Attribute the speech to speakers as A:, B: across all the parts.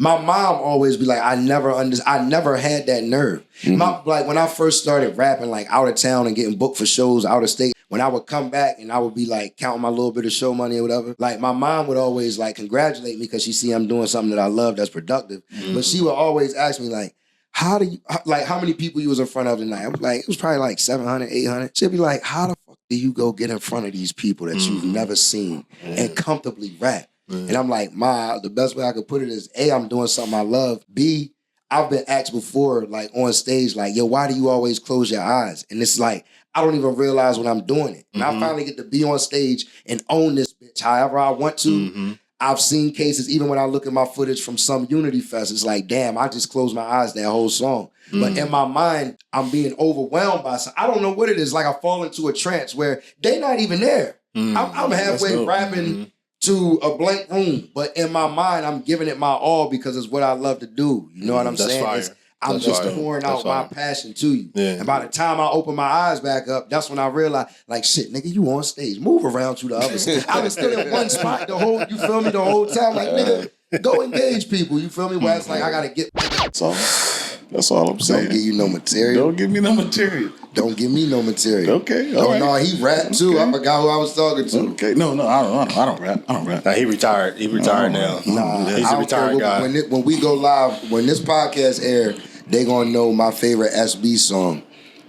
A: my mom always be like, I never had that nerve. Like when I first started rapping, like out of town and getting booked for shows out of state, when I would come back and I would be like counting my little bit of show money or whatever, like my mom would always like congratulate me because she see I'm doing something that I love that's productive. But she would always ask me like, how many people you was in front of tonight? I was like, it was probably like 700, 800. She'd be like, how the fuck do you go get in front of these people that you've never seen and comfortably rap? And I'm like, Ma, the best way I could put it is, A, I'm doing something I love. B, I've been asked before, like on stage, like, yo, why do you always close your eyes? And it's like, I don't even realize when I'm doing it. And I finally get to be on stage and own this bitch however I want to. I've seen cases, even when I look at my footage from some Unity Fest, it's like, damn, I just closed my eyes that whole song. But in my mind, I'm being overwhelmed by something. I don't know what it is. Like I fall into a trance where they not even there. I'm halfway rapping to a blank room, but in my mind, I'm giving it my all because it's what I love to do. You know what I'm saying? I'm just pouring out my passion to you. Yeah. And by the time I open my eyes back up, that's when I realize, like, shit, nigga, you on stage. Move around to the other side. I was still in one spot the whole time. Like, nigga, go engage people. You feel me? Where it's like, I got to get...
B: That's all I'm saying.
A: Don't give you no material.
B: Don't give me no material.
A: Don't give me no material.
B: Okay, all right.
A: No, he rapped too. I forgot who I was talking to.
B: Okay, no, I don't rap.
C: Nah, he retired. He retired now.
A: Nah,
C: he's a retired guy.
A: When we go live, when this podcast air, they gonna know my favorite SB song.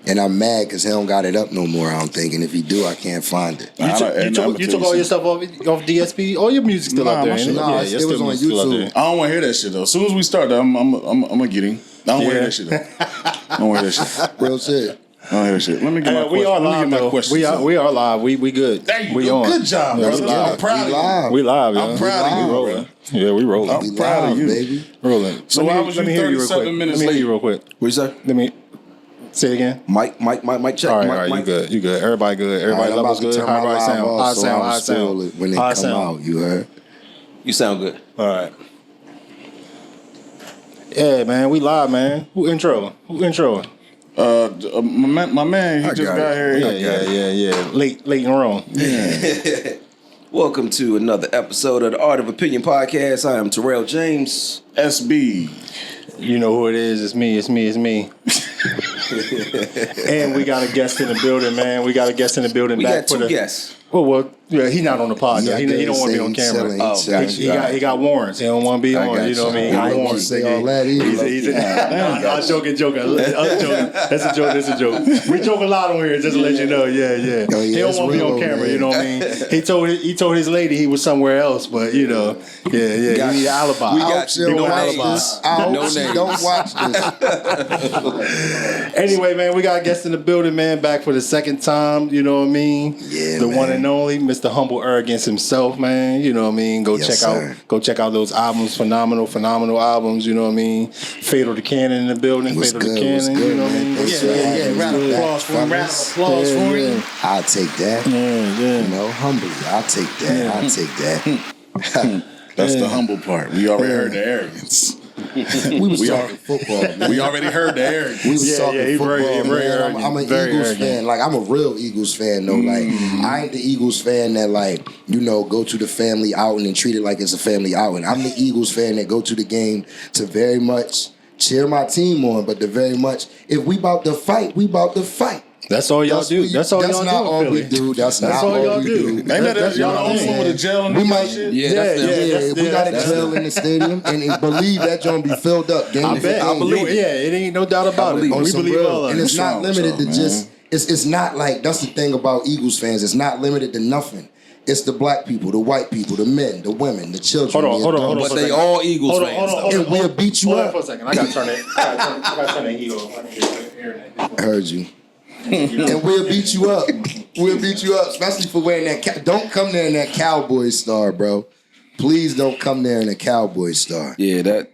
A: And I'm mad because he don't got it up no more, I don't think. And if he do, I can't find it.
C: You took all your stuff off DSP? All your music still up there, ain't it?
A: Nah, it was on YouTube.
B: I don't want to hear that shit, though. As soon as we start, I'm gonna get him. I don't want to hear that shit, though. I don't want to hear that shit.
A: Real shit.
B: I don't hear that shit. Let me get my question.
C: We are live, though. We are live. We good.
B: There you
C: we
B: go.
C: on.
B: Good job, bro. I'm proud of you.
C: We live, yo.
B: I'm proud of you,
C: rolling. Yeah, we rolling.
B: I'm proud of you,
A: baby.
C: Rolling.
B: So why was you 37 minutes late?
C: Let me hear you real quick.
A: What you say?
C: Let me say it again.
A: Mic check.
C: All right, you good. Everybody good. Everybody levels good. How everybody sound? High sound.
A: When they come out, you heard?
D: You sound good.
C: All right. Yeah, man, we live, man. Who intro?
B: My man, he just got here.
C: Yeah. Late in Rome.
B: Yeah.
D: Welcome to another episode of the Art of Opinion podcast. I am Tyrell James.
B: SB.
C: You know who it is. It's me. And we got a guest in the building, man. We got
D: two guests.
C: Well, yeah, he's not on the pod. He don't want to be on camera. He got warrants. He don't want to be on. You know what I mean?
A: I don't want to say all that either.
C: I'm joking. That's a joke. We joke a lot on here, just to let you know. Yeah. He don't want to be on camera. You know what I mean? He told his lady he was somewhere else, but you know, he need an alibi.
D: We got no names.
A: I hope she don't watch this.
C: Anyway, man, we got a guest in the building, man. Back for the second time. You know what I mean?
A: Yeah,
C: the one and only Mr. Humble Arrogance himself, man. You know what I mean? Go check out those albums. Phenomenal albums. You know what I mean? Fatal to Cannon in the building.
A: What's
C: Fatal
A: good,
C: to Cannon. You know what I mean?
D: Yeah. Round of applause for him.
A: I'll take that.
C: Yeah.
A: You know, humbly, I'll take that.
B: That's the humble part. We already heard the arrogance.
A: We was talking football, man.
B: We already heard the arrogance.
A: We was talking football, man. I'm an Eagles
C: arrogant
A: fan. Like, I'm a real Eagles fan, though. Like, I ain't the Eagles fan that, like, you know, go to the family outing and treat it like it's a family outing. I'm the Eagles fan that go to the game to very much cheer my team on, but to very much, if we about to fight, we about to fight.
C: That's all y'all do. That's not
A: all we do. That's not all y'all do.
B: Ain't that y'all also with a jail in the
A: shit?
D: Yeah.
A: We got a jail in the stadium, and believe that joint be filled up.
C: I believe it. Yeah, it ain't no doubt about it. We believe all of it.
A: And it's not limited to just. It's not like, that's the thing about Eagles fans. It's not limited to nothing. It's the black people, the white people, the men, the women, the children.
C: Hold on.
D: But they all Eagles fans.
A: And we'll beat you up.
C: For a second. I gotta turn that heat off.
A: I heard you. And we'll beat you up. We'll beat you up, especially for wearing that. Don't come there in that cowboy star, bro. Please don't come there in a cowboy star.
D: Yeah, that.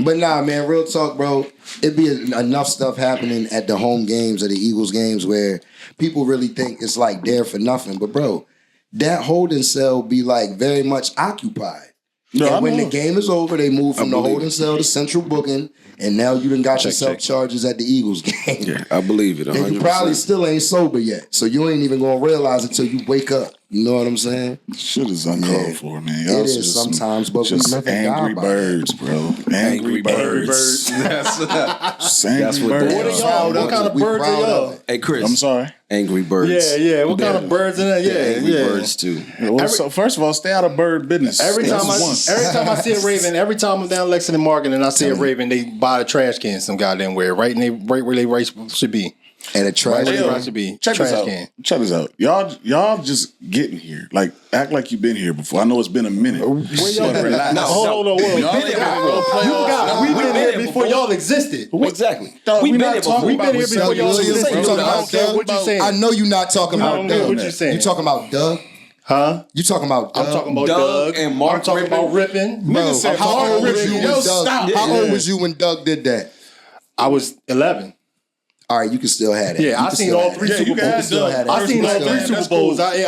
A: But nah, man, real talk, bro. It'd be enough stuff happening at the home games or the Eagles games where people really think it's like there for nothing. But bro, that holding cell be like very much occupied. And when the game is over, they move from the holding cell to central booking. And now you done got yourself charges at the Eagles game.
D: Yeah, I believe it. 100%.
A: And you probably still ain't sober yet. So you ain't even going to realize until you wake up. You know what I'm saying?
B: Shit is uncalled for, man.
A: It is sometimes, but we
B: just
A: live and die
B: angry
A: by
B: birds, bro. Angry birds.
D: That's
B: Angry
D: what they
B: birds.
D: are.
C: What kind of birds are y'all?
D: Hey, Chris.
B: I'm sorry.
D: Angry birds.
C: Yeah. What kind of birds in that?
D: They're angry birds too.
B: Well, so first of all, stay out of bird business.
C: Every time
B: That's
C: I see a raven, every time I'm down Lexington Market and I see a raven, they buy the trash can some goddamn where, right where they should be.
A: And a trash
C: Right
A: can.
C: where it should be.
B: Check
C: Trash
B: this out.
C: can.
B: Check this out. Y'all just getting here. Like, act like you've been here before. I know it's been a minute.
C: Where y'all been?
B: Relax.
C: Hold on.
B: Y'all ain't
C: We've been here before y'all existed.
D: Exactly.
B: Dog,
D: We've
B: we
D: been
B: not
D: here
B: talking
D: before.
C: We've been here before y'all
A: Williams,
C: existed.
A: you talking
C: I don't
A: about
C: care
A: Doug?
C: what you saying.
A: I know you're not talking
C: I
A: about
C: don't care
A: Doug.
C: what you saying.
A: You talking about Doug?
C: Huh?
A: You talking about Doug?
C: I'm talking about
D: Doug
C: Doug
D: and Mark
C: I'm talking about Rippin.
A: Bro,
B: Nigga said
A: how
B: Mark
A: old was
B: Rippin.
A: you
B: Yo,
A: when Doug?
B: stop.
A: How old was you when Doug did that?
C: I was 11.
A: All right, you can still have that.
C: Yeah,
A: You
C: I
A: can
C: seen
A: still
C: all
A: have
C: three
A: that.
C: Super
B: you can
C: Bowls.
B: have Doug.
C: I seen all
B: That's
C: three
B: cool.
C: Super Bowls. I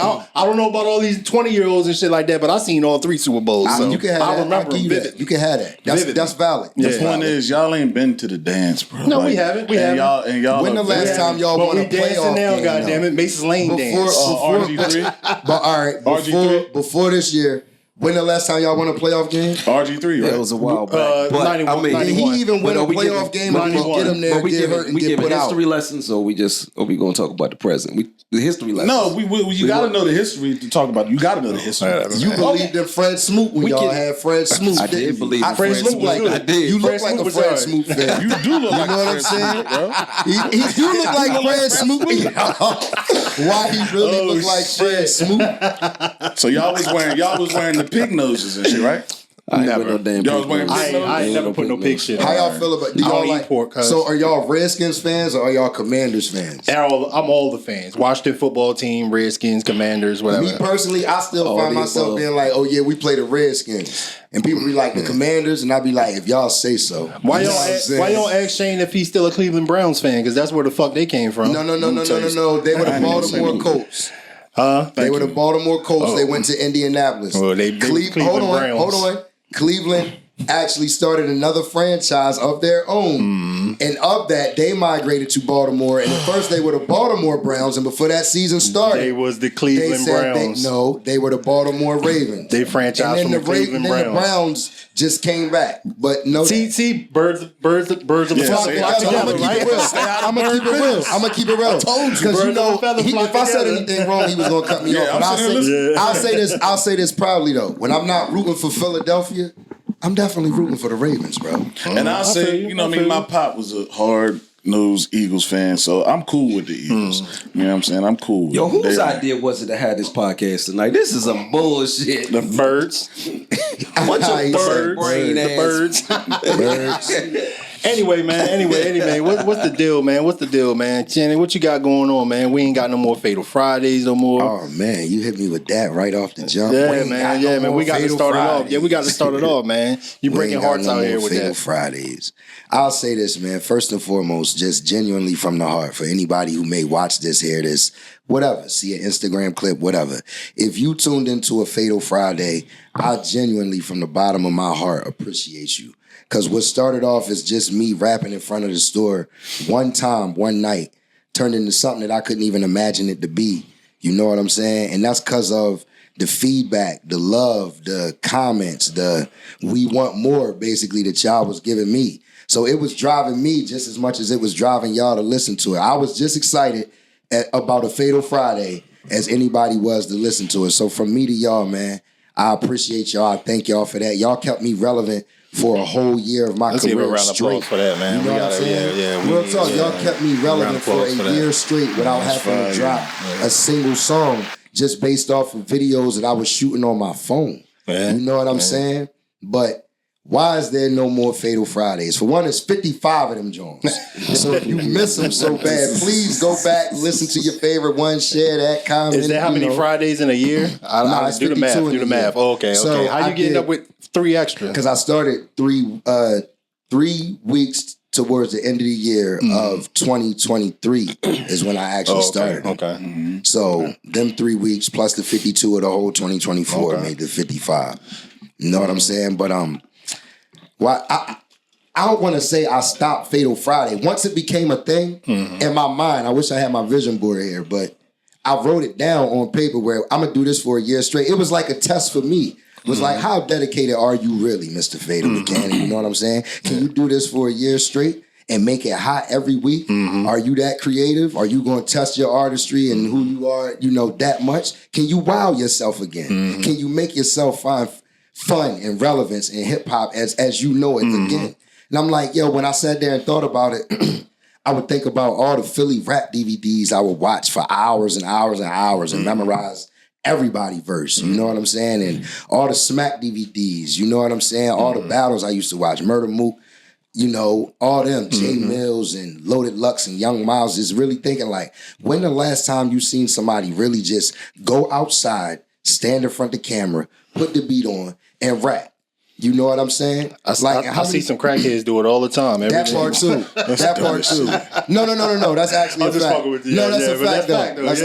C: don't know about all these 20-year-olds and shit like that, but I seen all three Super Bowls. So
A: You can have that.
C: I
A: I'll
C: remember
A: give you
C: them
A: that.
C: vividly.
A: You can have that. That's valid.
C: Yeah.
A: That's
B: The point
A: valid.
B: is, y'all ain't been to the dance, bro.
C: No, we haven't. We haven't.
B: Y'all
A: When the last time y'all
C: But
A: won
C: we
A: a
C: dancing
A: playoff
C: now,
A: game?
C: goddammit. Mace's Lane dance.
B: RG3?
A: But all right,
B: RG3?
A: before this year, when the last time y'all won a playoff game?
B: RG3, right?
D: That was a while back. But
C: 91,
D: I mean,
C: 91.
A: Did he even win
D: But
A: a
D: are we
A: playoff
D: giving-
A: game and we get him there,
D: But we
A: get
D: giving
A: hurt, and
D: we
A: get
D: giving
A: put out?
D: history lessons, or we going to talk about the present? The history lessons.
B: No, you got to know the history to talk about. You got to know the history.
A: You believed in Fred Smoot when
D: We
A: y'all
D: can-
A: had Fred Smoot.
D: I did believe in
A: Fred
D: Fred
A: Smoot.
D: Smoot.
A: Like,
D: I did.
A: You look
C: Fred
A: like
C: Smoot
A: a
C: was
A: Fred
C: alright.
A: Smoot fan.
B: You do look like
A: know what I'm
B: Fred
A: saying?
B: Smoot, bro.
A: You look like Fred Smoot. Why he really look like Fred Smoot?
B: So y'all was wearing the pig noses and shit, right?
D: I ain't with no damn
B: Y'all was
D: pig
B: wearing
D: nose.
B: pig
C: I ain't never put no pig shit
A: How
C: on.
A: y'all feel about? Do
C: I
A: y'all
C: don't eat
A: like
C: pork, cuz.
A: So are y'all Redskins fans or are y'all Commanders fans?
C: I'm all the fans. Washington football team, Redskins, Commanders, whatever.
A: Me personally, I still find
D: the
A: myself
D: above.
A: being like, "Oh yeah, we play the Redskins," and people be like the Commanders, and I be like, "If y'all say so."
C: Why
A: You know
C: y'all
A: what I'm
C: ask,
A: saying?
C: why y'all ask Shane if he's still a Cleveland Browns fan? Because that's where the fuck they came from.
A: No. They were
B: I
A: the
B: ain't even say
A: Baltimore
B: that.
A: Colts.
C: Huh?
A: They were the Baltimore Colts. They went to Indianapolis.
C: Well, they Cleveland Browns.
A: Hold on. Cleveland actually started another franchise of their own. And of that, they migrated to Baltimore. And at first, they were the Baltimore Browns. And before that season started,
C: They was the
A: they
C: Cleveland
A: said
C: Browns.
A: they were the Baltimore Ravens.
C: They franchised
A: and then
C: from the Cleveland
A: then the Browns just came back. But no.
C: See, birds of the
B: Yeah,
C: flock
B: see,
C: flock
B: I told
C: together,
B: you,
C: right?
A: I'm gonna keep it real. I'm gonna keep it real. I told you, because
C: birds of a feather flock
A: if I said
C: together.
A: anything wrong, he was gonna cut me
B: Yeah,
A: off. But
B: I'm sitting there
A: I'll say this proudly though. When I'm not rooting for Philadelphia, I'm definitely rooting for the Ravens, bro.
B: And I'll say,
C: feel
B: you know what I mean? My pop was a hard-nosed Eagles fan, so I'm cool with the Eagles. You know what I'm saying? I'm cool with
D: Yo,
B: them.
D: whose
B: They-
D: idea was it to have this podcast tonight? This is some bullshit.
C: The birds.
D: Bunch of
A: He said
D: bird brain
C: The
D: ass.
C: birds. Anyway, man. Anyway, what's the deal, man? What's the deal, man? Channing, what you got going on, man? We ain't got no more Fatal Fridays no more.
A: Oh man, you hit me with that right off the jump.
C: Yeah,
A: We ain't
C: man.
A: got
C: Yeah,
A: no
C: man.
A: more
C: We got to
A: Fatal
C: start it off.
A: Fridays.
C: Yeah, we got to start it off, man. You
A: We
C: breaking
A: ain't got
C: hearts
A: no
C: out
A: more
C: here with
A: Fatal
C: that.
A: Fridays. I'll say this, man. First and foremost, just genuinely from the heart, for anybody who may watch this, hear this, whatever, see an Instagram clip, whatever. If you tuned into a Fatal Friday, I genuinely, from the bottom of my heart, appreciate you. Because what started off as just me rapping in front of the store one time, one night, turned into something that I couldn't even imagine it to be. You know what I'm saying? And that's because of the feedback, the love, the comments, the we want more, basically, that y'all was giving me. So it was driving me just as much as it was driving y'all to listen to it. I was just excited about a Fatal Friday as anybody was to listen to it. So from me to y'all, man, I appreciate y'all. I thank y'all for that. Y'all kept me relevant for a whole year of my
C: Let's give a
A: career
C: round of
A: straight.
C: applause for that, man.
A: You know
C: We
A: what I'm
C: gotta-
A: saying?
C: yeah, we
A: Real
C: need-
A: talk, y'all
C: yeah.
A: kept me
C: Round of
A: relevant for
C: applause for
A: a
C: that.
A: year straight without
B: That's
A: having to
B: fire.
A: drop a single song just based off of videos that I was shooting on my phone.
C: Yeah.
A: You know what I'm saying? But why is there no more Fatal Fridays? For one, it's 55 of them Jones. So if you miss them so bad, please go back, listen to your favorite one, share that, comment.
C: Is there how
A: you
C: many
A: know.
C: Fridays in a year?
A: Nah, it's
C: Do the
A: 52
C: math.
A: in
C: Do
A: a
C: the
A: year.
C: math. Oh, okay.
A: So
C: How
A: I
C: you getting
A: did-
C: up with 3 extra?
A: Because I started 3 weeks towards the end of the year of 2023 is when I actually started.
C: Okay.
A: So them 3 weeks plus the 52 of the whole 2024
C: Okay.
A: made the 55. You know what I'm saying? But why I don't want to say I stopped Fatal Friday. Once it became a thing in my mind, I wish I had my vision board here, but I wrote it down on paper where I'm gonna do this for a year straight. It was like a test for me. It was like, how dedicated are you really, Mr. Fatal Mechanic? You know what I'm saying? Can you do this for a year straight and make it hot every week? Are you that creative? Are you going to test your artistry and who you are, that much? Can you wow yourself again? Can you make yourself find fun and relevance in hip hop as you know it again? And I'm like, yo, when I sat there and thought about it, I would think about all the Philly rap DVDs I would watch for hours and hours and hours and memorize everybody verse, you know what I'm saying? And all the Smack DVDs, you know what I'm saying? All the battles I used to watch, Murder Mook, all them, Jay Mills and Loaded Lux and Young Miles, is really thinking like, when the last time you seen somebody really just go outside, stand in front of the camera, put the beat on, and rap? You know what I'm saying?
C: I see some crackheads do it all the time.
A: That part too. That part too. No. That's actually a fact.
C: Fucking with you.
A: No, that's a fact though. Let's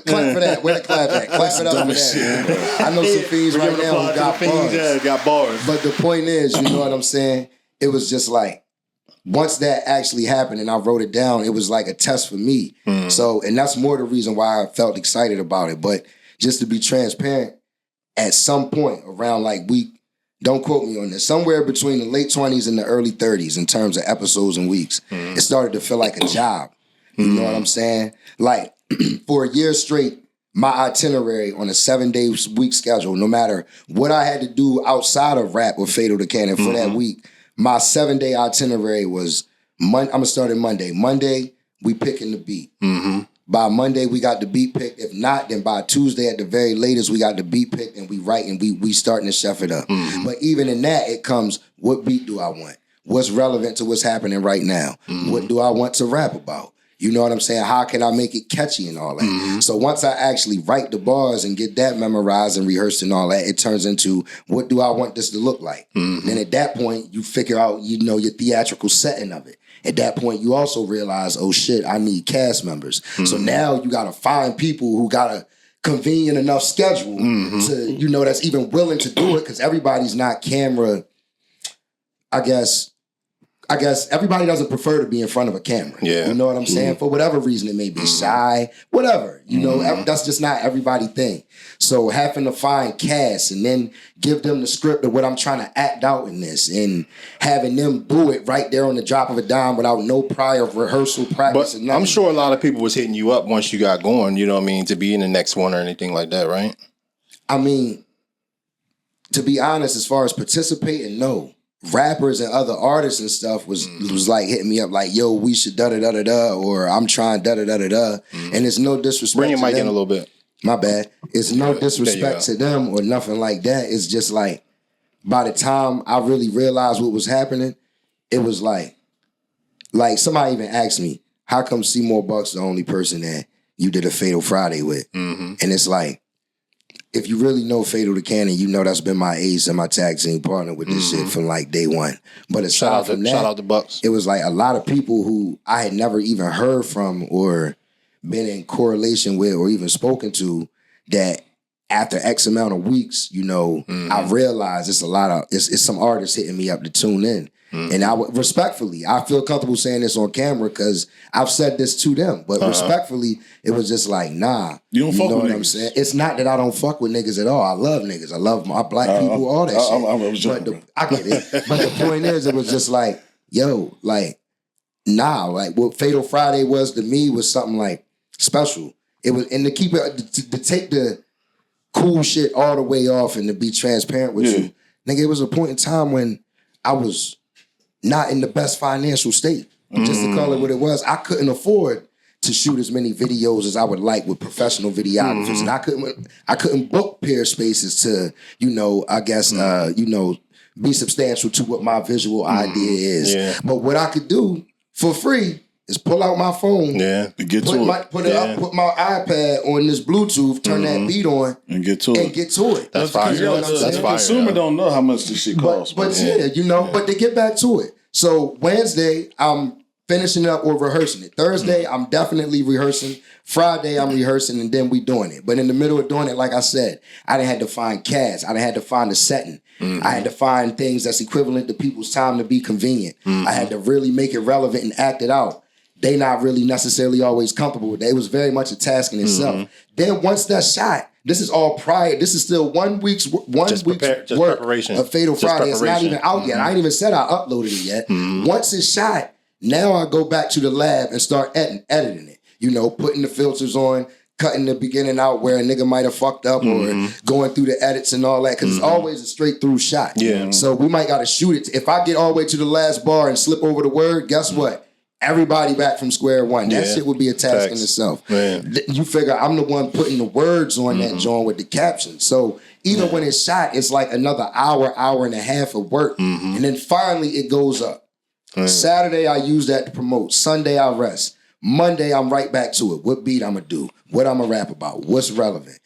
A: clap for that. Where the clap at? Clap it up for that. I know some fiends right now who got bars.
C: Yeah, got bars.
A: But the point is, you know what I'm saying? It was just like, once that actually happened and I wrote it down, it was like a test for me. So, and that's more the reason why I felt excited about it. But just to be transparent, at some point around like don't quote me on this, somewhere between the late 20s and the early 30s in terms of episodes and weeks, it started to feel like a job. You know what I'm saying? Like, for a year straight, my itinerary on a 7-day week schedule, no matter what I had to do outside of rap or Fatal to Cannon for that week, my 7-day itinerary was, I'm going to start on Monday. Monday, we picking the beat. By Monday, we got the beat picked. If not, then by Tuesday at the very latest, we got the beat picked and we write and we starting to chef it up. But even in that, it comes, what beat do I want? What's relevant to what's happening right now? What do I want to rap about? You know what I'm saying? How can I make it catchy and all that? So once I actually write the bars and get that memorized and rehearsed and all that, it turns into, what do I want this to look like? Then at that point, you figure out, your theatrical setting of it. At that point, you also realize, oh shit, I need cast members. So now you gotta find people who got a convenient enough schedule to, that's even willing to do it, because everybody's not camera, I guess everybody doesn't prefer to be in front of a camera.
C: Yeah.
A: You know what I'm saying? For whatever reason it may be, shy, whatever. That's just not everybody's thing. So having to find cast and then give them the script of what I'm trying to act out in this and having them do it right there on the drop of a dime without no prior rehearsal, practice,
C: But
A: and nothing.
C: I'm sure a lot of people was hitting you up once you got going, to be in the next one or anything like that, right?
A: I mean, to be honest, as far as participating, no. Rappers and other artists and stuff was like hitting me up like, yo, we should da-da-da-da-da, or I'm trying da-da-da-da-da. And it's no disrespect
C: Bring your
A: to
C: mic
A: them.
C: in a little bit.
A: My bad. It's no disrespect to them or nothing like that. It's just like, by the time I really realized what was happening, it was like somebody even asked me, how come Seymour Buck's the only person that you did a Fatal Friday with? And it's like, if you really know Fatal to Cannon, that's been my ace and my tag team partner with this shit from like day one. But aside from that,
C: shout out to Bucks.
A: It was like a lot of people who I had never even heard from or been in correlation with or even spoken to, that after X amount of weeks, I realized it's some artists hitting me up to tune in. And respectfully, I feel comfortable saying this on camera because I've said this to them. But respectfully, it was just like, nah.
B: You don't fuck with
A: what
B: niggas.
A: I'm saying? It's not that I don't fuck with niggas at all. I love niggas. I love my black people, all that shit. I get it. But the point is, it was just like, yo, like, nah. Like, what Fatal Friday was to me was something like special. It was, and to keep it, to take the cool shit all the way off and to be transparent with you. Nigga, it was a point in time when I was not in the best financial state. Just to call it what it was, I couldn't afford to shoot as many videos as I would like with professional videographers, and I couldn't book pair spaces to, be substantial to what my visual idea is. Yeah. But what I could do for free is pull out my phone,
B: and get to it.
A: Put my iPad on this Bluetooth, turn that beat on,
B: and get to it.
C: That's fire.
B: The consumer don't know how much this shit costs.
A: But to get back to it. So Wednesday, I'm finishing up or rehearsing it. Thursday, I'm definitely rehearsing. Friday, I'm rehearsing, and then we doing it. But in the middle of doing it, like I said, I done had to find cast. I done had to find a setting. I had to find things that's equivalent to people's time to be convenient. I had to really make it relevant and act it out. they not really necessarily always comfortable with that. It was very much a task in itself. Then once that's shot, this is all prior. This is still 1 week's work
C: preparation
A: of Fatal Friday. It's not even out yet. I ain't even said I uploaded it yet. Once it's shot, now I go back to the lab and start editing it. You know, putting the filters on, cutting the beginning out where a nigga might have fucked up or going through the edits and all that. Because it's always a straight through shot.
C: Yeah.
A: So we might got to shoot it. If I get all the way to the last bar and slip over the word, guess what? Everybody back from square one. That shit would be a task in itself. Man. You figure I'm the one putting the words on that joint with the caption. So even when it's shot, it's like another hour and a half of work. And then finally it goes up. Saturday, I use that to promote. Sunday, I rest. Monday, I'm right back to it. What beat I'm going to do? What I'm going to rap about? What's relevant?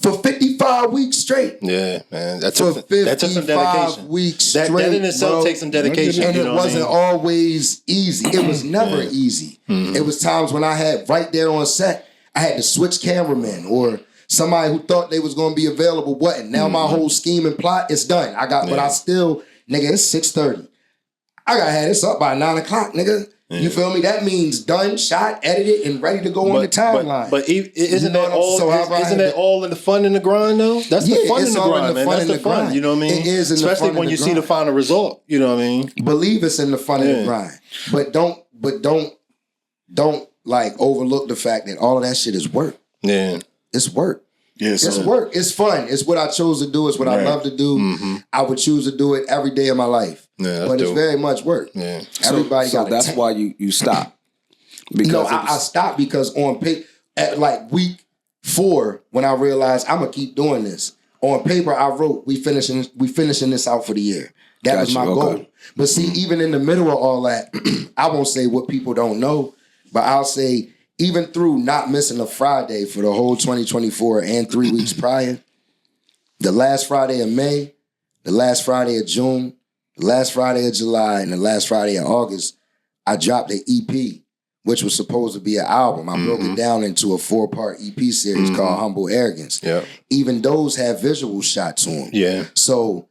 A: For 55 weeks straight.
C: Yeah, man. That
A: took
C: some dedication.
A: Weeks straight,
C: that in itself takes some dedication.
A: And it wasn't always easy. It was never easy. It was times when I had right there on set, I had to switch cameramen or somebody who thought they was going to be available wasn't. Now my whole scheme and plot is done. But I still, nigga, it's 6:30. I got to have this up by 9 o'clock, nigga. You feel me? That means done, shot, edited, and ready to go on the timeline.
C: But isn't that all? Isn't that all in the fun and the grind, though? That's the fun and the grind, man. That's the fun. You know what I mean?
A: It is,
C: especially when you see the final result. You know what I mean?
A: Believe it's in the fun and the grind, but don't like overlook the fact that all of that shit is work. Yeah, it's work. Yes, it's work. It's fun. It's what I chose to do. It's what I love to do. I would choose to do it every day of my life. Yeah, but it's very much work. Yeah. Everybody got.
D: So that's why you stop. Because
A: I stopped because on paper, at like week 4, when I realized I'm gonna keep doing this. On paper, I wrote we finishing this out for the year. That was my goal. But see, even in the middle of all that, I won't say what people don't know, but I'll say even through not missing a Friday for the whole 2024 and 3 weeks prior, the last Friday of May, the last Friday of June, the last Friday of July, and the last Friday of August, I dropped an EP, which was supposed to be an album. I broke it down into a 4-part EP series called Humble Arrogance. Yeah. Even those have visual shots on. Yeah. So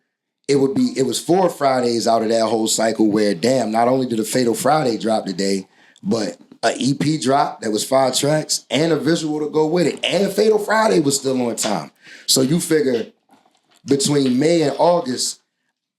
A: it was 4 Fridays out of that whole cycle where, damn, not only did a Fatal Friday drop today, but an EP drop that was 5 tracks and a visual to go with it. And Fatal Friday was still on time. So you figure between May and August,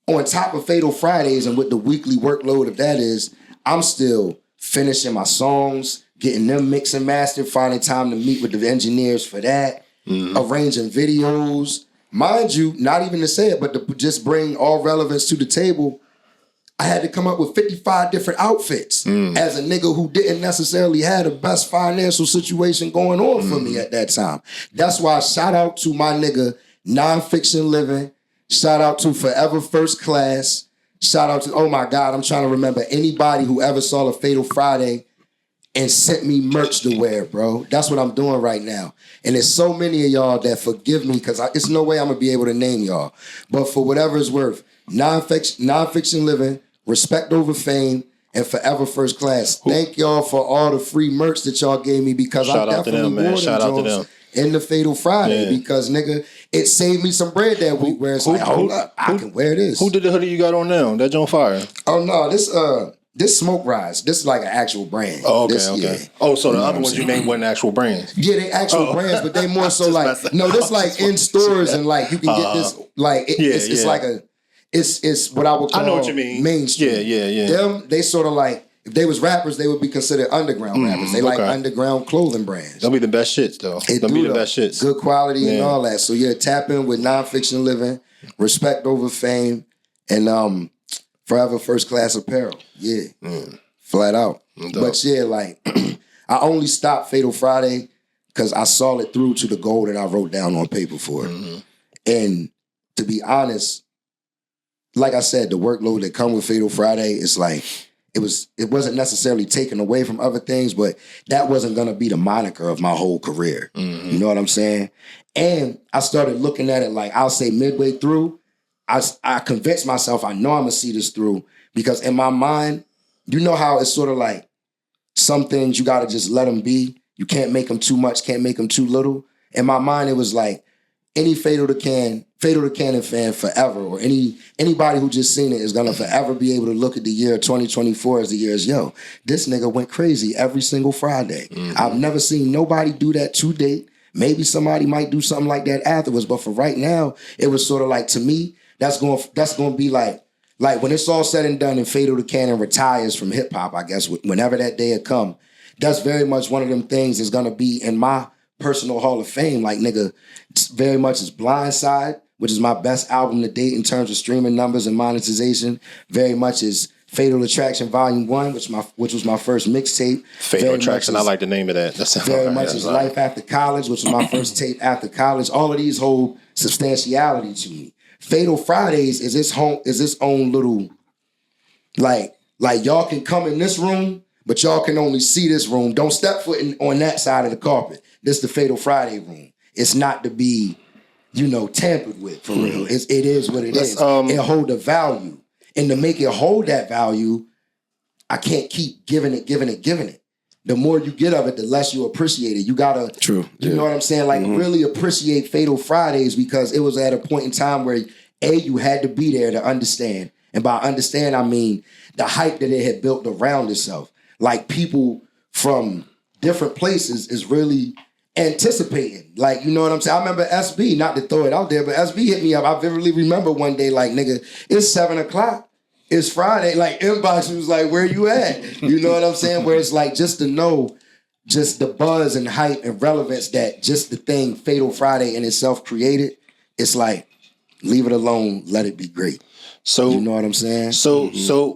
A: on top of Fatal Fridays and with the weekly workload of that is, I'm still finishing my songs, getting them mixed and mastered, finding time to meet with the engineers for that, arranging videos. Mind you, not even to say it, but to just bring all relevance to the table, I had to come up with 55 different outfits as a nigga who didn't necessarily have the best financial situation going on for me at that time. That's why shout out to my nigga, Nonfiction Living. Shout out to Forever First Class. Shout out to, oh my God, I'm trying to remember anybody who ever saw a Fatal Friday and sent me merch to wear, bro. That's what I'm doing right now. And there's so many of y'all that forgive me because it's no way I'm going to be able to name y'all. But for whatever it's worth, Nonfiction Living, Respect Over Fame, and Forever First Class. Thank y'all for all the free merch that y'all gave me because I definitely wore them Jones in the Fatal Friday because, nigga, it saved me some bread that week where it's hold up, I can wear this.
C: Who did the hoodie you got on now? That on fire?
A: Oh, no, this Smoke Rise. This is like an actual brand.
C: Oh, okay, okay. Yeah. Oh, so the other ones you named wasn't actual brands?
A: Yeah, they actual brands, but they more so like, no, this like in stores and like you can get this, like, it's like a, it's what I would call, I know what you mean, mainstream. Yeah. Them, they sort of like, if they was rappers, they would be considered underground rappers. They like underground clothing brands.
C: They'll be the best shits, though. They'll be the best shits.
A: Good quality and all that. So yeah, tap in with Nonfiction Living, Respect Over Fame, and Forever First Class Apparel. Yeah. Flat out. But yeah, like, I only stopped Fatal Friday because I saw it through to the goal that I wrote down on paper for it. And to be honest, like I said, the workload that come with Fatal Friday is like, it wasn't necessarily taken away from other things, but that wasn't going to be the moniker of my whole career. You know what I'm saying? And I started looking at it like, I'll say midway through, I convinced myself I know I'm going to see this through because in my mind, you know how it's sort of like some things you got to just let them be. You can't make them too much, can't make them too little. In my mind, it was like, any Fatal to Cannon fan forever, or anybody who just seen it is gonna forever be able to look at the year 2024 as the year as, yo, this nigga went crazy every single Friday. I've never seen nobody do that to date. Maybe somebody might do something like that afterwards, but for right now, it was sort of like, to me, that's going to be like when it's all said and done and Fatal to Cannon retires from hip hop, I guess, whenever that day had come, that's very much one of them things that's going to be in my personal Hall of Fame. Like, nigga, very much is Blindside, which is my best album to date in terms of streaming numbers and monetization. Very much is Fatal Attraction Volume 1, which was my first mixtape.
C: Fatal Attraction, I like the name of that. That's
A: very much is Life After College, which was my first tape after college. All of these hold substantiality to me. Fatal Fridays is its own little, like y'all can come in this room, but y'all can only see this room. Don't step foot on that side of the carpet. This is the Fatal Friday room. It's not to be, tampered with, for real. It is what it is. It hold a value. And to make it hold that value, I can't keep giving it. The more you get of it, the less you appreciate it. You gotta, you know what I'm saying? Like, really appreciate Fatal Fridays, because it was at a point in time where, you had to be there to understand. And by understand, I mean the hype that it had built around itself. Like, people from different places is really anticipating. Like, you know what I'm saying? I remember SB, not to throw it out there, but SB hit me up. I vividly remember one day, like, nigga, it's 7 o'clock. It's Friday. Like, inbox was like, where you at? You know what I'm saying? Where it's like, just to know just the buzz and hype and relevance that just the thing Fatal Friday in itself created, it's like, leave it alone, let it be great. So, you know what I'm saying?
C: So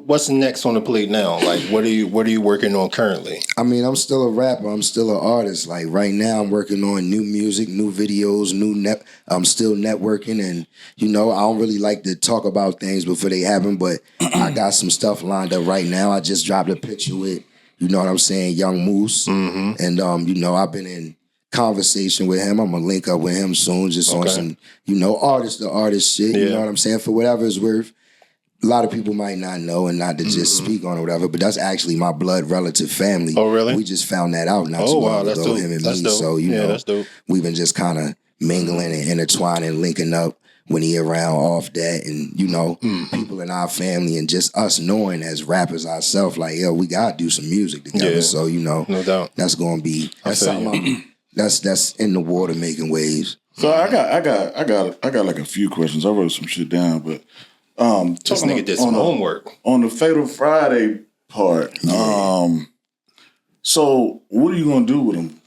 C: what's next on the plate now? Like, what are you working on currently?
A: I mean, I'm still a rapper. I'm still an artist. Like, right now, I'm working on new music, new videos, I'm still networking, and I don't really like to talk about things before they happen, but I got some stuff lined up right now. I just dropped a picture with, Young Moose, and I've been in conversation with him. I'm gonna link up with him soon, just on some, artist to artist shit. You know what I'm saying? For whatever it's worth. A lot of people might not know, and not to just speak on or whatever, but that's actually my blood relative family.
C: Oh, really?
A: We just found that out not too long ago,
C: dope.
A: him and
C: That's
A: me.
C: dope.
A: So,
C: that's dope.
A: We've been just kind of mingling and intertwining, linking up when he around off that, and, people in our family and just us knowing as rappers ourselves, like, yo, we got to do some music together.
C: Yeah.
A: So,
C: no doubt.
A: That's going to be, that's something that's in the water making waves.
B: So I got like a few questions. I wrote some shit down, but
C: this nigga did some homework
B: on the Fatal Friday part. So what are you gonna do with them?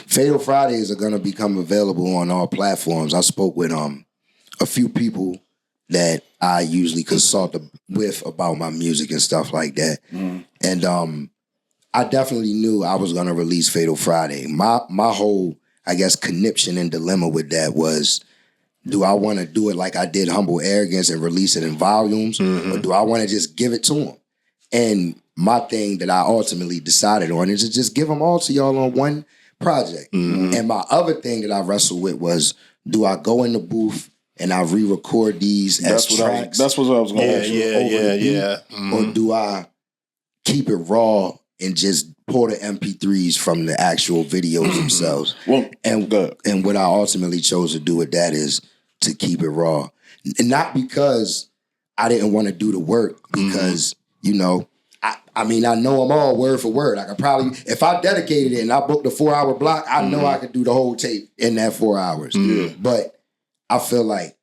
A: Fatal Fridays are gonna become available on all platforms. I spoke with a few people that I usually consult with about my music and stuff like that, and I definitely knew I was gonna release Fatal Friday. My whole, I guess, conniption and dilemma with that was, do I want to do it like I did Humble Arrogance and release it in volumes, or do I want to just give it to them? And my thing that I ultimately decided on is to just give them all to y'all on one project. And my other thing that I wrestled with was, do I go in the booth and I re-record these as tracks?
B: That's what I was going to ask.
A: Or do I keep it raw and just pour the MP3s from the actual videos themselves? And what I ultimately chose to do with that is to keep it raw. And not because I didn't want to do the work, because, I know them all word for word. I could probably, if I dedicated it and I booked a 4-hour block, I know I could do the whole tape in that 4 hours. But I feel like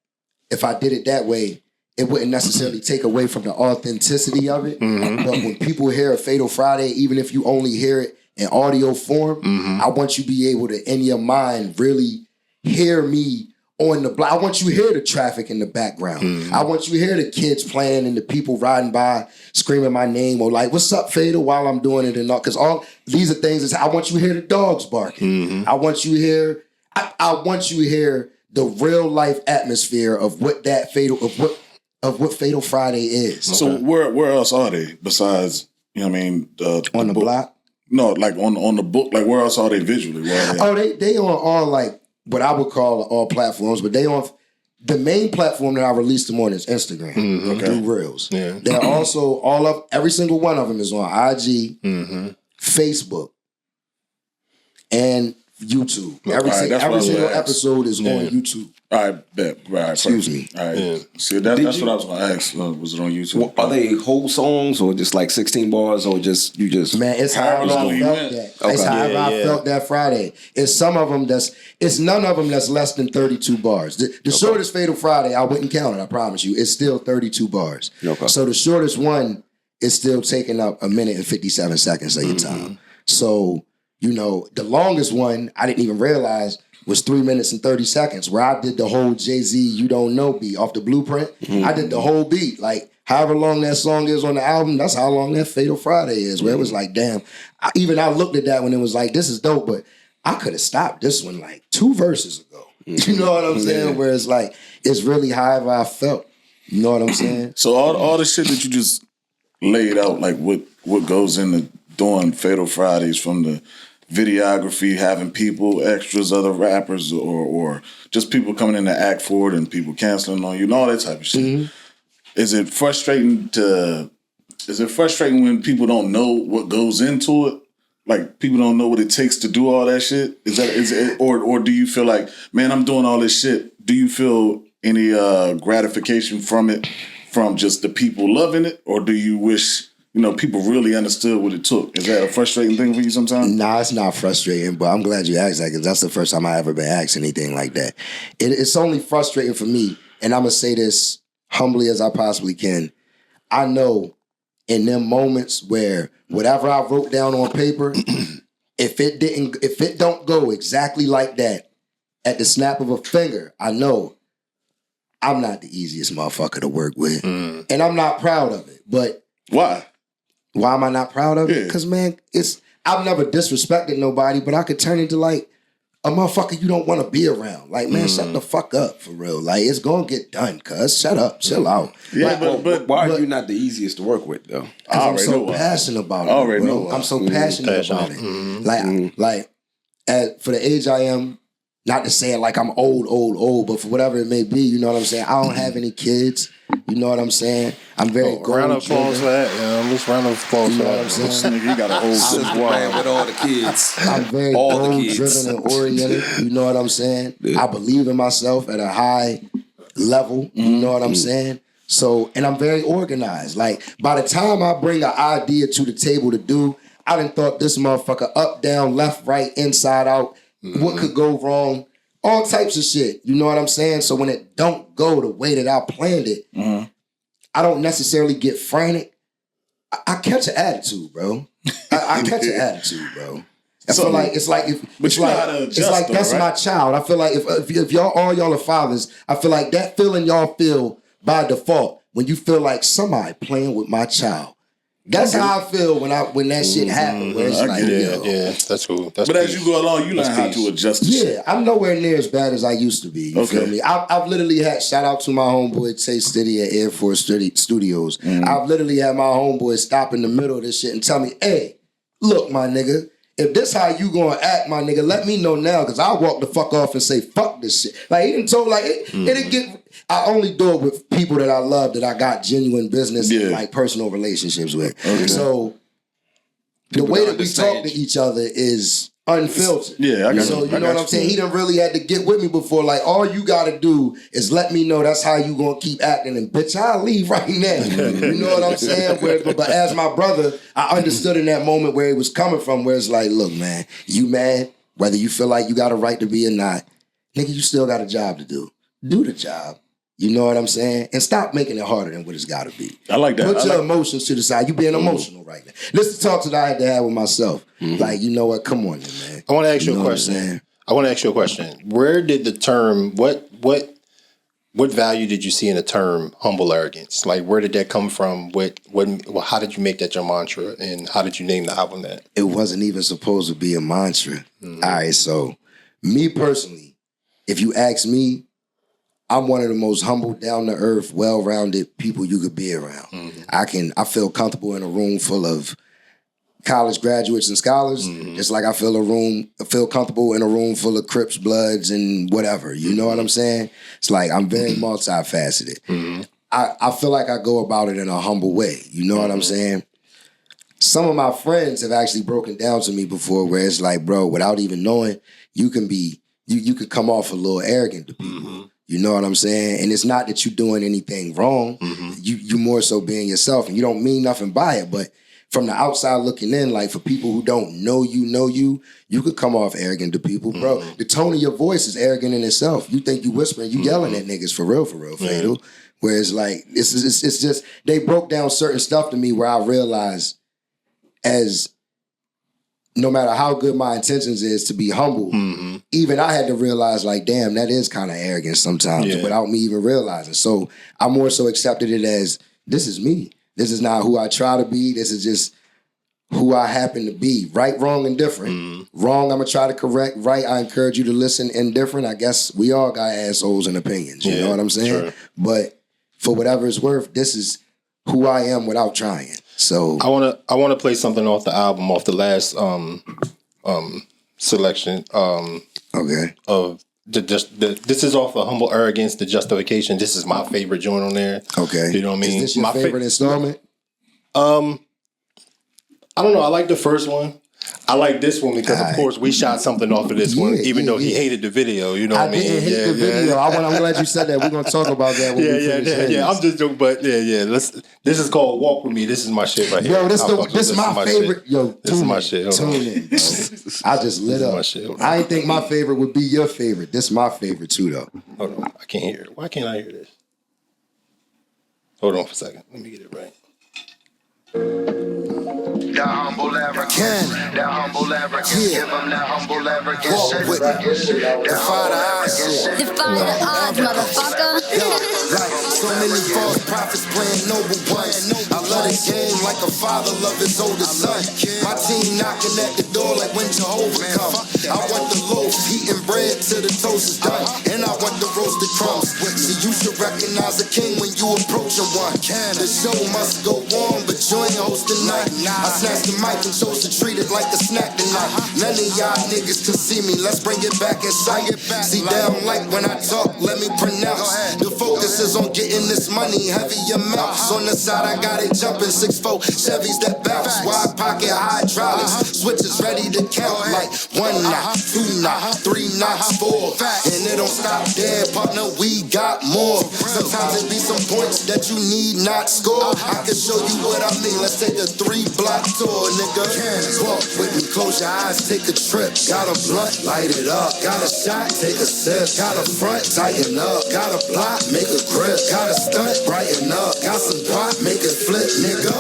A: if I did it that way, it wouldn't necessarily take away from the authenticity of it. But when people hear a Fatal Friday, even if you only hear it in audio form, I want you to be able to, in your mind, really hear me on the block. I want you to hear the traffic in the background. I want you to hear the kids playing and the people riding by screaming my name, or like, what's up, Fatal, while I'm doing it, and all. Because all these are things I want you to hear the dogs barking. I want you to hear, I want you to hear the real life atmosphere of what that Fatal, of what Fatal Friday is.
B: So where else are they besides, on
A: the block?
B: No, like on the book. Like, where else are they visually?
A: They on all, like, what I would call all platforms, but they on the main platform that I released them on is Instagram through Reels. They're also every single one of them is on IG, Facebook, and YouTube.
B: All right, that's what I
A: Every
B: was
A: single
B: gonna ask.
A: episode is on YouTube.
B: All right, bet. Right,
A: Excuse
B: perfect.
A: me.
B: All right.
C: Yeah.
B: See, that's
D: you-
B: what I was going to ask. Was it on YouTube?
D: Well, are they whole songs or just like 16 bars or just you just
A: Man, it's
B: However
A: however
B: long
A: I
B: you
A: felt
B: went.
A: that.
D: Okay.
A: It's however
C: Yeah,
A: I
C: yeah.
A: felt that Friday. It's some of them it's none of them that's less than 32 bars. The shortest Fatal Friday, I wouldn't count it, I promise you. It's still 32 bars.
D: Okay.
A: So the shortest one is still taking up 1 minute and 57 seconds of your time. So, the longest one, I didn't even realize, was 3 minutes and 30 seconds, where I did the whole Jay-Z You Don't Know beat off the Blueprint. I did the whole beat. Like, however long that song is on the album, that's how long that Fatal Friday is, where it was like, damn. I looked at that when it was like, this is dope, but I could have stopped this one like 2 verses ago. You know what I'm saying? Where it's like, it's really however I felt. You know what I'm saying?
B: So all the shit that you just laid out, like what goes into doing Fatal Fridays, from the videography, having people, extras, other rappers, or just people coming in to act for it and people canceling on you and all that type of shit. Is it frustrating when people don't know what goes into it? Like, people don't know what it takes to do all that shit? Is it, or do you feel like, man, I'm doing all this shit? Do you feel any gratification from it, from just the people loving it? Or do you wish, people really understood what it took? Is that a frustrating thing for you sometimes?
A: Nah, it's not frustrating, but I'm glad you asked that, because that's the first time I ever been asked anything like that. It's only frustrating for me, and I'm going to say this humbly as I possibly can. I know in them moments where whatever I wrote down on paper, if it don't go exactly like that at the snap of a finger, I know I'm not the easiest motherfucker to work with. And I'm not proud of it. But
B: Why?
A: why am I not proud of it?
B: Yeah.
A: Because, man, I've never disrespected nobody, but I could turn into like a motherfucker you don't want to be around. Like, man, shut the fuck up, for real. Like, it's gonna get done, cuz. Shut up. Chill out.
B: Yeah,
A: Like,
B: but
D: why are you not the easiest to work with though?
A: Cause I'm
B: already
A: so
B: know why.
A: passionate about it.
B: I already
A: bro.
B: know why.
A: I'm so passionate about it. Like, for the age I am, not to say it like I'm old, but for whatever it may be, you know what I'm saying? I don't have any kids. You know what I'm saying? I'm very
C: Round of applause for that. Let's round of applause
A: You
C: for
A: know what
C: that.
A: I'm saying?
B: This nigga, he got a whole
D: Sister man with all the kids.
A: I'm very
D: All the
A: goal-driven and oriented. You know what I'm saying?
D: Yeah.
A: I believe in myself at a high level. You know what I'm saying? So, and I'm very organized. Like, by the time I bring an idea to the table to do, I done thought this motherfucker up, down, left, right, inside, out. What could go wrong? All types of shit. You know what I'm saying? So when it don't go the way that I planned it, I don't necessarily get frantic. I catch an attitude, bro. I catch an attitude, bro. I feel like it's like
B: But you know how to adjust, though,
A: that's
B: right?
A: my child. I feel like if y'all are fathers, I feel like that feeling y'all feel by default when you feel like somebody playing with my child. That's how I feel when that shit happens. Where it's
B: I
A: like,
B: get it.
A: yo,
C: Yeah, that's cool. That's
B: But as
C: peace.
B: you go along, you learn how
C: peace.
B: to adjust the shit.
A: yeah, I'm nowhere near as bad as I used to be. You feel me? I've literally had, shout out to my homeboy Tay City at Air Force Studios. I've literally had my homeboy stop in the middle of this shit and tell me, hey, look, my nigga, if this how you gonna act, my nigga, let me know now, because I'll walk the fuck off and say, fuck this shit. Like, he done told, like, it'll get, I only do it with people that I love, that I got genuine business and, like, personal relationships with. So, the way that we talk to each other is unfiltered.
B: Yeah, I got
A: So,
B: you.
A: you know what I'm saying? He done really had to get with me before. Like, all you gotta do is let me know that's how you gonna keep acting. And bitch, I'll leave right now. You know what I'm saying? But as my brother, I understood in that moment where it was coming from, where it's like, look, man, you mad, whether you feel like you got a right to be or not, nigga, you still got a job to do. Do the job. You know what I'm saying? And stop making it harder than what it's got to be.
B: I like that.
A: Put your emotions to the side. You being emotional right now. Listen to talks that I had to have with myself. Like, you know what? Come on, man.
C: I want to ask you
A: know
C: a
A: what I'm
C: question.
A: saying?
C: I want to ask you a question. Where did the term what value did you see in the term humble arrogance? Like, where did that come from? How did you make that your mantra, and how did you name the album that?
A: It wasn't even supposed to be a mantra. All right, so me personally, if you ask me, I'm one of the most humble, down-to-earth, well-rounded people you could be around. I feel comfortable in a room full of college graduates and scholars, just like I feel comfortable in a room full of Crips, Bloods, and whatever. You know what I'm saying? It's like I'm very multifaceted. I feel like I go about it in a humble way. You know what I'm saying? some of my friends have actually broken down to me before where it's like, bro, without even knowing, you can be, you could come off a little arrogant to people. You know what I'm saying? And it's not that you're doing anything wrong. You more so being yourself, and you don't mean nothing by it. But from the outside looking in, like for people who don't know you could come off arrogant to people. Bro, the tone of your voice is arrogant in itself. You think you whispering, you yelling at niggas for real, Fatal. Whereas like, it's just, they broke down certain stuff to me where I realized as no matter how good my intentions is to be humble, even I had to realize like, damn, that is kind of arrogant sometimes without me even realizing. So I more so accepted it as, this is me. This is not who I try to be. This is just who I happen to be. Right, wrong, and different. Wrong, I'm going to try to correct. Right, I encourage you to listen. Indifferent, I guess we all got assholes and opinions. You know what I'm saying? Sure. But for whatever it's worth, this is who I am without trying. So
C: I wanna play something off the album, off the last selection.
A: Okay.
C: Of this is off of Humble Arrogance, The Justification. This is my favorite joint on there.
A: Okay.
C: You know what I mean?
A: Is this your favorite installment?
C: I don't know. I like the first one. I like this one because, of course, we shot something off of this one, even though he hated the video. You know what I mean?
A: I didn't hate the video. I'm glad you said that. We're going to talk about that when we finish.
C: Yeah. I'm just joking, but this is called Walk With Me. This is my shit right here.
A: Yo, this is my favorite. Shit. Yo,
C: this is my shit.
A: Tune in, bro. I just lit up. I didn't think my favorite would be your favorite. This is my favorite, too, though.
C: Hold on. I can't hear it. Why can't I hear this? Hold on for a second. Let me get it right.
E: The humble arrogance, the humble arrogance, give them the humble arrogance. Walk with me, defy the odds,
F: defy the odds, motherfucker.
E: Like so many false prophets playing noble ones. I love the game like a father love his oldest son. My team knocking at the door like when Jehovah come. I want the loaf, eating bread till the toast is done, and I want the roasted crumbs. See, you should recognize a king when you approaching one. The show must go on, but you ain't hosting nothing. I snatched the mic and chose to treat it like a snack tonight. None of y'all niggas can see me, let's bring it back in sight. See, down like when I talk, let me pronounce. The focus is on getting this money, heavy amounts. On the side, I got it jumping, 6'4" Chevys that bounce. Wide pocket hydraulics, switches ready to count like 1 knot, 2 knot, 3 knots, 4. And it don't stop there, partner, we got more. Sometimes it be some points that you need not score. I can show you what I mean, let's take a 3-block tour, nigga. Walk with me, close your eyes, take a trip. Got a blunt, light it up. Got a shot, take a sip. Got a front, tighten up. Got a block, make a grip. Got a stunt, brighten up. Got some pop, make it flip, nigga.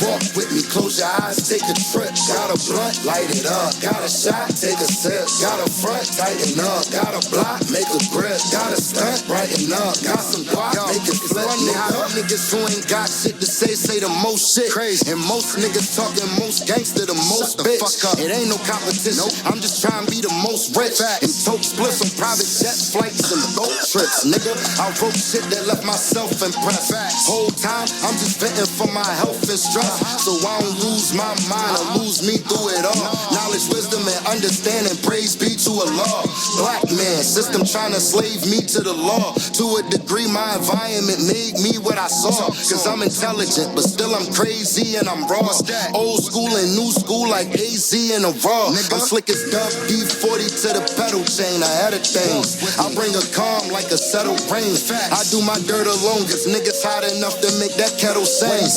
E: Walk with me, close your eyes, take a trip. Got a blunt, light it up. Got a shot, take a sip. Got a front, tighten up. Got a block, make a grip. Got a stunt, brighten up. Got some pop, make it flip, nigga. Niggas who ain't got shit to say the most shit. Crazy. And most niggas talking most gangster, the most bitch. It ain't no competition. I'm just trying to be the most rich. And tote splits on private jet flights and boat trips, nigga. I wrote shit that left myself impressed. Whole time, I'm just venting for my health and stress. So I don't lose my mind or lose me through it all. Knowledge, wisdom, and understanding, praise be to Allah. Black man, system trying to slave me to the law. To a degree, my environment made me what I saw. Cause I'm intelligent, but still I'm crazy and I'm raw. Old school and new school like AZ and a raw. I'm slick as Dub D40 to the pedal chain. I had a thing. I bring a calm like a settled rain. I do my dirt alone cause niggas hot enough to make that kettle sing.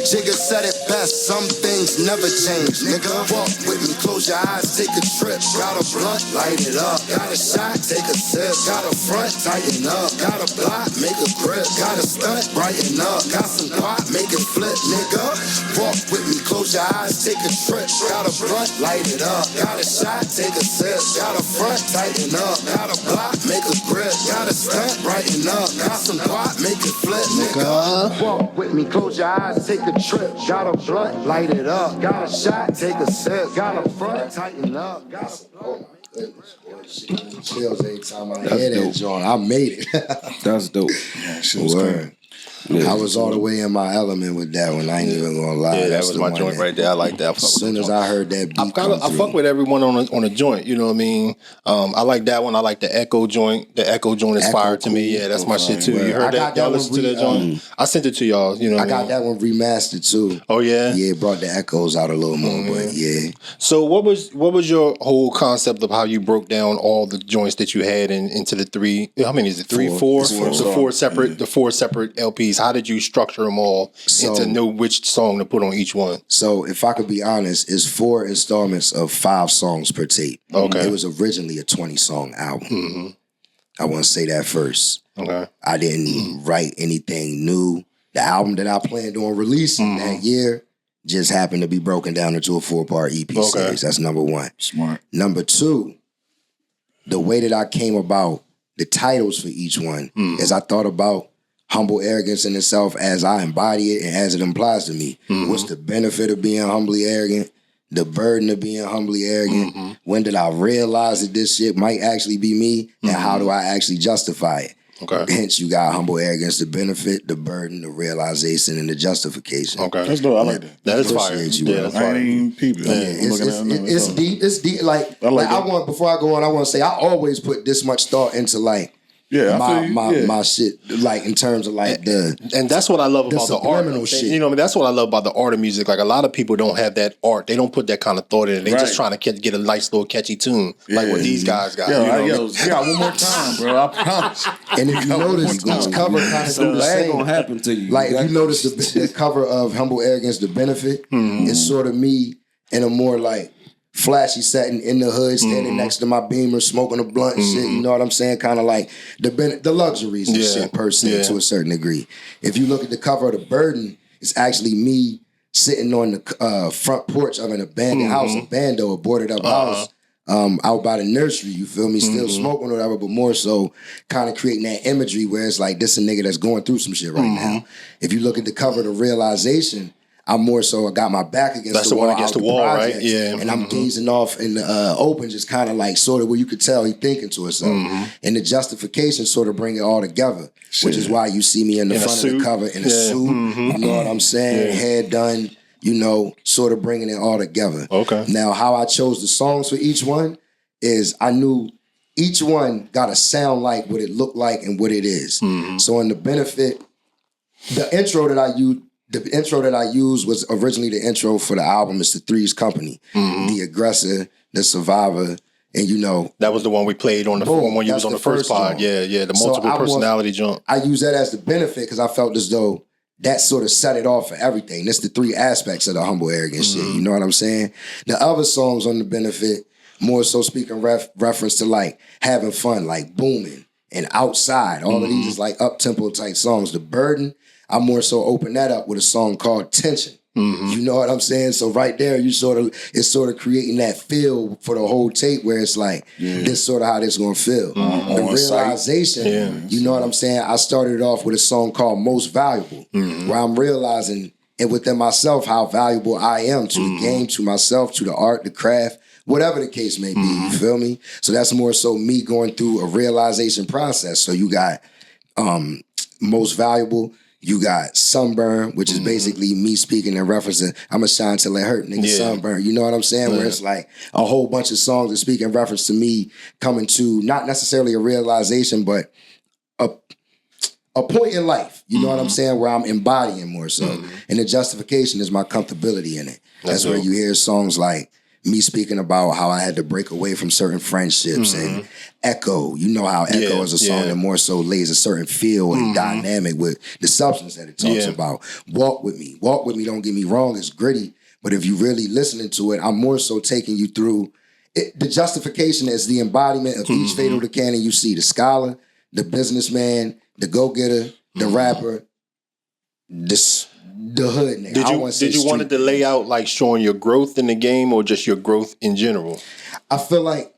E: Jigga said it best, some things never change. Nigga, walk with me, close your eyes, take a trip. Got a blunt, light it up. Got a shot, take a sip. Got a front, tighten up. Got a block, make a grip. Got a stunt, brighten up. Got some pop, make it flip, nigga. Walk with me, close your eyes, take a trip. Got a blunt, light it up. Got a shot, take a sip. Got a front, tighten up. Got a block, make a grip. Got a stunt, brighten up. Got some pop, make it flip, nigga. Walk with me, close your eyes, take a trip. Got a blunt, light it up. Got a shot, take a sip. Got a front, tighten up. Got some pop.
A: Chills every time I hear that joint. I made it.
D: That's dope.
B: Yeah, shit was great.
A: I was all the way in my element with that one. I ain't even gonna lie.
C: Yeah, that
A: That's
C: was
A: the
C: my
A: one
C: joint
A: that,
C: right there. I like that.
A: As soon as I heard that beat,
C: I fuck with everyone on a joint. You know what I mean? I like that one. I like the Echo joint. The Echo joint is
A: Echo
C: fire to me.
A: cool.
C: Yeah, that's my shit too. You heard that? Y'all listen to that joint? I sent it to y'all. You know,
A: I got that one remastered too.
C: Oh yeah,
A: yeah. It brought the echoes out a little more, but yeah.
C: So what was your whole concept of how you broke down all the joints that you had into the three? How many is it? Four. The four separate LPs. How did you structure them all and to know which song to put on each one?
A: So if I could be honest, it's 4 installments of 5 songs per tape.
C: Okay.
A: It was originally a 20-song album. I want to say that first.
C: Okay.
A: I didn't write anything new. The album that I planned on releasing that year just happened to be broken down into a 4-part EP series. That's number 1.
B: Smart.
A: Number 2, the way that I came about the titles for each one is I thought about humble arrogance in itself as I embody it and as it implies to me. What's the benefit of being humbly arrogant? The burden of being humbly arrogant? When did I realize that this shit might actually be me? And how do I actually justify it?
C: Okay.
A: Hence, you got humble arrogance, the benefit, the burden, the realization, and the justification.
C: Okay.
B: That's dope. I like that.
C: That is fire.
A: Yeah,
C: that's
B: I
C: fire.
B: ain't peeping.
A: It's deep. It's deep. Like
B: I like
A: I
B: it.
A: want, before I go on, I want to say I always put this much thought into like my shit, like in terms of like
C: and that's what I love about the art.
A: shit.
C: You know, that's what I love about the art of music. Like a lot of people don't have that art. They don't put that kind of thought in it. They just trying to get a nice little catchy tune, like what these guys got.
B: One more time, bro. I promise.
A: And if you notice, each cover kind of do the
D: That ain't
A: same.
D: gonna happen to you.
A: Like if you notice the cover of Humble Arrogance, the benefit, is sort of me in a more like flashy setting in the hood, standing next to my Beamer, smoking a blunt and shit. You know what I'm saying? Kind of like the luxuries and shit per se to a certain degree. If you look at the cover of The Burden, it's actually me sitting on the front porch of an abandoned house, a bando, a boarded up house, out by the nursery. You feel me? Still smoking or whatever, but more so kind of creating that imagery where it's like this a nigga that's going through some shit right now. If you look at the cover of The Realization, I'm more so I got my back against the wall.
C: That's the one against the wall, right? Yeah.
A: And I'm gazing off in the open, just kind of like sort of where you could tell he thinking to himself. And the justification sort of bring it all together, which is why you see me in the front of the cover in a suit. You know what I'm saying? Hair done, you know, sort of bringing it all together.
C: Okay.
A: Now, how I chose the songs for each one is I knew each one got to sound like what it looked like and what it is. So in the benefit, the intro that I used was originally the intro for the album. It's the Three's Company, the aggressor, the survivor, and you know
C: that was the one we played on the when you was on the first pod. Yeah, the multiple personality jump.
A: I use that as the benefit because I felt as though that sort of set it off for everything. That's the 3 aspects of the humble arrogance shit. You know what I'm saying? The other songs on the benefit more so speaking reference to like having fun, like booming and outside. All of these is like up tempo type songs. The Burden, I more so open that up with a song called Tension. You know what I'm saying? So right there, it's sort of creating that feel for the whole tape where it's like, this sort of how this gonna feel. The realization, you know what I'm saying? I started off with a song called Most Valuable, where I'm realizing and within myself how valuable I am to the game, to myself, to the art, the craft, whatever the case may be, you feel me? So that's more so me going through a realization process. So you got Most Valuable, you got Sunburn, which is basically me speaking in reference to I'm a shine till it hurt, nigga, sunburn. You know what I'm saying? Where it's like a whole bunch of songs that speak in reference to me coming to not necessarily a realization, but a point in life. You know what I'm saying? Where I'm embodying more so. And the justification is my comfortability in it. That's where you hear songs like me speaking about how I had to break away from certain friendships and Echo. You know how Echo is a song that more so lays a certain feel and dynamic with the substance that it talks about. Walk With Me. Walk With Me, don't get me wrong, is gritty. But if you really listening to it, I'm more so taking you through it. The justification is the embodiment of each fatal the canon you see. The scholar, the businessman, the go-getter, the rapper, the hood nigga.
C: Did you want it to lay out like showing your growth in the game or just your growth in general?
A: I feel like,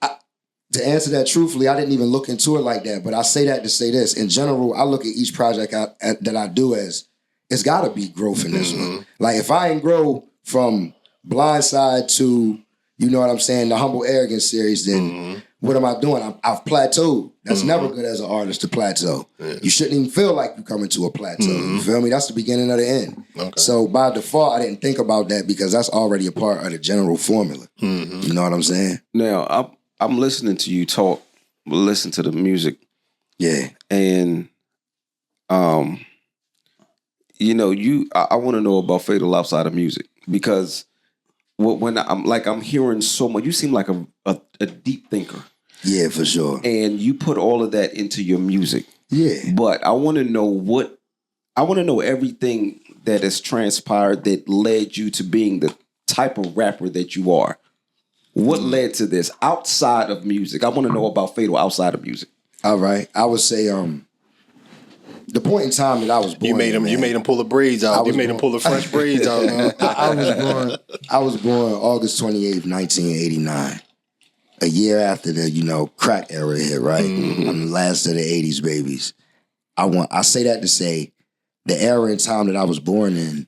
A: to answer that truthfully, I didn't even look into it like that. But I say that to say this. In general, I look at each project that I do as, it's got to be growth in this one. Like if I ain't grow from Blindside to, you know what I'm saying, the Humble Arrogance series, then what am I doing? I've plateaued. That's never good as an artist to plateau. Yeah. You shouldn't even feel like you're coming to a plateau. You feel me? That's the beginning of the end. Okay. So by default, I didn't think about that because that's already a part of the general formula. You know what I'm saying?
D: Now, I'm listening to you talk, listen to the music.
A: Yeah.
D: And, you know, I want to know about Fatal outside of music because when I'm hearing so much, you seem like a deep thinker.
A: Yeah, for sure.
D: And you put all of that into your music.
A: Yeah.
D: But I want to know everything that has transpired that led you to being the type of rapper that you are. What led to this outside of music? I want to know about Fatal outside of music.
A: All right. I would say the point in time that I was born.
C: You made him pull the braids out. You made him pull the fresh braids out.
A: I was born August 28th, 1989. A year after the, crack era hit, right? I'm the last of the 80s babies. I say that to say the era and time that I was born in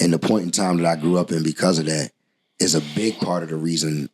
A: and the point in time that I grew up in because of that is a big part of the reason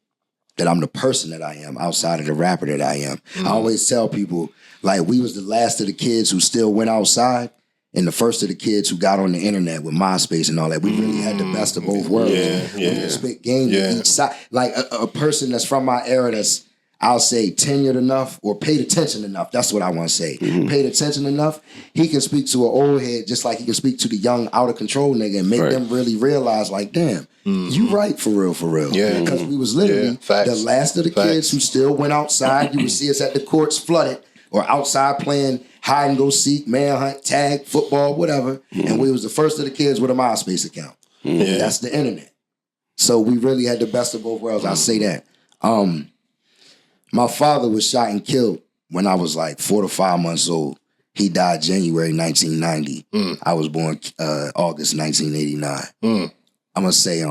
A: that I'm the person that I am outside of the rapper that I am. I always tell people, like, we was the last of the kids who still went outside and the first of the kids who got on the internet with MySpace and all that. We really had the best of both worlds. We could spit game to each side. Like a person that's from my era that's, I'll say, tenured enough or paid attention enough. That's what I want to say. Paid attention enough. He can speak to an old head just like he can speak to the young, out of control nigga and make them really realize, like, damn, you right for real. Yeah. Because we was literally the last of the kids who still went outside. You would see us at the courts flooded or outside playing hide and go seek, manhunt, tag, football, whatever. And we was the first of the kids with a MySpace account. That's the internet. So we really had the best of both worlds. I'll say that. My father was shot and killed when I was like 4 to 5 months old. He died January 1990. I was born August 1989. I'm going to say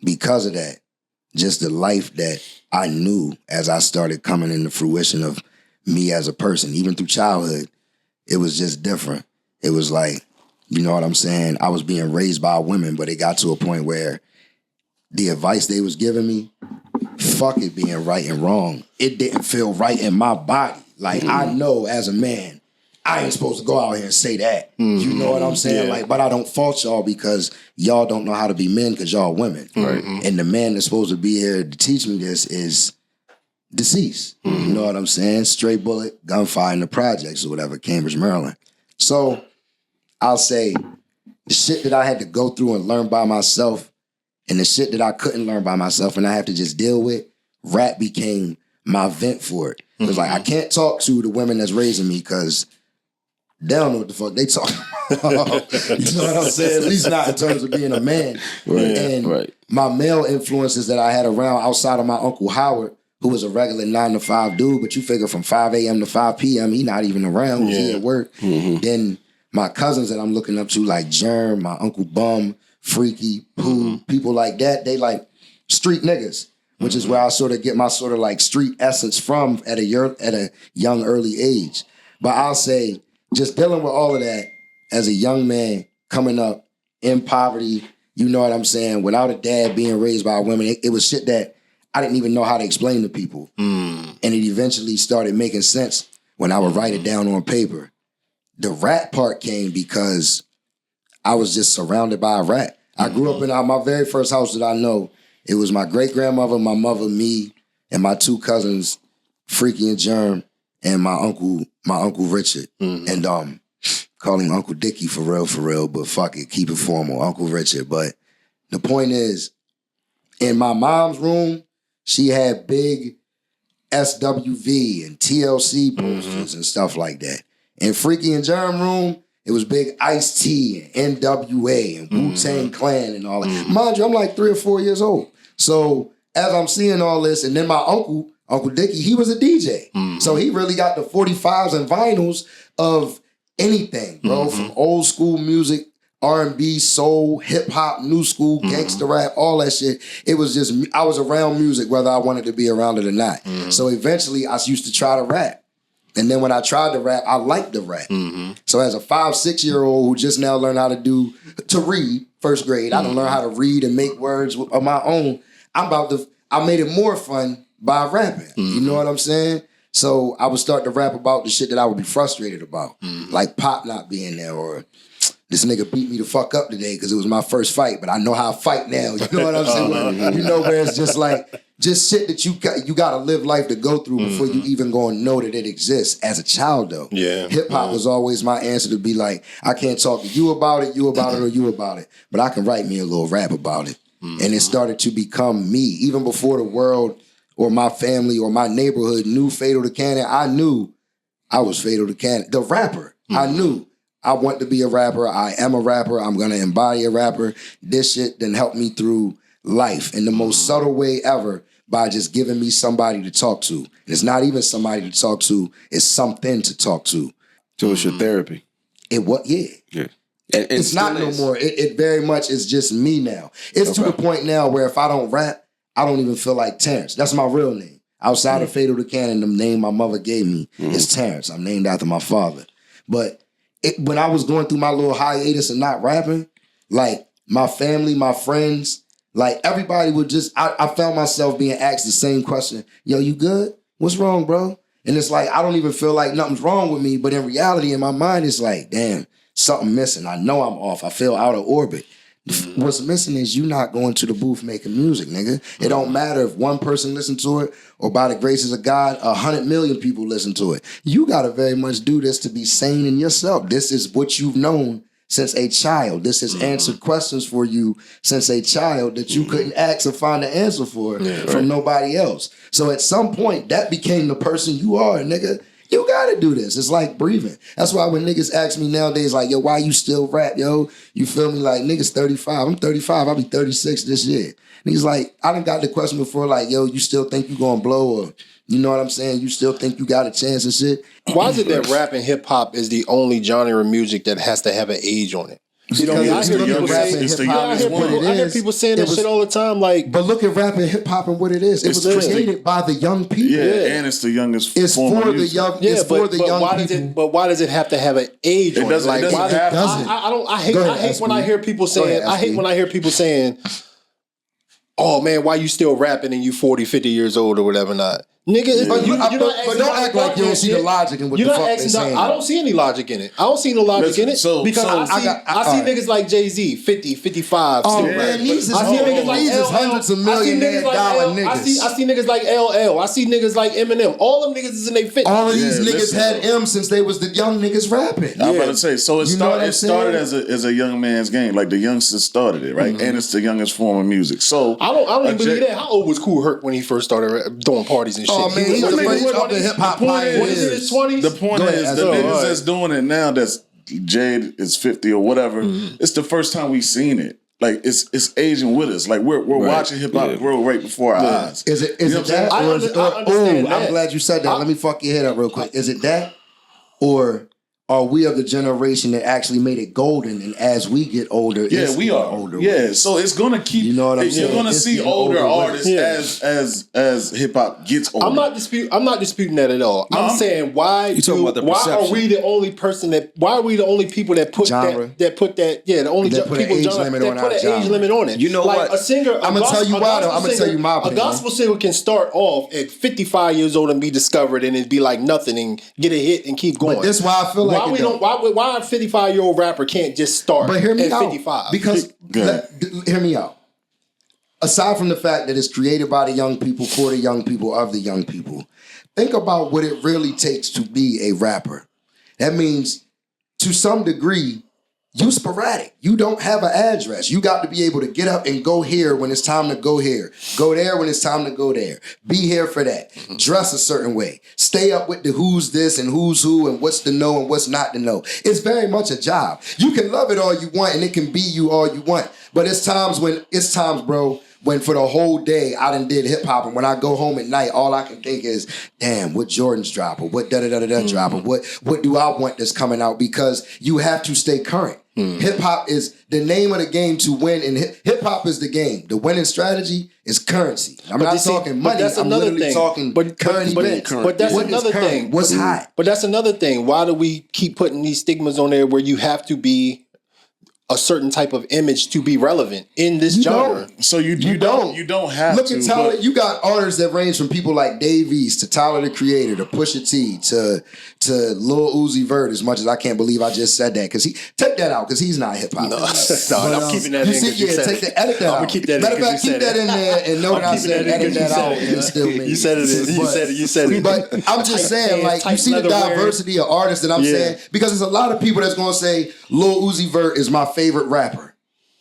A: because of that, just the life that I knew as I started coming into fruition of me as a person, even through childhood, it was just different. It was like, you know what I'm saying? I was being raised by women, but it got to a point where the advice they was giving me, fuck it being right and wrong. It didn't feel right in my body. Like, I know as a man, I ain't supposed to go out here and say that. You know what I'm saying? Like, but I don't fault y'all because y'all don't know how to be men because y'all women. And the man that's supposed to be here to teach me this is deceased. You know what I'm saying? Stray bullet, gunfire in the projects or whatever, Cambridge, Maryland. So I'll say the shit that I had to go through and learn by myself and the shit that I couldn't learn by myself and I have to just deal with, rap became my vent for it. Because like I can't talk to the women that's raising me because they don't know what the fuck they talking about. You know what I'm saying? At least not in terms of being a man. My male influences that I had around outside of my Uncle Howard, who was a regular 9 to 5 dude, but you figure from 5 a.m. to 5 p.m., he not even around. He at work. Then my cousins that I'm looking up to, like Germ, my Uncle Bum, Freaky, Pooh, people like that, they like street niggas, which is where I sort of get my sort of like street essence from at a young early age. But I'll say, just dealing with all of that as a young man coming up in poverty, you know what I'm saying, without a dad, being raised by women, it was shit that I didn't even know how to explain to people. And it eventually started making sense when I would write it down on paper. The rap part came because I was just surrounded by rap. I grew up in my very first house that I know. It was my great-grandmother, my mother, me, and my 2 cousins, Freaky and Germ, and my uncle Richard. And call him Uncle Dickie for real, but fuck it, keep it formal, Uncle Richard. But the point is, in my mom's room, she had big SWV and TLC posters and stuff like that. In Freaky and Germ room, it was big Ice-T and NWA and Wu-Tang Clan and all that. Mind you, I'm like 3 or 4 years old. So as I'm seeing all this, and then my Uncle Dickie, he was a DJ. So he really got the 45s and vinyls of anything, bro, from old school music, R&B, soul, hip-hop, new school, gangster rap, all that shit. It was just, I was around music whether I wanted to be around it or not. So eventually I used to try to rap. And then when I tried to rap, I liked to rap. So as a 5-6-year-old who just now learned how to read, first grade, I done learned how to read and make words of my own. I made it more fun by rapping. You know what I'm saying? So I would start to rap about the shit that I would be frustrated about. Like Pop not being there, or this nigga beat me the fuck up today because it was my first fight, but I know how to fight now. You know what I'm saying? You know, where it's just like, just shit that you got to live life to go through before you even gonna know that it exists. As a child, though, hip hop was always my answer to be like, I can't talk to you about it, or you about it, but I can write me a little rap about it. And it started to become me. Even before the world or my family or my neighborhood knew Fatal to Cannon, I knew I was Fatal to Cannon, the rapper. I knew I want to be a rapper. I am a rapper. I'm going to embody a rapper. This shit then helped me through life in the most subtle way ever by just giving me somebody to talk to. And it's not even somebody to talk to. It's something to talk to.
D: So it's your therapy.
A: It what? Yeah. It's not no more. It very much is just me now. It's to the point now where if I don't rap, I don't even feel like Terrence. That's my real name. Outside of Fatal to Cannon, the name my mother gave me is Terrence. I'm named after my father. But when I was going through my little hiatus and not rapping, like my family, my friends, like everybody would just, I found myself being asked the same question. Yo, you good? What's wrong, bro? And it's like, I don't even feel like nothing's wrong with me. But in reality, in my mind, it's like, damn, something missing. I know I'm off. I feel out of orbit. What's missing is you not going to the booth making music, nigga. It don't matter if one person listen to it or by the graces of God, 100 million people listen to it. You got to very much do this to be sane in yourself. This is what you've known since a child. This has answered questions for you since a child that you couldn't ask or find an answer for from nobody else. So at some point, that became the person you are, nigga. You gotta do this. It's like breathing. That's why when niggas ask me nowadays, like, yo, why you still rap, yo? You feel me? Like, niggas 35. I'm 35. I'll be 36 this year. Niggas like, I done got the question before, like, yo, you still think you gonna blow? Or, you know what I'm saying? You still think you got a chance and shit?
C: Why is it that rap and hip hop is the only genre of music that has to have an age on it? You know, I hear people saying that shit all the time. Like,
A: but look at rap and hip hop and what it is. It was created by the young people.
B: And it's the youngest.
A: It's for the young. It's for the young people.
C: But why does it have to have an age on it? Like, why doesn't? I hate when I hear people saying. I hate when I hear people saying, "Oh man, why you still rapping and you 40, 50 years old or whatever not." Nigga, but don't
A: act like you don't see the logic in what the fuck they saying.
C: I don't see any logic in it. I don't see no logic in it. Because I see niggas like Jay-Z, 50, 55.
A: Oh man, these is hundreds of million dollar niggas.
C: I see niggas like LL. I see niggas like Eminem. All them niggas is in their 50s.
A: All of these niggas had M since they was the young niggas rapping.
B: I'm about to say, so it started as a young man's game. Like the youngsters started it, right? And it's the youngest form of music. So
C: I don't even believe that. How old was Kool Herc when he first started doing parties and shit?
A: Oh man, he's the first of the hip hop pioneers.
B: The point is, the niggas that's doing it now, that's Jade is 50 or whatever. It's the first time we've seen it. Like it's aging with us. Like we're watching hip hop grow right before our eyes.
A: Is it that? I'm glad you said that. Let me fuck your head up real quick. Is it that, or are we of the generation that actually made it golden, and as we get older,
B: we are older. Yeah, so it's gonna keep.
A: You know what I'm saying?
B: You're gonna see older artists as hip hop gets older.
C: I'm not disputing that at all. No, I'm saying why are we the only Why are we the only people that put
A: genre.
C: that put an age limit on it?
A: You know
C: like
A: what?
C: A singer.
A: I'm gonna tell you why. I'm gonna tell you my opinion.
C: A gospel singer can start off at 55 years old and be discovered, and it'd be like nothing, and get a hit and keep going.
A: But that's why I feel like.
C: Why a 55-year-old rapper can't just start at 55?
A: Because hear me out. Aside from the fact that it's created by the young people, for the young people, of the young people, think about what it really takes to be a rapper. That means, to some degree, you sporadic. You don't have an address. You got to be able to get up and go here when it's time to go here. Go there when it's time to go there. Be here for that. Dress a certain way. Stay up with the who's this and who's who and what's to know and what's not to know. It's very much a job. You can love it all you want and it can be you all you want. But it's times, bro, when for the whole day I done did hip hop, and when I go home at night, all I can think is, damn, what Jordan's drop, or what da-da-da-da-da drop, or what do I want that's coming out? Because you have to stay current. Hip hop is the name of the game to win, and hip hop is the game. The winning strategy is currency. I'm not talking money. I'm literally talking currency.
C: But that's another thing.
A: What's hot?
C: But that's another thing. Why do we keep putting these stigmas on there where you have to be a certain type of image to be relevant in this genre.
B: So you don't have
A: Look
B: to.
A: at Tyler. You got artists that range from people like Dave East to Tyler the Creator to Pusha T to Lil Uzi Vert. As much as I can't believe I just said that, because he take that out because he's not hip hop.
C: No, I'm keeping that in.
A: Edit that out.
C: I'm keep that
A: Matter
C: in.
A: of fact, keep that in there and know that I said edit that out. And still make
C: You said it. You said it.
A: But I'm just saying, like, you see the diversity of artists that I'm saying, because there's a lot of people that's gonna say Lil Uzi Vert is my favorite rapper.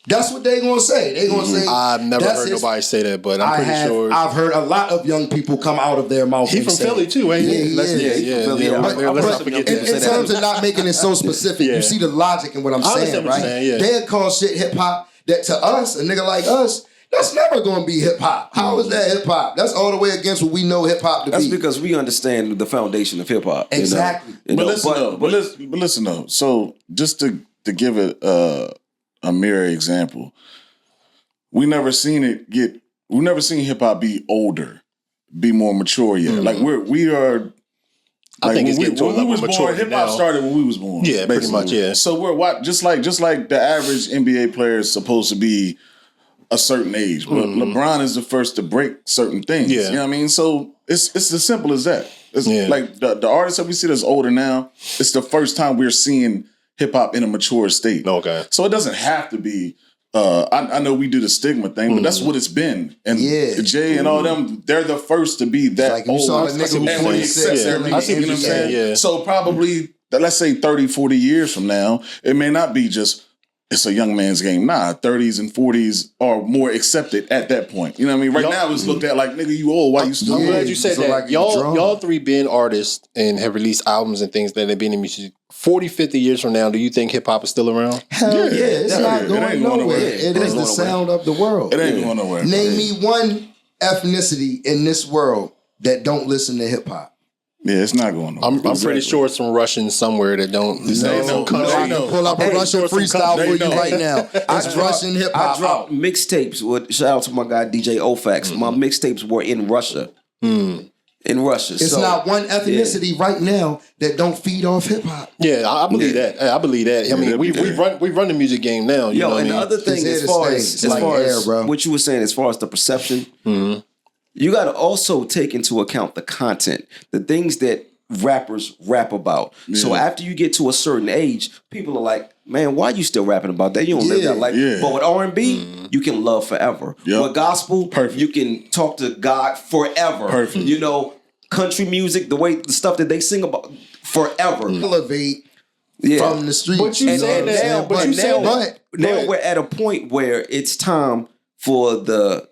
A: That's what they gonna say. They gonna say.
C: I've never heard nobody say that, but I'm pretty sure.
A: I've heard a lot of young people come out of their mouth.
C: He from Philly too, ain't he?
A: Yeah. But in terms of not making it so specific, you see the logic in what I'm saying, right? They'll call shit hip hop that to us, a nigga like us, that's never gonna be hip hop. How is that hip hop? That's all the way against what we know hip hop to be.
D: That's because we understand the foundation of hip hop.
A: Exactly.
B: But listen though. So just to give it a mirror example, we never seen hip hop be older, be more mature yet. Like we are.
C: I think it's getting to a level of maturity
B: hip hop started when we was born.
C: Yeah, pretty much. Yeah.
B: So we're just like the average NBA player is supposed to be a certain age, but LeBron is the first to break certain things.
C: Yeah.
B: You know what I mean? So it's as simple as that. It's like the artists that we see that's older now, it's the first time we're seeing hip hop in a mature state.
C: Okay.
B: So it doesn't have to be I know we do the stigma thing, but that's what it's been. And Jay and all them, they're the first to be that
A: like
B: old.
A: you saw the nigga who 26.
B: You know what I'm saying?
C: Yeah.
B: So probably, let's say 30, 40 years from now, it may not be just, it's a young man's game. Nah, 30s and 40s are more accepted at that point. You know what I mean? Right now it's looked at like, nigga, you old. Why you still?
C: I'm glad you said that.
A: Like
C: y'all three being artists and have released albums and things that have been in music. 40, 50 years from now, do you think hip hop is still around?
A: Hell yeah, it's not going nowhere. It is the sound of the world.
B: It ain't going nowhere.
A: Name me one ethnicity in this world that don't listen to hip hop.
B: Yeah, it's not going nowhere.
C: I'm pretty sure it's some Russians somewhere that don't.
A: I can pull up a Russian freestyle for you right now. It's Russian hip hop.
D: I dropped mixtapes with, shout out to my guy DJ Ofax. My mixtapes were in Russia. In Russia.
A: It's not one ethnicity right now that don't feed off hip hop.
C: Yeah, I believe that. I believe that. I mean, we run the music game now. You know
D: and
C: what
D: the other thing, as far as what you were saying, as far as the perception, you got to also take into account the content, the things that rappers rap about. Yeah. So after you get to a certain age, people are like, man, why you still rapping about that? You don't live that life. Yeah. But with R&B, you can love forever. Yep. With gospel, you can talk to God forever. Perfect. You know, country music, the stuff that they sing about forever.
A: Elevate from the streets.
C: But you said that.
D: Now we're at a point where it's time for the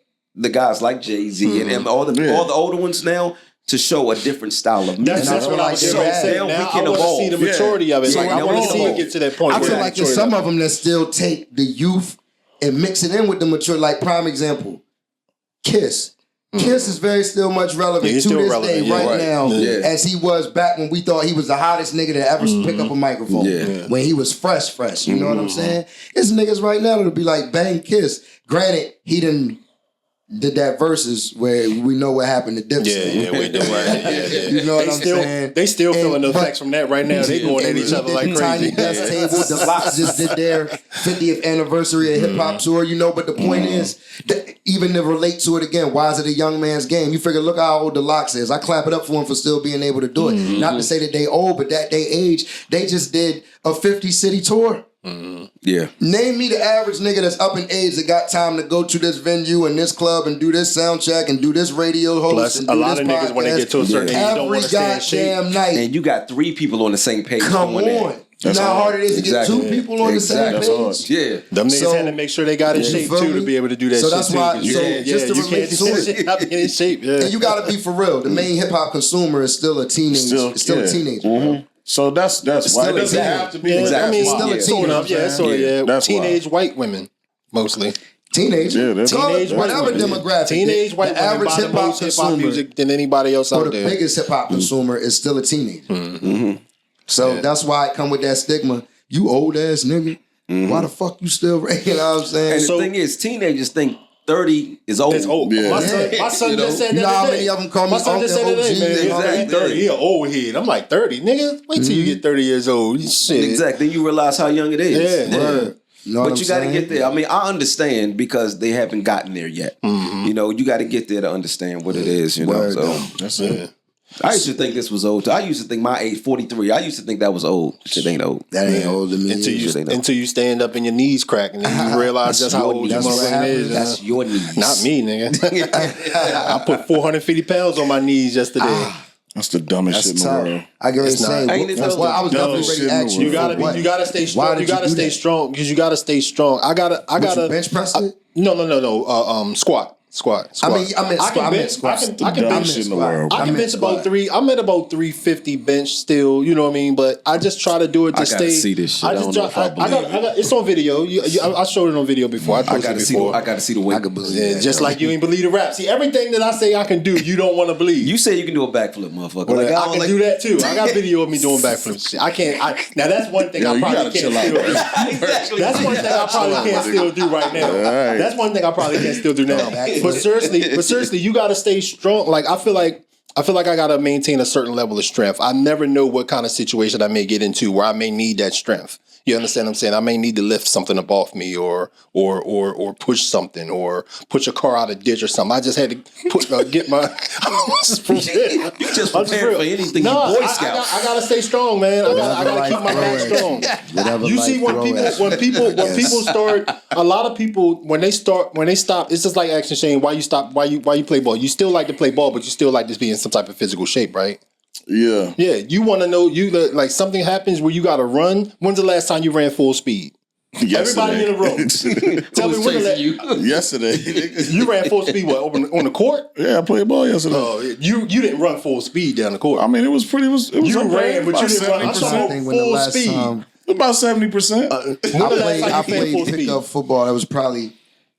D: guys like Jay-Z and all the older ones now to show a different style of music.
C: That's what I was going to say. Now I want to see the maturity of it. Like, I want to see it get to that point.
A: I feel like there's some of them that still take the youth and mix it in with the mature. Like, prime example, Kiss. Kiss is very still much relevant to this day right now as he was back when we thought he was the hottest nigga to ever pick up a microphone. Yeah. When he was fresh. You know what I'm saying? It's niggas right now that'll be like, bang Kiss. Granted, he didn't did that verses where we know what happened to Dipset.
C: Yeah, we do. Right.
A: You know what I'm saying?
C: They still feeling the effects from that right now. They going at each other like crazy.
A: Tiny Desk Table, the Lox just did their 50th anniversary of hip hop tour, you know. But the point is, that even to relate to it again, why is it a young man's game? You figure, look how old the Lox is. I clap it up for him for still being able to do it. Not to say that they old, but that they age. They just did a 50-city tour.
D: Yeah.
A: Name me the average nigga that's up in age that got time to go to this venue and this club and do this sound check and do this radio host.
C: Plus,
A: and
C: a lot of niggas when they get to a certain age don't want to stay in shape.
A: Every goddamn night.
D: And you got 3 people on the same page.
A: Come on. You know how hard it is to get 2 people on the same page?
D: Yeah.
C: Them niggas had to make sure they got in shape too to be able to do that shit.
A: So that's why, just to relate to
C: it, not being in shape.
A: And you gotta be for real. The main hip hop consumer is still a teenager. Still a teenager.
B: So that's why it doesn't have to be.
C: I mean, still a
A: teenager.
C: Sort of teenage white women mostly.
A: Teenage whatever demographic.
C: Teenage white women average hip hop music than anybody else out there.
A: The biggest hip hop consumer is still a teenager. So that's why it come with that stigma. You old ass nigga. Why the fuck you still? You know what I'm saying?
D: And the thing is, teenagers think 30 is old.
C: It's old. Yeah. My son just said that.
A: You know how many of them call me Uncle OG?
C: Man, he an old head. I'm like 30, nigga. Wait till you get 30 years old. Shit.
D: Exactly. Then you realize how young it is.
C: Yeah.
A: You know what
D: But
A: I'm
D: you got to
A: saying?
D: get there. I mean, I understand because they haven't gotten there yet. You know, you got to get there to understand what it is. You know,
A: Word,
D: so
A: though.
B: That's it.
D: I used to think this was old. I used to think my age, 43. I used to think that was old. Shit ain't old.
A: That ain't old to me.
C: Until you stand up and your knees crack and then you realize just how old your
A: That's what
C: motherfucker
A: happens.
C: is.
D: That's your knees.
C: Not me, nigga. I put 450 pounds on my knees yesterday.
B: That's the dumbest shit in the
A: tough.
B: world.
A: I can
C: It's
A: say,
C: not.
D: Ain't it
A: well,
D: though?
A: I was definitely
B: Shit
A: ready
B: in
A: to
B: the
A: ask
B: world.
C: You gotta
A: what?
C: be. You gotta stay strong.
A: Why did
C: You gotta
A: do
C: stay
A: that?
C: strong because you gotta stay strong. I gotta.
A: you bench press it?
C: No. Squat.
A: I meant squat.
C: I can
B: Dumbest
C: bench.
B: shit in the world.
C: I can bench about three. I'm at about 350 bench still. You know what I mean? But I just try to do it to
D: I
C: stay.
D: gotta see this shit. I don't know if I believe it.
C: got. It's on video. I showed it on video before. I posted
D: I
C: it before.
D: got to see the weight.
A: I could believe
C: Yeah,
A: that.
C: just like you ain't believe the rap. See, everything that I say I can do, you don't want to believe.
D: You say you can do a backflip, motherfucker.
C: Well,
D: Like,
C: I can do that too. I got video of me doing backflips. Shit. I can't. Now that's one thing
B: Yo,
C: I
B: you
C: probably
B: gotta
C: can't
B: chill out.
C: still do.
D: Exactly.
C: That's one thing I probably can't still do right now.
B: Right.
C: That's one thing I probably can't still do now. But seriously, you got to stay strong. Like I feel like I got to maintain a certain level of strength. I never know what kind of situation I may get into where I may need that strength. You understand what I'm saying? I may need to lift something up off me or push something or push a car out of ditch or something. I just had to get my.
D: You just prepared for anything.
C: No,
D: you Boy Scout.
C: I gotta stay strong, man. I gotta keep my back strong. You see, when people start, a lot of people when they stop, it's just like asking Shane, why you stop? Why you play ball? You still like to play ball, but you still like to be in some type of physical shape, right?
B: Yeah.
C: Yeah, you want to know like something happens where you got to run. When's the last time you ran full speed? Everybody in the room. Tell me when
B: Yesterday.
C: you ran full speed. What on the court?
B: Yeah, I played ball yesterday.
C: Oh, you didn't run full speed down the court.
B: I mean, it was pretty. It was
C: You
B: up there,
C: ran, but you
B: about
C: didn't run. I'm
B: 70%.
C: talking about full speed.
B: About 70%.
A: I played pickup football. That was probably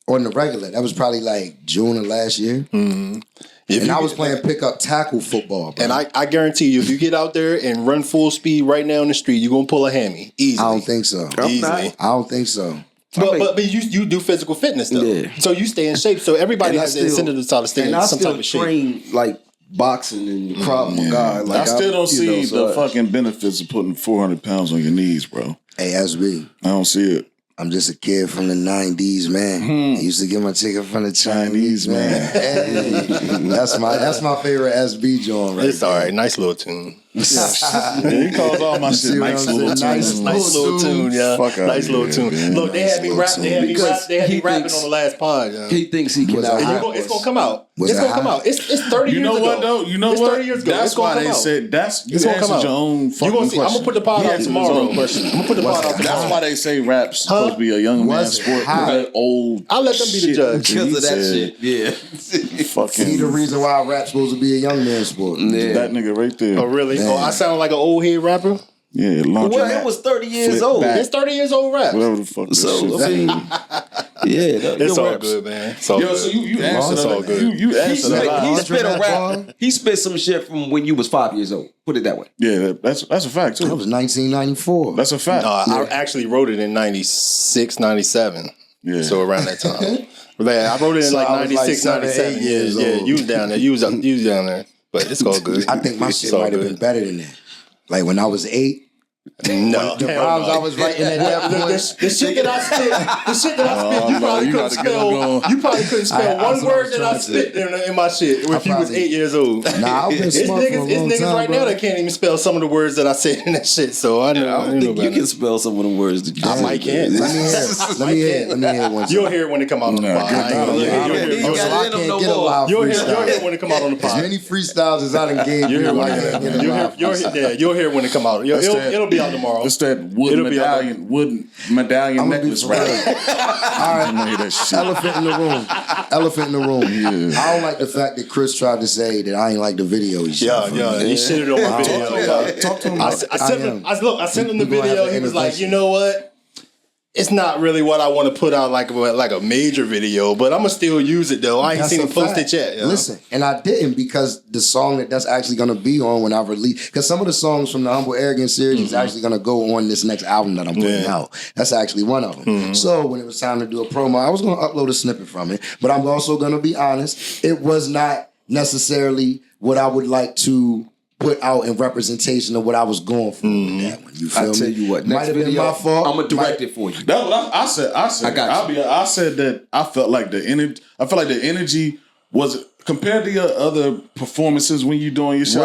A: on the regular. That was probably like June of last year.
C: Mm-hmm.
A: And I was playing pickup tackle football, bro.
C: And I guarantee you, if you get out there and run full speed right now in the street, you're gonna pull a hammy easily.
A: I don't think so.
C: Easily.
A: I don't think so.
C: But you do physical fitness though,
D: Yeah.
C: So you stay in shape. So everybody has the incentive to try to stay in some type of shape.
D: train like boxing and Krav Maga. Like
B: I still don't see
D: so
B: the fucking benefits of putting 400 pounds on your knees, bro.
A: Hey, SB,
B: I don't see it.
A: I'm just a kid from the 90s, man. I used to get my ticket from the Chinese, man. Hey, that's my favorite SB joint right
C: It's all right. Nice little tune.
B: Yeah, he calls all my shit nice little tunes.
C: Nice little tune, yeah.
B: Fuck out
C: Nice
B: of here,
C: little tune.
B: man.
C: Look, they had me rap. They had me
D: He
C: rapping
D: thinks-
C: on the last pod. Yeah.
D: He thinks he can
A: Was
D: out.
A: I-
C: It's gonna come out.
A: Was
C: It's
A: it
C: gonna come
A: hot?
C: out. It's 30
B: You
C: years
B: know
C: ago.
B: what though? You know
C: it's
B: what?
C: 30 years ago.
B: That's
C: It's gonna
B: why
C: come
B: they
C: out.
B: said you
C: It's gonna come
B: answered
C: out.
B: your own
C: You
B: fucking
C: gonna see? I'm
B: question.
C: gonna put the pod
B: He
C: out
B: answered his
C: tomorrow.
B: own question.
C: I'm gonna put the pod out
B: That's
C: tomorrow.
B: why they say rap's supposed to be a young man's
A: Was it
B: sport.
A: hot?
B: That old.
C: I'll let them be the
B: shit
C: judge.
B: he
D: Because of that
B: said.
D: shit. Yeah.
A: See
B: Fucking
A: the reason why rap's supposed to be a young man's sport.
D: Yeah.
B: that nigga right there.
C: Oh really?
A: Man.
C: Oh, I sound like an old head rapper.
B: Yeah, laundry
D: Well,
B: mat,
D: it was 30 years
B: flip
D: old.
B: back,
C: It's 30 years old rap.
B: whatever the fuck. This
D: So,
B: shit
D: I mean, yeah.
C: It's all good, man. It's all
B: Yo,
C: good.
B: so you answered
C: It's all
B: that.
C: good.
B: You answered that.
D: He
A: Laundry
D: spit a
A: mat
D: rap.
A: bar?
D: He spit some shit from when you was 5 years old. Put it that way.
B: Yeah, that's a fact
A: That
B: too.
A: was 1994.
B: That's a fact.
C: I actually wrote it in 96, 97.
B: Yeah.
C: So around that time. But I wrote it in
A: So
C: like
A: I was like
C: 96,
A: 7,
C: 97.
A: 8
C: Yeah,
A: years
C: yeah.
A: old.
C: You was down there. You was down there. But it's all good.
A: I think my
C: It's
A: shit
C: all
A: might have
C: good.
A: been better than that. Like when I was 8,
C: No,
A: the
C: hell
A: rhymes
C: no.
A: I was writing at that point.
C: The shit that I spit, you
B: no,
C: probably
B: you
C: couldn't
B: gotta get
C: spell.
B: on.
C: You probably couldn't spell
A: I
C: one
A: was
C: word that I
A: trying to
C: spit in my shit if you was
A: probably-
C: 8 years old.
A: Nah, I've been
C: It's
A: smart for a
C: niggas,
A: long time,
C: right
A: bro.
C: now that can't even spell some of the words that I said in that shit. So I know.
D: I don't think you can spell some of the words that you
C: I
D: said.
C: might can.
A: Let me hear it. Let me hear it once.
C: You'll hear it when it come out on the
B: No,
C: pod.
B: good
C: I ain't gonna
B: dog.
C: lie.
B: Yeah,
C: You'll hear it.
D: you
C: You'll
D: got
C: hear
A: I
D: it.
A: can't get a live
C: You'll hear
A: freestyle.
C: it when it come out on the
A: As
C: pod.
A: many freestyles as I done gave you,
C: You'll
A: I
C: hear
A: can't get a live freestyle.
C: you'll hear it when it come out. It'll be out tomorrow.
B: It's that wood
C: It'll be
B: medallion
A: I'm gonna be
B: necklace
A: for
B: rap.
A: real.
B: I know that shit.
A: Elephant in the room. Elephant in the room.
B: Yeah.
A: I don't like the fact that Chris tried to say that I ain't like the video he shot. for me.
C: He shitted on my video.
B: Talk to him.
C: I sent him the
A: We gonna have
C: video.
A: an
C: He was like,
A: intervention.
C: you know what? It's not really what I want to put out like a major video, but I'm gonna still use it though. I ain't
A: That's
C: seen
A: a
C: him post
A: fact.
C: it yet. yo.
A: Listen, and I didn't because the song that's actually going to be on when I release, because some of the songs from the Humble Arrogance series is actually going to go on this next album that I'm putting out. That's actually one of them. So when it was time to do a promo, I was going to upload a snippet from it, but I'm also going to be honest, it was not necessarily what I would like to put out in representation of what I was going for with that one. You feel me?
D: I tell you what,
A: Might
D: next
A: have been
D: video,
A: my fault.
D: I'm gonna direct it for you.
B: That's what I said. I said that I felt like the energy. I felt like the energy was compared to your other performances when you doing your shit.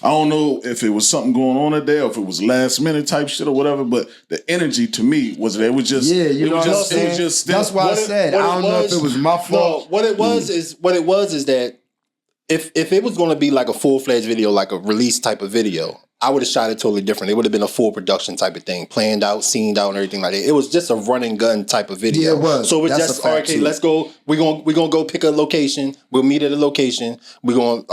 B: I don't know if it was something going on that day or if it was last minute type shit or whatever. But the energy to me was that it was just
A: you know what I'm saying?
B: It was just
A: that's why I said I don't know if it was my fault.
C: No, what it was is that if it was going to be like a full-fledged video, like a release type of video, I would have shot it totally different. It would have been a full production type of thing, planned out, scened out, and everything like that. It was just a run and gun type of video.
A: Yeah, it was.
C: So it was
A: That's
C: just
A: a fact,
C: okay.
A: too.
C: Let's go. We're gonna go pick a location. We'll meet at a location. We're going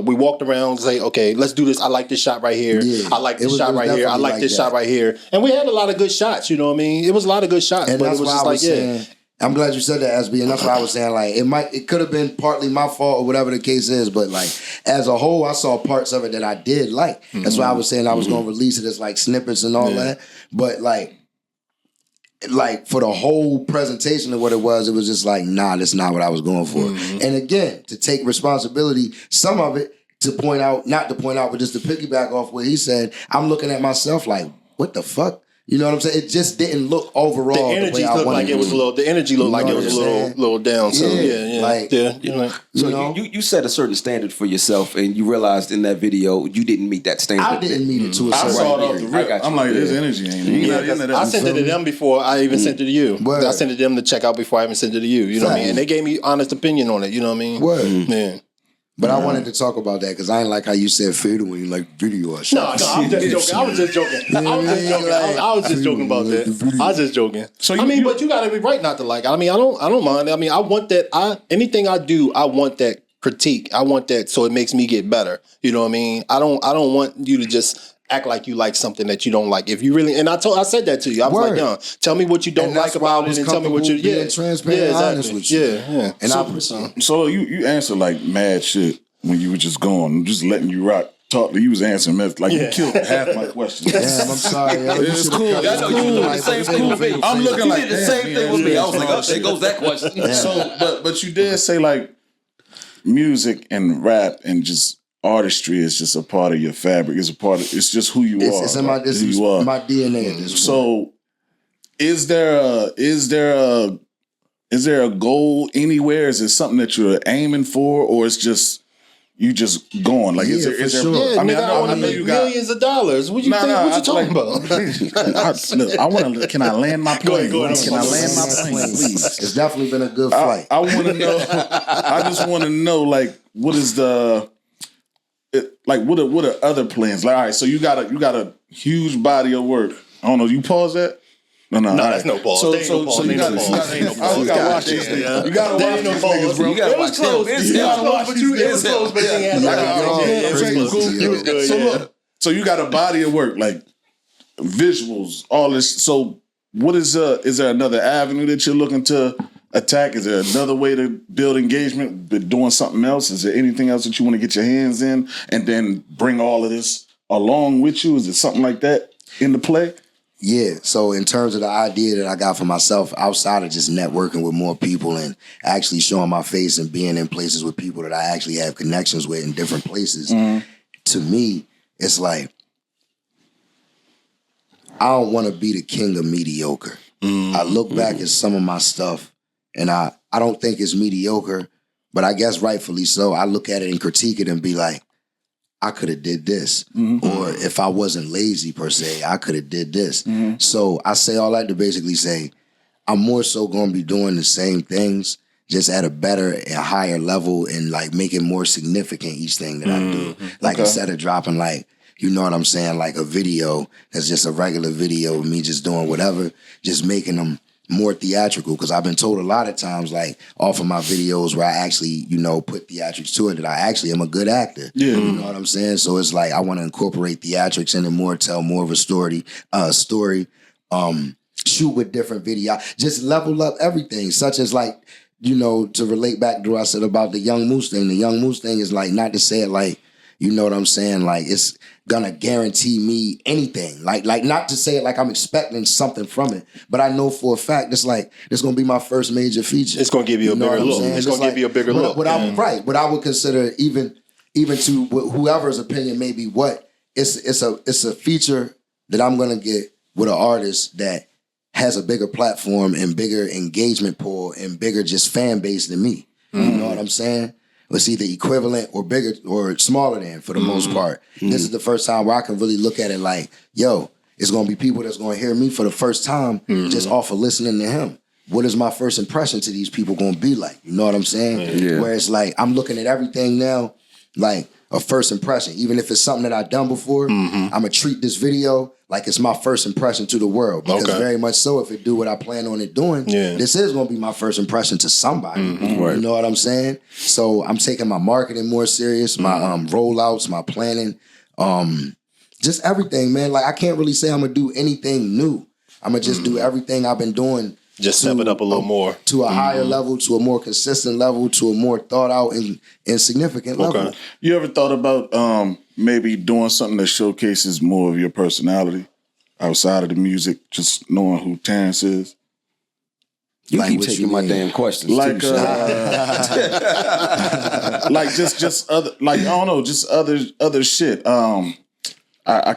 C: we walked around. Say okay, let's do this. I like this shot right here.
A: Yeah,
C: I like this shot right here. I like this shot right here. And we had a lot of good shots. You know what I mean? It was a lot of good shots.
A: And
C: but
A: that's
C: it was
A: why
C: just
A: I was
C: like
A: saying. I'm glad you said that, SB, and that's why I was saying like it could have been partly my fault or whatever the case is, but like as a whole, I saw parts of it that I did like. That's why I was saying I was going to release it as like snippets and all that, but like for the whole presentation of what it was just like, nah, that's not what I was going for. And again, to take responsibility, some of it not to point out, but just to piggyback off what he said, I'm looking at myself like, what the fuck? You know what I'm saying? It just didn't look overall.
C: The energy looked like it was a little. The energy looked like it was a little down. So yeah.
A: Like,
D: So you set a certain standard for yourself, and you realized in that video you didn't meet that standard.
A: I didn't meet it to a
B: I
A: certain
B: saw it off the
A: degree.
B: rip. I'm like, this energy ain't.
C: I sent it to them before I even sent it to you.
A: Word.
C: I sent it to them to check out before I even sent it to you. You know what I mean? And they gave me honest opinion on it. You know what I mean?
A: Word.
C: Yeah.
A: But I wanted to talk about that because I ain't like how you said fatal when you like video or shit.
C: No, I'm just joking. I was just joking. I was just joking about that. I was just joking.
B: So
C: but you gotta be right not to like it. I mean, I don't mind. I mean, I want that. Anything I do, I want that critique. I want that so it makes me get better. You know what I mean? I don't want you to just act like you like something that you don't like. If you really, and I said that to you. I was like, yo, tell me what you don't like about it, and tell me what you
A: being transparent and honest with you.
C: Yeah.
A: And
B: So you answered like mad shit when you were just going, just letting you rock. You was answering meth like you killed half my questions.
A: Damn, I'm sorry. Yo.
B: It's cool.
D: I know you did the same thing with me.
B: I'm looking like
D: you did the same thing with me. I was like, oh, there goes that question.
B: So, but you did say like music and rap and just artistry is just a part of your fabric. It's a part of. It's just who you are.
A: It's in my DNA. At this
B: so, is there a goal anywhere? Is it something that you're aiming for, or it's just you just going? Like, is there?
A: Sure.
C: Yeah, I mean, I want to make millions of dollars. What you think? What you talking about?
B: Look, I want to. Can I land my plane?
C: Go ahead.
B: Can I land my plane, please?
A: It's definitely been a good flight.
B: I want to know. I just want to know, like, what is the. What are other plans? Like, all right, so you got a huge body of work. I don't know. You pause that? No,
C: that's no pause.
B: So you got to watch these niggas. You got to watch these niggas, bro.
D: You got to watch him.
C: It was close, but he had
B: So look, so you got a body of work, like visuals, all this. So what is there another avenue that you're looking to attack? Is there another way to build engagement, but doing something else? Is there anything else that you want to get your hands in and then bring all of this along with you? Is it something like that in the play?
A: Yeah, so in terms of the idea that I got for myself, outside of just networking with more people and actually showing my face and being in places with people that I actually have connections with in different places, to me, it's like, I don't want to be the king of mediocre. I look back at some of my stuff and I don't think it's mediocre, but I guess rightfully so. I look at it and critique it and be like, I could have did this. Or if I wasn't lazy per se, I could have did this. So I say all that to basically say, I'm more so going to be doing the same things, just at a better and higher level and like making more significant each thing that I do. Like instead of dropping like, you know what I'm saying, like a video that's just a regular video of me just doing whatever, just making them more theatrical, because I've been told a lot of times, like off of my videos where I actually, you know, put theatrics to it, that I actually am a good actor. Yeah. You know what I'm saying? So it's like I want to incorporate theatrics in it more, tell more of a story, shoot with different video, just level up everything, such as like, you know, to relate back to what I said about the Young Moose thing. The Young Moose thing is like, not to say it like, you know what I'm saying? Like, it's gonna guarantee me anything. Like not to say it like I'm expecting something from it, but I know for a fact it's like, it's gonna be my first major feature.
C: It's gonna give you a bigger look. It's gonna give you a bigger look.
A: What I would consider even even to whoever's opinion may be what, it's a feature that I'm gonna get with an artist that has a bigger platform and bigger engagement pool and bigger just fan base than me. You know what I'm saying? It's either equivalent or bigger or smaller than for the most part. This is the first time where I can really look at it like, yo, it's gonna be people that's gonna hear me for the first time just off of listening to him. What is my first impression to these people gonna be like? You know what I'm saying?
D: Yeah.
A: Where it's like, I'm looking at everything now like a first impression. Even if it's something that I've done before, I'm gonna treat this video like it's my first impression to the world. Because very much so, if it do what I plan on it doing, this is gonna be my first impression to somebody. You know what I'm saying? So I'm taking my marketing more serious, my rollouts, my planning, just everything, man. Like I can't really say I'm gonna do anything new. I'm gonna just do everything I've been doing.
C: Just step it up a little more.
A: To a higher level, to a more consistent level, to a more thought out and significant level.
B: You ever thought about maybe doing something that showcases more of your personality outside of the music, just knowing who Terrence is?
D: You
A: Like
D: keep
A: what
D: taking
A: you
D: my
A: mean?
D: damn questions
B: Like,
D: too.
B: like just other, like I don't know, just other shit. I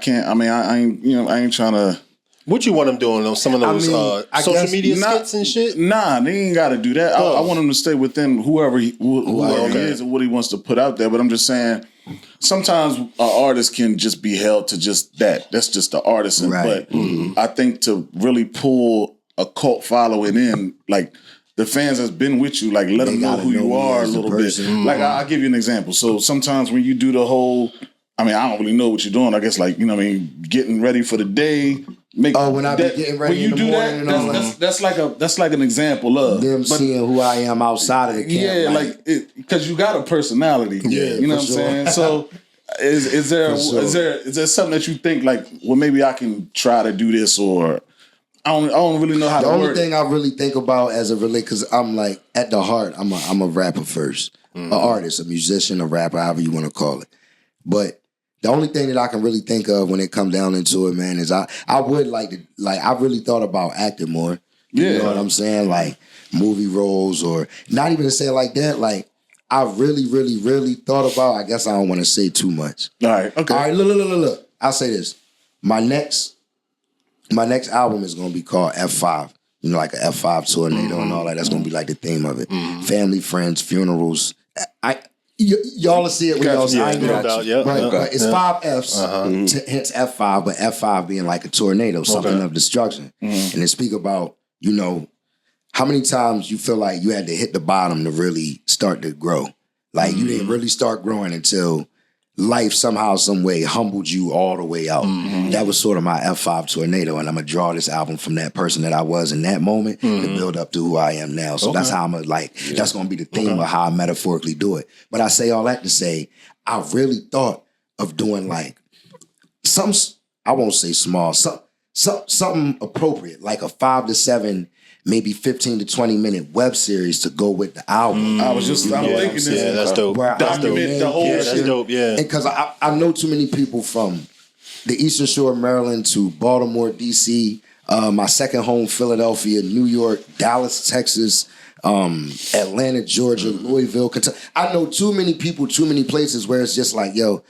B: can't. I mean, I ain't. You know, I ain't trying to.
C: What you want them doing on some of those
A: I
C: social
A: guess
C: media skits and shit?
B: Nah, they ain't got to do that. I want him to stay within whoever he is and what he wants to put out there. But I'm just saying, sometimes an artist can just be held to just that. That's just the artist.
A: Right.
B: But I think to really pull a cult following in, like the fans that's been with you, like let them know who you are a little bit. Like I'll give you an example. So sometimes when you do the whole, I mean, I don't really know what you're doing. I guess like, you know what I mean, getting ready for the day.
A: When I be getting ready in the morning and all that.
B: That's like an example of
A: them seeing who I am outside of the camp.
B: Yeah, like because you got a personality.
A: Yeah,
B: you know what I'm saying. So is there something that you think like, well, maybe I can try to do this, or I don't really know how to work.
A: The only thing I really think about as a relate, because I'm like at the heart, I'm a rapper first, an artist, a musician, a rapper, however you want to call it. But the only thing that I can really think of when it comes down into it, man, is I would like to, like, I really thought about acting more. You know what I'm saying? Like movie roles, or not even to say it like that. Like I really, really, really thought about, I guess I don't want to say too much.
B: All right. Okay.
A: All right, look. I'll say this. My next album is going to be called F5. You know, like an F5 tornado and all that. That's going to be like the theme of it. Family, friends, funerals. Y'all will see it when y'all see it. But it's 5 Fs, hence F5, but F5 being like a tornado, something of destruction. And they speak about, you know, how many times you feel like you had to hit the bottom to really start to grow. Like you didn't really start growing until life somehow, some way humbled you all the way out. That was sort of my F5 tornado, and I'm gonna draw this album from that person that I was in that moment to build up to who I am now. So that's how I'm gonna that's gonna be the theme of how I metaphorically do it. But I say all that to say, I really thought of doing like some, I won't say small, something appropriate, like a 5 to 7, maybe 15 to 20 minute web series to go with the album.
B: I'm thinking this.
C: Yeah, that's dope.
A: That's dope.
C: That's dope. Yeah,
A: because I know too many people from the Eastern Shore of Maryland to Baltimore, DC, my second home, Philadelphia, New York, Dallas, Texas, Atlanta, Georgia, Louisville, Kentucky. I know too many people, too many places where it's just like, yo,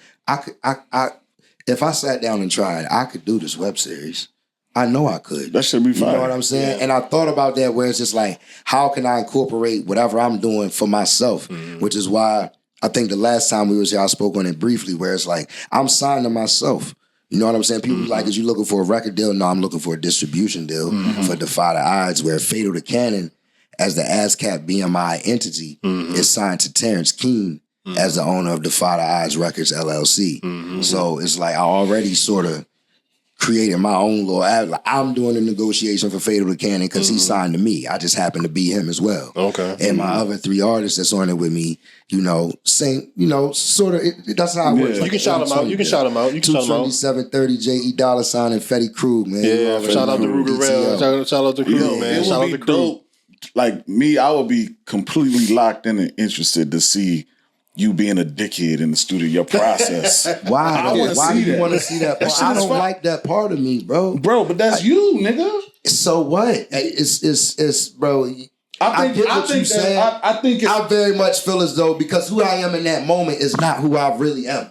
A: if I sat down and tried, I could do this web series. I know I could.
B: That should be fine.
A: You know what I'm saying? Yeah. And I thought about that where it's just like, how can I incorporate whatever I'm doing for myself? Which is why I think the last time we was here, I spoke on it briefly, where it's like, I'm signed to myself. You know what I'm saying? People like, is you looking for a record deal? No, I'm looking for a distribution deal for Defy the Odds, where Fatal to Cannon, as the ASCAP BMI entity, is signed to Terrence Keene as the owner of Defy the Odds Records, LLC. So it's like, I already sort of created my own little ad. Like, I'm doing the negotiation for Fatal to Cannon because he signed to me. I just happen to be him as well. Okay. And my other 3 artists that's on it with me, you know, same, you know, sort of, that's how it works.
C: You
A: like
C: can shout them out. You can shout them out. You can shout them out.
A: 22730 J.E. Dollar Sign and Fetty Krug, man.
C: Yeah, shout out to Rugerell. Shout out to Krug, man. Shout out to Krug.
B: Like me, I would be completely locked in and interested to see you being a dickhead in the studio, your process.
A: Why do you want to see that part? I don't like that part of me, bro.
B: Bro, but that's you, nigga.
A: So what? It's bro.
B: I think
A: I very much feel as though because who I am in that moment is not who I really am.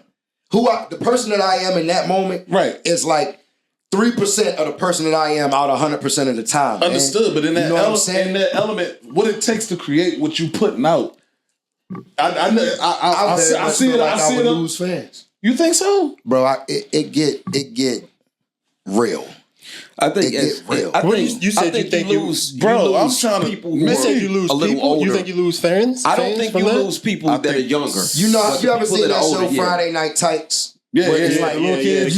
A: The person that I am in that moment is like 3% of the person that I am out 100% of the time.
B: Understood, but in that, element, what it takes to create what you putting out, I see it. I would lose fans. You think so,
A: bro? It get real.
D: I think
A: it's real.
C: You said you think you lose,
B: bro. I'm trying to.
C: You said you lose a little older. You think you lose fans?
D: I don't think you lose people that are younger.
A: You know, you ever seen that show Friday Night Tykes?
B: Yeah,
A: where it's
B: like
A: little kids,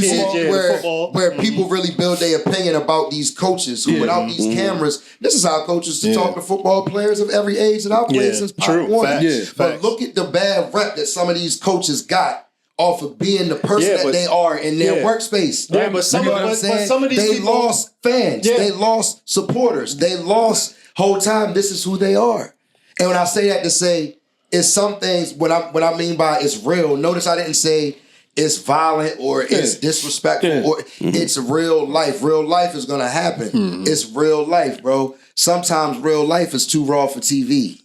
A: where people really build their opinion about these coaches who, without these cameras, this is how coaches talk to football players of every age that I've played since Pop Warner. But look at the bad rep that some of these coaches got off of being the person that they are in their workspace.
C: Yeah, but some of these
A: they
C: people
A: lost fans. Yeah. They lost supporters. They lost whole time. This is who they are. And when I say that to say, it's some things, what I mean by it's real, notice I didn't say it's violent or it's disrespectful or it's real life. Real life is going to happen. It's real life, bro. Sometimes real life is too raw for TV.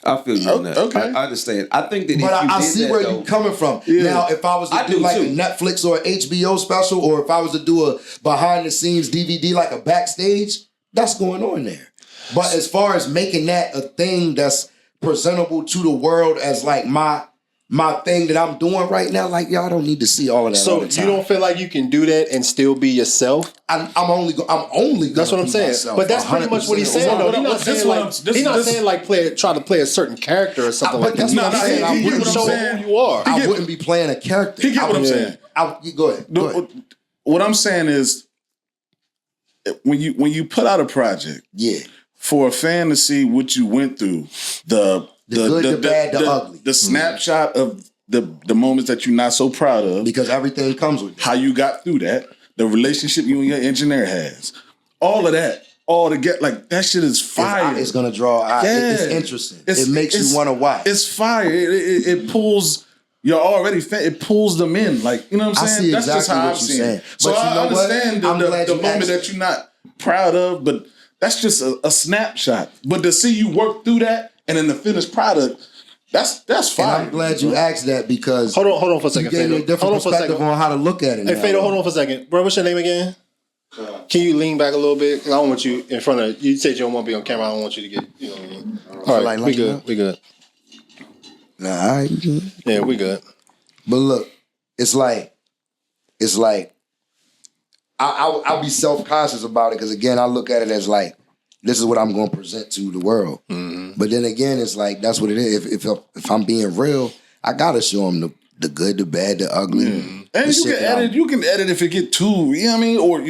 D: I feel you on that. Okay. I understand. I think that
A: but I see where you're coming from. Now, if I was to do like a Netflix or HBO special, or if I was to do a behind the scenes DVD, like a backstage, that's going on there. But as far as making that a thing that's presentable to the world as like my thing that I'm doing right now, like y'all don't need to see all of that.
C: So you don't feel like you can do that and still be yourself?
A: I'm only. That's
C: what I'm saying. But that's pretty much what he's saying. Though he's not saying like try to play a certain character or something like that.
A: That's not saying. I wouldn't show who you are. I wouldn't be playing a character.
B: He get what I'm saying.
A: Go ahead.
B: What I'm saying is, when you put out a project, for a fan to see what you went through, the good, the bad, the ugly. The snapshot of the moments that you're not so proud of.
A: Because everything comes with it.
B: How you got through that. The relationship you and your engineer has. All of that. All together. Like, that shit is fire.
A: It's going to draw out.
B: Yeah.
A: It's interesting. It makes you want to watch.
B: It's fire. It pulls... You're already it pulls them in. Like, you know what I'm saying? That's just how I'm seeing it. So I understand the moment that you're not proud of, but that's just a snapshot. But to see you work through that and in the finished product, that's fine.
A: And I'm glad you asked that because
C: hold on for a second.
A: You gave me a different perspective on how to look at it.
C: Hey, Fado, hold on for a second, bro. What's your name again? Can you lean back a little bit? I don't want you in front of. You said you don't want to be on camera. I don't want you to get. You know what I mean? All right, we good. We good.
A: Nah, all right, we good.
C: Yeah, we good.
A: But look, it's like I'll be self-conscious about it because again, I look at it as like. This is what I'm going to present to the world. Mm-hmm. But then again, it's like, that's what it is. If I'm being real, I got to show them the good, the bad, the ugly. Mm-hmm.
B: And you can edit if it get too, you know what I mean? Or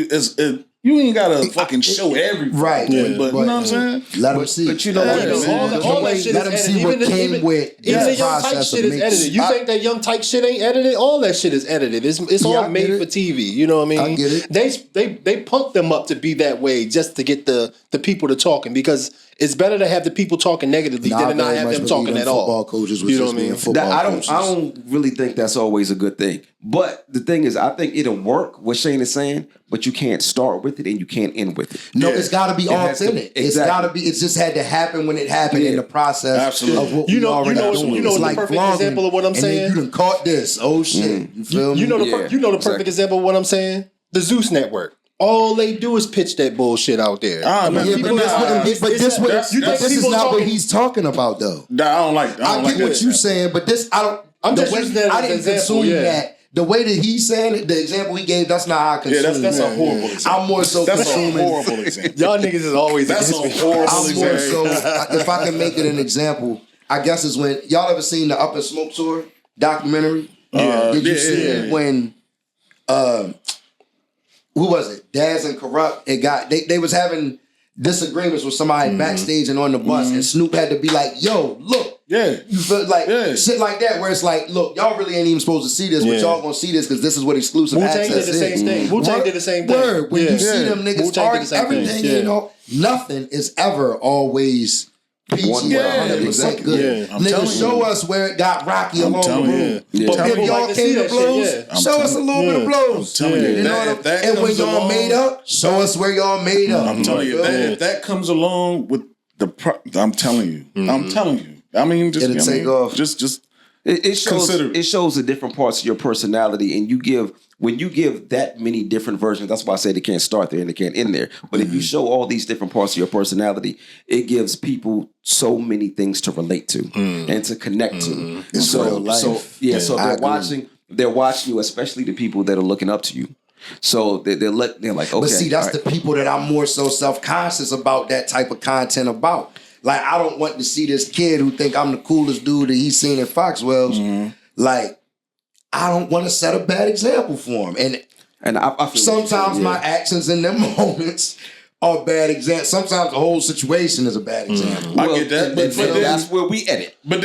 B: you ain't got to fucking show everything.
A: Right.
B: But you know what I'm saying?
A: Let them see.
D: But you know what?
C: All that shit is edited. Let them see what came with even the Young Tyke shit is edited. You think that Young Tyke shit ain't edited? All that shit is edited. It's all made for TV. You know what I mean?
A: I get
C: it. They pump them up to be that way just to get the people to talking because it's better to have the people talking negatively than to not have them talking at all.
A: Football coaches, you know what I mean?
D: I don't really think that's always a good thing. But the thing is, I think it'll work. What Shane is saying, but you can't start with it and you can't end with it.
A: No, it's got to be authentic. It's got to be. It's just had to happen when it happened in the process of what we already doing.
C: You know the perfect example of what I'm saying.
A: And then you done caught this. Oh shit! You feel me?
C: You know the perfect example of what I'm saying. The Zeus Network. All they do is pitch that bullshit out there.
A: But this is not what he's talking about, though.
B: I don't like.
A: I get what you're saying, but this I don't.
C: I'm just using that as an example.
A: That. The way that he's saying it, the example he gave, that's not how I consume.
B: Yeah, that's a horrible example.
A: I'm more so consuming.
B: That's a horrible example.
C: Y'all niggas is always
B: that's a horrible example.
A: I'm more so, if I can make it an example, I guess is when y'all ever seen the Up in Smoke tour documentary? Did you see it when who was it? Daz and Corrupt. They was having disagreements with somebody backstage and on the bus, and Snoop had to be like, "Yo, look."
B: Yeah.
A: You feel like shit like that where it's like, look, y'all really ain't even supposed to see this, but y'all gonna see this because this is what exclusive access is.
C: Wu-Tang did the same thing. Wu-Tang did the same thing.
A: Word. When you see them niggas argue, everything, you know, nothing is ever always peachy 100% good. Niggas show us where it got rocky along the road. But if y'all came to blows, show us a little bit of blows. You know what I'm And when y'all made up, show us where y'all made up.
B: I'm telling you, if that comes along with I'm telling you. I'm telling you. I mean, just
A: It'll take off.
B: Just
D: It shows
B: consider.
D: it shows the different parts of your personality, and when you give that many different versions. That's why I say they can't start there and they can't end there. But if you show all these different parts of your personality, it gives people so many things to relate to and to connect to.
A: It's real life.
D: So they're watching you, especially the people that are looking up to you. So they're like, okay.
A: But see, that's the people that I'm more so self-conscious about that type of content about. Like, I don't want to see this kid who think I'm the coolest dude that he's seen in Foxwell's. Like, I don't want to set a bad example for him. And
D: I feel
A: sometimes my actions in them moments are bad examples. Sometimes the whole situation is a bad example.
B: I get that, but
D: that's where we edit.
B: But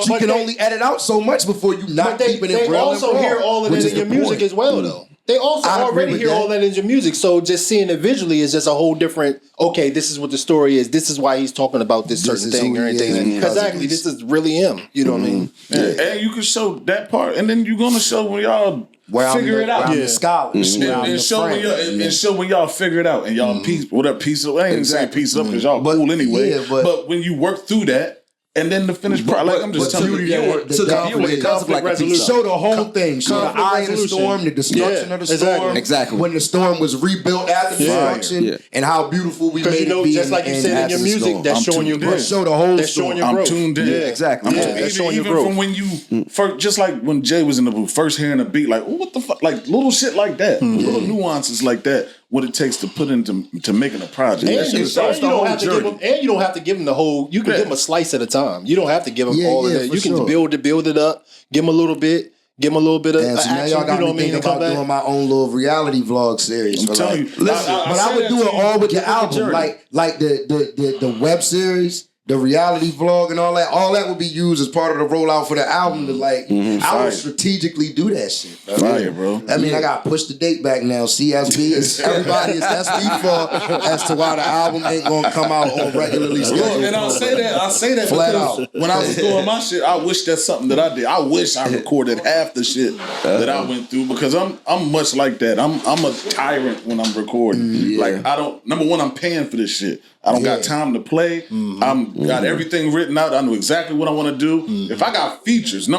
A: you can only edit out so much before you not keeping it real.
C: They also hear all of that in your music as well, though. They also already hear all that in your music. So just seeing it visually is just a whole different, okay, this is what the story is. This is why he's talking about this certain thing or anything. Exactly. This is really him. You know what I mean?
B: And you can show that part, and then you're going to show when y'all figure it out.
A: The scholars.
B: And show when y'all figure it out and y'all piece it up. I ain't even saying piece it up because y'all cool anyway.
A: Yeah,
B: but when you work through that, and then the finished product, like I'm just telling you,
C: conflict resolution.
A: Show the whole thing. Show the eye of the storm, the destruction of the storm.
D: Exactly.
A: When the storm was rebuilt after destruction, and how beautiful we made it be.
C: Just like you said in your music, that's showing your growth.
A: Show the whole
C: That's showing your growth.
B: I'm tuned in.
C: Yeah, exactly.
B: That's showing your growth. Even from when you first, just like when Jay was in the booth, first hearing the beat, like, what the fuck, like little shit like that, little nuances like that. What it takes to put into making a project.
C: And you don't have to give them the whole. You can give them a slice at a time. You don't have to give them all of that. You can build it up. Give them a little bit. Give them a little bit of
A: so now
C: action.
A: y'all got me thinking about doing my own little reality vlog series.
B: I'm telling you,
A: but I would do it all with the album, like the web series. The reality vlog and all that would be used as part of the rollout for the album. To I would strategically do that shit, bro.
B: Fire, bro.
A: I mean, I got to push the date back now. CSB is everybody is SB fault as to why the album ain't gonna come out on regularly scheduled.
B: And I'll say that
A: flat
B: because
A: out.
B: when I was doing my shit, I wish that's something that I did. I wish I recorded half the shit that I went through because I'm much like that. I'm a tyrant when I'm recording. Like I don't. Number one, I'm paying for this shit. I don't got time to play. I'm got everything written out. I know exactly what I want to do. If I got features,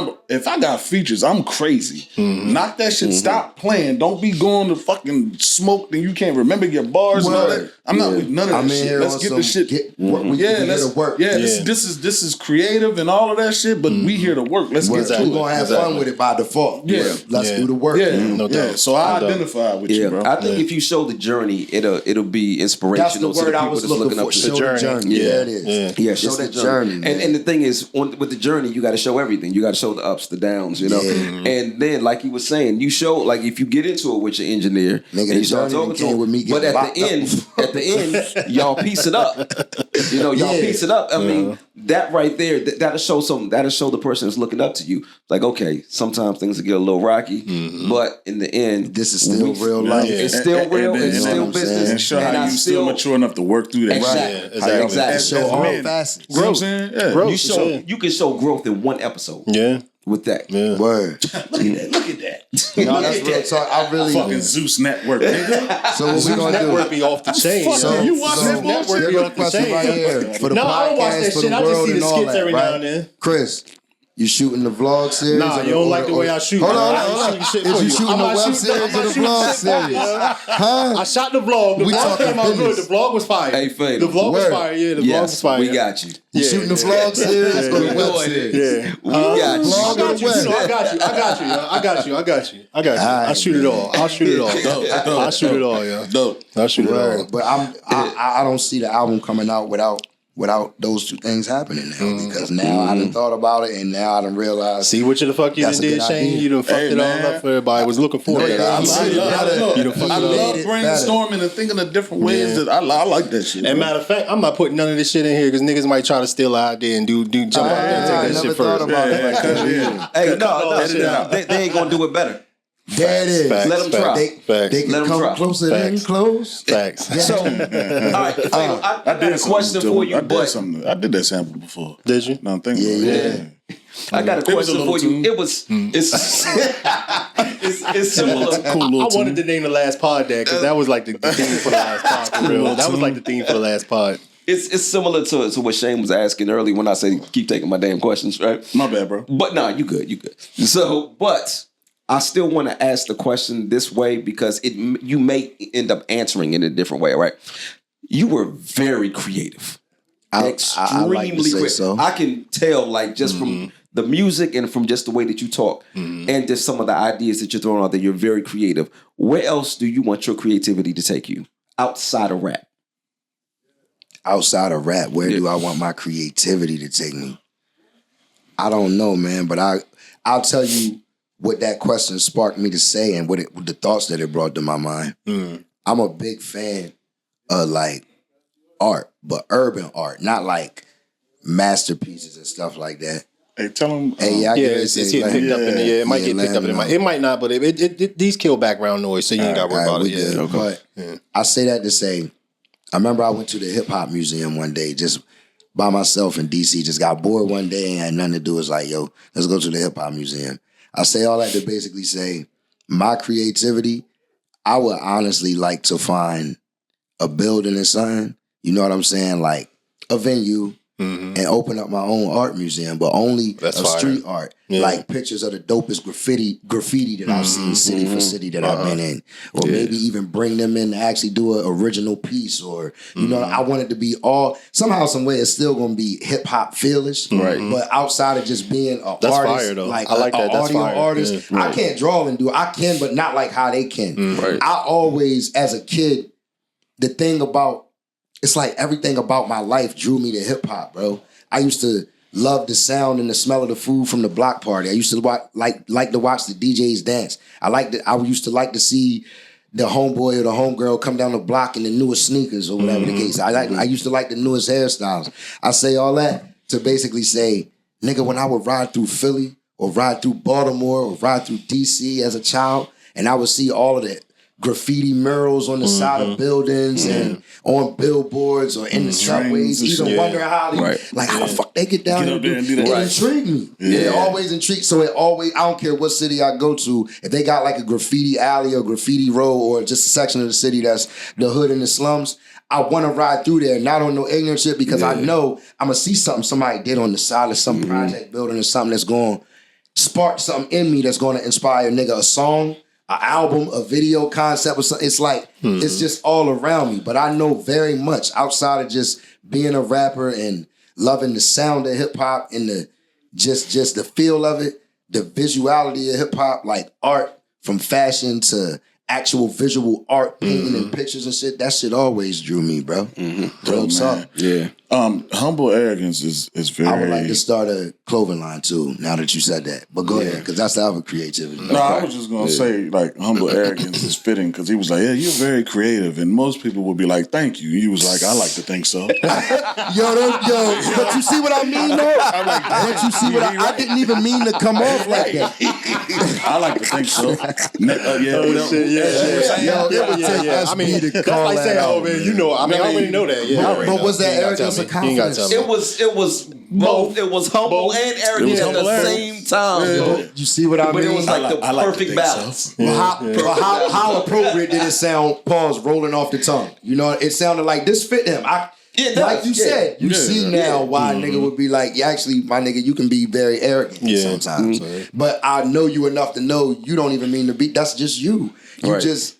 B: I'm crazy. Knock that shit. Stop playing. Don't be going to fucking smoke and you can't remember your bars and all that. I'm not with none of that shit. Let's get the shit. Let's work. This is creative and all of that shit. But we here to work. Let's get to it.
A: We're gonna have fun with it by default. Let's do the work.
B: So I identify with you, bro.
D: I think if you show the journey, it'll be inspirational.
A: That's the word I was looking for. Show the journey. Yeah, it is.
D: Yeah, show that journey. And the thing is, with the journey, you got to show everything. You got to show the ups, the downs, you know. And then, like he was saying, you show like if you get into it with your engineer, and you start talking to him, with me, but at the end, y'all piece it up. You know, y'all piece it up. I mean, that right there, that'll show something. That'll show the person that's looking up to you. Like, okay, sometimes things will get a little rocky, but in the end,
A: this is still real life.
D: It's still real. It's still business.
B: And show how you still mature enough to work through that.
D: Exactly.
A: Show all facets.
B: Growth.
D: You can show growth in one episode.
C: Yeah.
D: With that.
A: Yeah. Word.
B: Look at that.
A: No, that's real talk. I really
B: fucking Zeus Network, nigga.
A: So what we gonna do?
C: Network be off the chain.
B: You watch that
C: Network be off the chain
A: right here for the
C: podcast, I don't watch that
A: for
C: shit.
A: the
C: I just
A: world
C: see the
A: and all
C: skits
A: that,
C: every
A: right?
C: now and then.
A: Chris, you shooting the vlog series?
C: Nah, you don't like the way I shoot.
A: Hold on. Is you shooting the web series or the vlog series? Huh?
C: I shot the vlog. The vlog came out good. The vlog was fire.
D: Hey, Fade.
C: The vlog was fire. Yeah, the vlog was fire.
D: We got you.
A: You shooting the vlog series or the web series?
C: Yeah,
D: we got you.
A: Vlog or the web?
C: I got you. I shoot it all. I'll shoot it all. I'll shoot it all, yeah. I'll shoot it all.
A: But I don't see the album coming out without those two things happening now, because now I done thought about it and now I done realized.
C: See what you the fuck you done did, Shane? You done fucked it all up for everybody. Was looking for it.
B: I love brainstorming and thinking of different ways that I like that shit.
C: And matter of fact, I'm not putting none of this shit in here because niggas might try to steal an idea and do jump out there and take that shit first.
D: Hey, no, they ain't gonna do it better.
A: There it is.
C: Facts,
D: let them try.
A: They can come closer than close.
C: Facts.
D: So, all right, I did a question for you.
B: I did that sample before.
C: Did you?
B: No, I'm thinking.
A: Yeah.
D: I got a question for you. It was it's similar.
C: I wanted to name the last pod that because that was like the theme for the last pod for real. That was like the theme for the last pod.
D: It's similar to what Shane was asking earlier when I said keep taking my damn questions, right?
B: My bad, bro.
D: But nah, you good. So, but I still want to ask the question this way because you may end up answering it in a different way, right? You were very creative. Extremely
A: like to say
D: creative.
A: so.
D: I can tell, like, just from the music and from just the way that you talk and just some of the ideas that you're throwing out there, you're very creative. Where else do you want your creativity to take you outside of rap?
A: Outside of rap, where do I want my creativity to take me? I don't know, man, but I'll tell you what that question sparked me to say and what the thoughts that it brought to my mind. I'm a big fan of like art, but urban art, not like masterpieces and stuff like that.
B: Hey, tell him.
A: Hey,
C: It's getting picked up in the it might get picked up in the mic. It might not, but these kill background noise, so you ain't got to worry about it.
A: But I say that to say, I remember I went to the hip hop museum one day, just by myself in DC. Just got bored one day and had nothing to do. It's like, yo, let's go to the hip hop museum. I say all that to basically say, my creativity, I would honestly like to find a building or something. You know what I'm saying? Like a venue. And open up my own art museum, but only street art, like pictures of the dopest graffiti that I've seen city for city that I've been in, or maybe even bring them in to actually do an original piece, or you know, I want it to be all somehow, some way. It's still going to be hip hop feelish, right? But outside of just being an artist,
C: fire,
A: like
C: I like that. That's
A: audio
C: fire.
A: artist, I can't draw and do it. I can, but not like how they can. I always, as a kid, the thing about it's like everything about my life drew me to hip hop, bro. I used to love the sound and the smell of the food from the block party. I used to like to watch the DJs dance. I used to like to see the homeboy or the homegirl come down the block in the newest sneakers or whatever the case. I used to like the newest hairstyles. I say all that to basically say, nigga, when I would ride through Philly or ride through Baltimore or ride through DC as a child, and I would see all of that graffiti murals on the side of buildings and on billboards or in the subways. Even wondering how they, like, how the fuck they get down there and do that. It intrigued me. It always intrigued. So I don't care what city I go to, if they got like a graffiti alley or graffiti road or just a section of the city that's the hood and the slums, I want to ride through there, not on no ignorant shit, because I know I'm going to see something somebody did on the side of some project building or something that's going to spark something in me that's going to inspire a nigga, a song, an album, a video concept or something. It's like, it's just all around me. But I know very much outside of just being a rapper and loving the sound of hip hop and the just the feel of it, the visuality of hip hop, like art from fashion to actual visual art, painting and pictures and shit. That shit always drew me, bro. Real talk.
D: Yeah.
B: Humble arrogance is very.
A: I would like to start a clothing line too. Now that you said that, but go ahead, because that's the other creativity.
B: No, I was just gonna say like humble arrogance is fitting because he was like, yeah, you're very creative, and most people would be like, thank you. He was like, I like to think so.
A: But you see what I mean, though? But you see what I didn't even mean to come off like that.
B: I like to think so.
C: I mean, that's like saying, oh man, you know, I already know that. Yeah,
A: but was that arrogance or confidence?
D: It was both. It was humble and arrogant at the same time.
A: You see what I mean?
D: But it was like the perfect balance.
A: How appropriate did it sound? Pause, rolling off the tongue. You know, it sounded like this fit him. Like you said, you see now why a nigga would be like, actually, my nigga, you can be very arrogant sometimes. But I know you enough to know you don't even mean to be. That's just you. You just.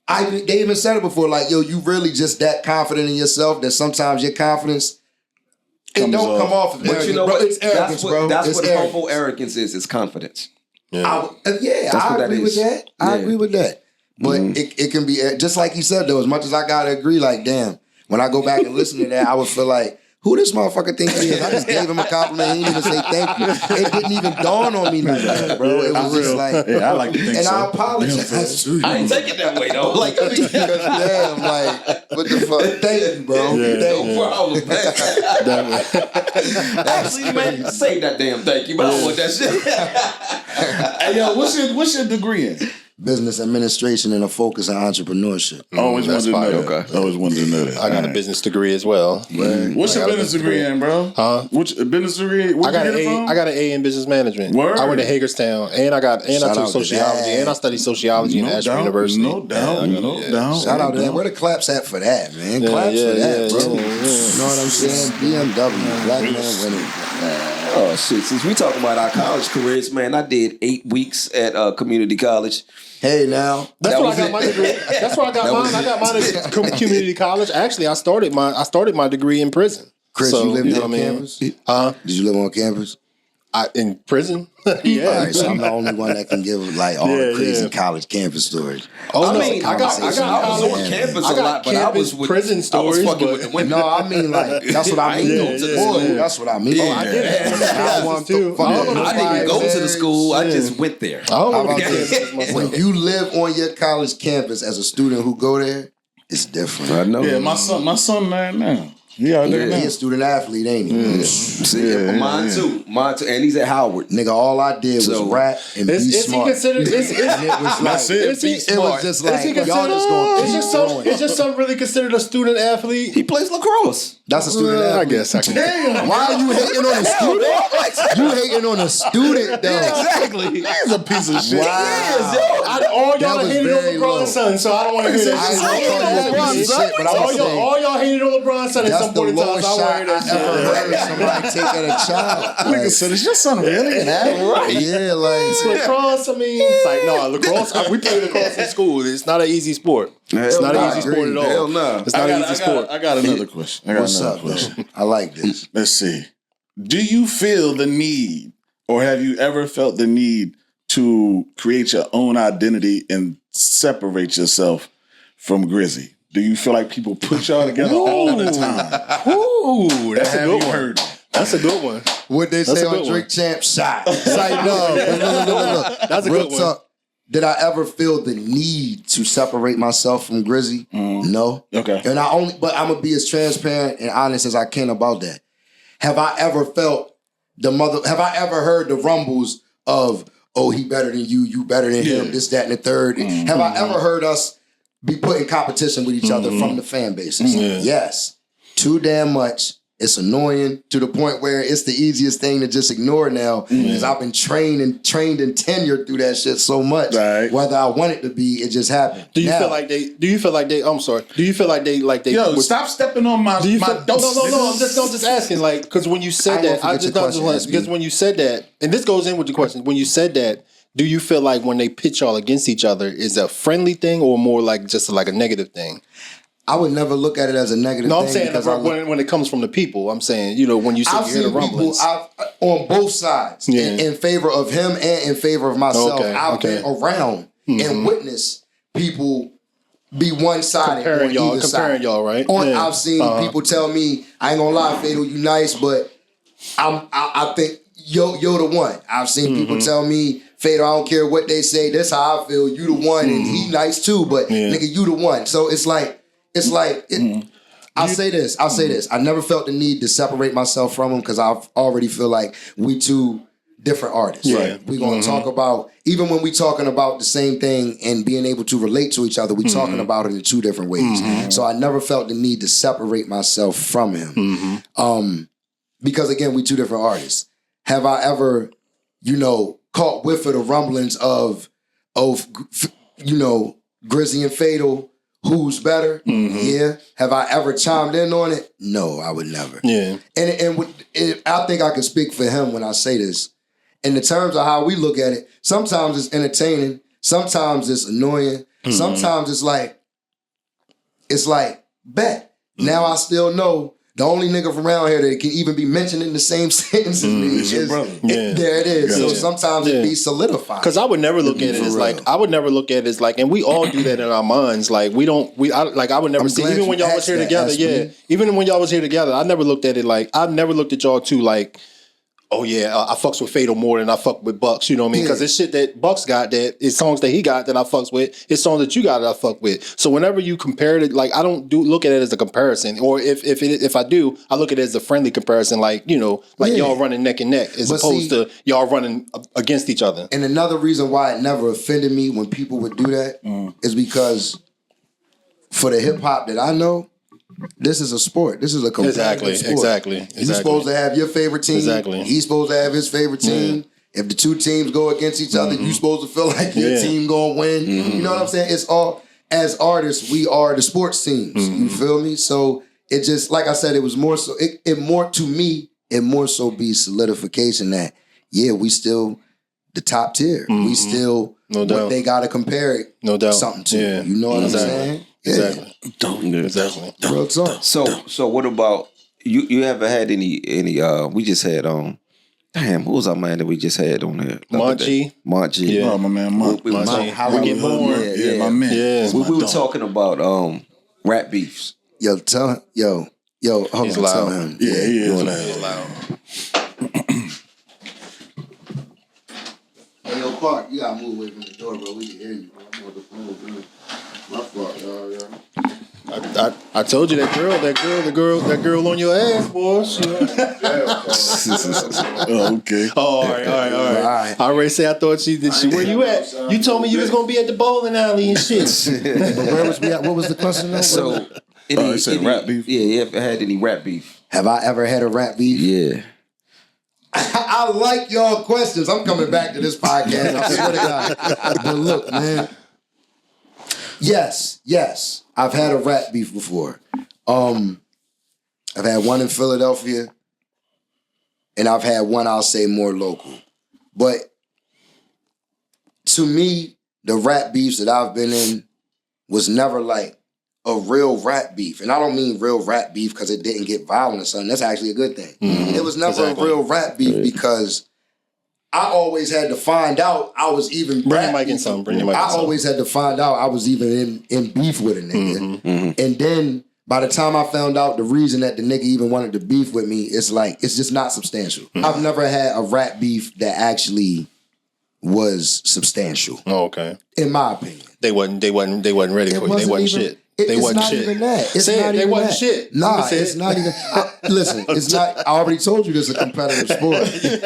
A: They even said it before, like, yo, you really just that confident in yourself that sometimes your confidence it don't come off as arrogance.
D: You know
A: bro.
D: what?
A: It's arrogance, bro.
D: That's what
A: arrogance.
D: humble arrogance is. It's confidence.
A: I agree with that. I agree with that. But it can be, just like you said, though, as much as I got to agree, like, damn, when I go back and listen to that, I would feel like, who this motherfucker think he is? I just gave him a compliment. He didn't even say thank you. It didn't even dawn on me like that, bro. It was just like,
B: I like to think
A: and
B: so.
A: I apologize.
D: I ain't take it that way though. Like,
A: damn, like, what the fuck? Thank you, bro.
D: No problem, man. Actually, man, say that damn thank you, but I don't want that shit.
B: Hey, yo, what's your degree in?
A: business administration and a focus on entrepreneurship.
B: Always wanted to know that.
C: Okay.
B: Always wanted to know that.
C: I got a business degree as well.
B: What's your business degree in, bro?
C: Huh?
B: Which business degree?
C: I got an A in business management.
B: Word.
C: I went to Hagerstown, and I
A: Shout
C: took
A: out to
C: sociology,
A: that.
C: and I studied sociology in Ashford University.
B: No doubt. No doubt.
A: Shout out to that. Where the claps at for that, man? Claps for that, bro. You know what I'm saying? BMW, black man winning.
D: Oh shit! Since we talking about our college careers, man, I did 8 weeks at community college.
A: Hey, now.
C: That's
D: That
C: where I
D: was
C: got
D: it.
C: my degree. That's where I got mine. I got mine at community college. Actually, I started my degree in prison.
A: Chris,
C: So,
A: you lived
C: know
A: on
C: what I mean?
A: campus?
C: Huh?
A: Did you live on campus?
C: In prison?
A: Yeah. All right, so I'm the only one that can give like all the crazy
C: yeah.
A: college campus stories.
C: Oh,
D: I
C: no.
D: mean, I was on campus
C: I
D: a
C: got
D: lot, but I
C: campus
D: was with
C: prison stories,
D: I was fucking
C: but-
D: with the women.
A: No, I mean like that's what I mean.
D: I ain't go to the
A: Boy,
D: school.
A: that's what I mean.
C: I did have
A: I want
C: too.
A: to fucking
D: I didn't even go to the school. I just went there.
C: I don't
A: How
C: know
A: about
C: if
A: this? When you live on your college campus as a student who go there, it's different.
D: I know.
B: Yeah, my son there now. He out there
A: He
B: now.
A: a student athlete, ain't he?
D: See, mine too, and he's at Howard.
A: Nigga, all I did was
D: So,
A: rap and be
C: Is he
A: smart.
C: considered?
A: And it was like,
B: That's it.
C: Is he
A: it was just like,
C: Is he
A: y'all
C: considered?
A: just gonna
C: Is
A: keep
C: your son?
A: going.
C: Is your son really considered a student athlete?
D: He plays lacrosse.
A: That's a student
C: I
A: athlete.
C: guess I can.
B: Damn.
A: Why are you hating on a student? You hating on a student, though.
D: Exactly.
B: He's a piece of shit.
C: All y'all
A: was
C: hated on
A: very low.
C: LeBron's son, so I don't want to hear
A: I
C: that.
A: ain't gonna call you LeBron's shit, but I'm saying
C: All y'all hated on LeBron's son at
A: that's
C: some
A: the
C: point in time.
A: lowest
C: So I
A: shot
C: want to
A: I
C: hear that
A: ever
C: shit.
A: heard somebody take at a child.
B: Nigga said, is your son really an athlete?
A: Right. Yeah, like
C: Lacrosse, I mean, it's like no lacrosse. We played lacrosse in school. It's not an easy sport. It's not an easy sport at all.
D: Hell no.
C: It's not an easy sport.
B: I got another question.
A: what's up, though? I like this.
B: Let's see. Do you feel the need, or have you ever felt the need to create your own identity and separate yourself from Grizzy? Do you feel like people put y'all together all the time?
C: Ooh, that's a
B: Have
C: good
B: you
C: one.
B: heard?
C: That's a good one.
A: What they
C: That's
A: say
C: a good
A: on
C: one.
A: Drink Champ shot. It's like, no. Look.
C: That's a
A: Real
C: good one.
A: talk. Did I ever feel the need to separate myself from Grizzy? No.
B: Okay.
A: And but I'm gonna be as transparent and honest as I can about that. Have I ever felt have I ever heard the rumbles of, oh, he better than you better than him, this, that, and the third? Have I ever heard us be put in competition with each other from the fan bases? Yes. Too damn much. It's annoying to the point where it's the easiest thing to just ignore now because I've been trained and tenured through that shit so much.
B: Right.
A: Whether I want it to be, it just happened.
C: Do you
A: Now,
C: feel like they? I'm sorry. Do you feel like they
B: Yo, stop stepping on my
C: Do you
B: my
C: feel,
B: dose.
C: no. I'm just asking, like, because when you
A: I
C: said
A: ain't
C: that,
A: gonna
C: I
A: forget
C: just
A: your
C: don't just want
A: question,
C: because
A: SB.
C: when you said that, and this goes in with the question. When you said that, do you feel like when they pitch y'all against each other is a friendly thing or more like just like a negative thing?
A: I would never look at it as a negative
C: No,
A: thing.
C: I'm saying
A: because
C: when it comes from the people. I'm saying when you
A: I've
C: hear the
A: seen people
C: rumblings.
A: on both sides in favor of him and in favor of myself.
C: Okay,
A: I've been around and witnessed people be one-sided
C: Comparing
A: on
C: y'all-
A: either
C: comparing
A: side.
C: y'all, right?
A: Yeah. I've seen people tell me, I ain't gonna lie, Fatal, you nice, but I think you're the one. I've seen people tell me, Fatal, I don't care what they say, that's how I feel, you the one, and he nice too, but nigga, you the one. So it's like, I'll say this. I never felt the need to separate myself from him because I already feel like we two different artists.
C: Yeah.
A: We're going to talk about, even when we talking about the same thing and being able to relate to each other, we talking about it in two different ways. So I never felt the need to separate myself from him. Because again, we two different artists. Have I ever, caught whiff of the rumblings of Grizzy and Fatal? Who's better? Yeah. Have I ever chimed in on it? No, I would never.
C: Yeah.
A: And I think I can speak for him when I say this. In the terms of how we look at it, sometimes it's entertaining. Sometimes it's annoying. Sometimes it's like, bet. Now I still know the only nigga from around here that can even be mentioned in the same sentence as me is, there it is. So sometimes it be solidified.
C: Because I would never look at it as like, and we all do that in our minds. Like I would never see,
A: glad
C: even
A: you
C: when y'all was
A: asked
C: here
A: that,
C: together,
A: SB.
C: even when y'all was here together, I never looked at it like, I never looked at y'all too like, oh yeah, I fucks with Fatal more than I fuck with Bucks. You know what I mean? Because it's shit that Bucks got that it's songs that he got that I fucks with. It's songs that you got that I fuck with. So whenever you compare it, like I don't look at it as a comparison, or if I do, I look at it as a friendly comparison. Like y'all running neck and neck as opposed to y'all running against each other.
A: And another reason why it never offended me when people would do that is because for the hip hop that I know, this is a sport. This is a competitive sport.
C: Exactly.
A: You're supposed to have your favorite team.
C: Exactly.
A: He's supposed to have his favorite team. If the two teams go against each other, you're supposed to feel like your team gonna win. You know what I'm saying? It's all, as artists, we are the sports teams. You feel me? So it just, like I said, it was more so, it more to me, it more so be solidification that, yeah, we still the top tier. We still what they gotta compare it something to.
C: Yeah.
A: You know what I'm saying?
C: Exactly.
A: Exactly. Real talk.
D: So what about you ever had any we just had damn, who was our man that we just had on there?
C: Monty.
D: Yeah.
B: Oh, my man, Monty.
C: How we get born.
D: Yeah,
B: my man.
C: Yeah.
D: We were talking about rap beefs.
A: Yo, tell him, hold on, tell him.
B: Yeah, he is
C: loud.
A: Hey, yo, Clark, you gotta move away from the door, bro. We can hear you, bro. I'm on the phone, bro. My fault, y'all.
C: I told you that girl on your ass, boy.
B: Okay.
C: Oh, all right. I already said I thought she did. Where you at? You told me you was gonna be at the bowling alley and shit.
A: But where was we at? What was the question though?
D: So, any
B: rap beef?
D: Yeah, you ever had any rap beef?
A: Have I ever had a rap beef?
D: Yeah.
A: I like y'all questions. I'm coming back to this podcast. I swear to God. But look, man. Yes. I've had a rap beef before. I've had one in Philadelphia, and I've had one, I'll say, more local. But to me, the rap beefs that I've been in was never like a real rap beef. And I don't mean real rap beef because it didn't get violent or something. That's actually a good thing. It was never a real rap beef because I always had to find out I was even
C: Bring your mic in some.
A: I always had to find out I was even in beef with a nigga. And then by the time I found out the reason that the nigga even wanted to beef with me, it's like, it's just not substantial. I've never had a rap beef that actually was substantial.
C: Oh, okay.
A: In my opinion.
C: They wasn't ready for you. They wasn't shit.
A: They wasn't shit. Even that. It's not
C: they
A: even
C: wasn't
A: that.
C: shit.
A: Nah, it's not even. Listen, it's not. I already told you this is a competitive sport.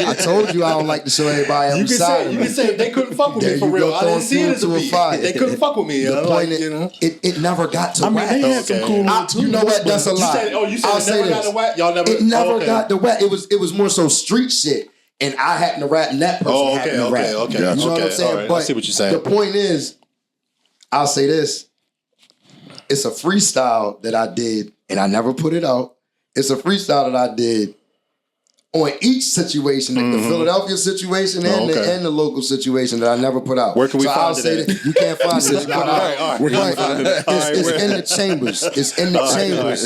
A: I told you I don't like to show everybody every side.
C: You can say they couldn't fuck with me for real. I didn't see it as a beef. They couldn't fuck with me.
A: The point is, it never got to whack.
B: They had some cool
A: you know what? That's a lie.
C: You said it never got to whack. Y'all never.
A: It never got to whack. It was more so street shit. And I happened to rap, and that person happened to rap.
C: Okay.
A: You know what I'm saying?
C: Right.
A: But
C: I see what you're saying.
A: The point is, I'll say this. It's a freestyle that I did, and I never put it out. It's a freestyle that I did on each situation, the Philadelphia situation and the local situation that I never put out.
C: Where can we find it at?
A: You can't find it.
C: All right.
A: Where can we find it? It's in the chambers. It's in the chambers.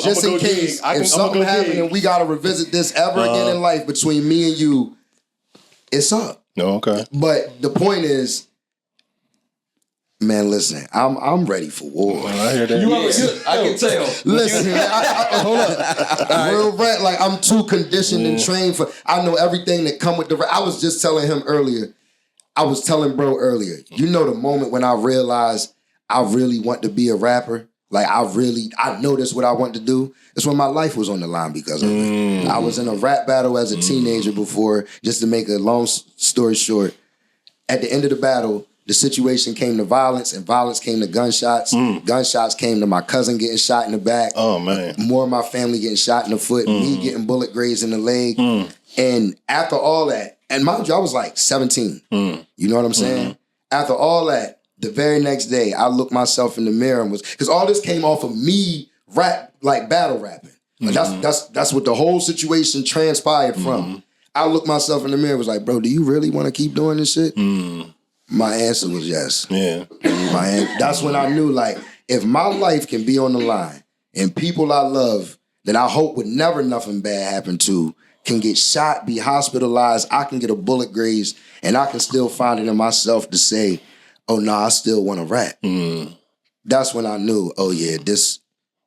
A: Just in case if something happened and we got to revisit this ever again in life between me and you, it's up.
C: No, okay.
A: But the point is, man, listen, I'm ready for war.
C: I hear that.
D: I can tell.
A: Listen, hold up. Real rap, like I'm too conditioned and trained for. I know everything that come with the rap. I was just telling him earlier. I was telling bro earlier. You know the moment when I realized I really want to be a rapper. Like I know this what I want to do. It's when my life was on the line because of it. I was in a rap battle as a teenager before. Just to make a long story short, at the end of the battle, the situation came to violence, and violence came to gunshots. Gunshots came to my cousin getting shot in the back.
C: Oh, man.
A: More of my family getting shot in the foot, me getting bullet grazed in the leg. And after all that, and mind you, I was like 17. You know what I'm saying? After all that, the very next day, I looked myself in the mirror and was, because all this came off of me battle rapping. Like that's what the whole situation transpired from. I looked myself in the mirror and was like, bro, do you really want to keep doing this shit? My answer was yes.
C: Yeah.
A: That's when I knew, like, if my life can be on the line and people I love that I hope would never nothing bad happen to can get shot, be hospitalized, I can get a bullet grazed, and I can still find it in myself to say, oh, no, I still want to rap. That's when I knew, oh, yeah, this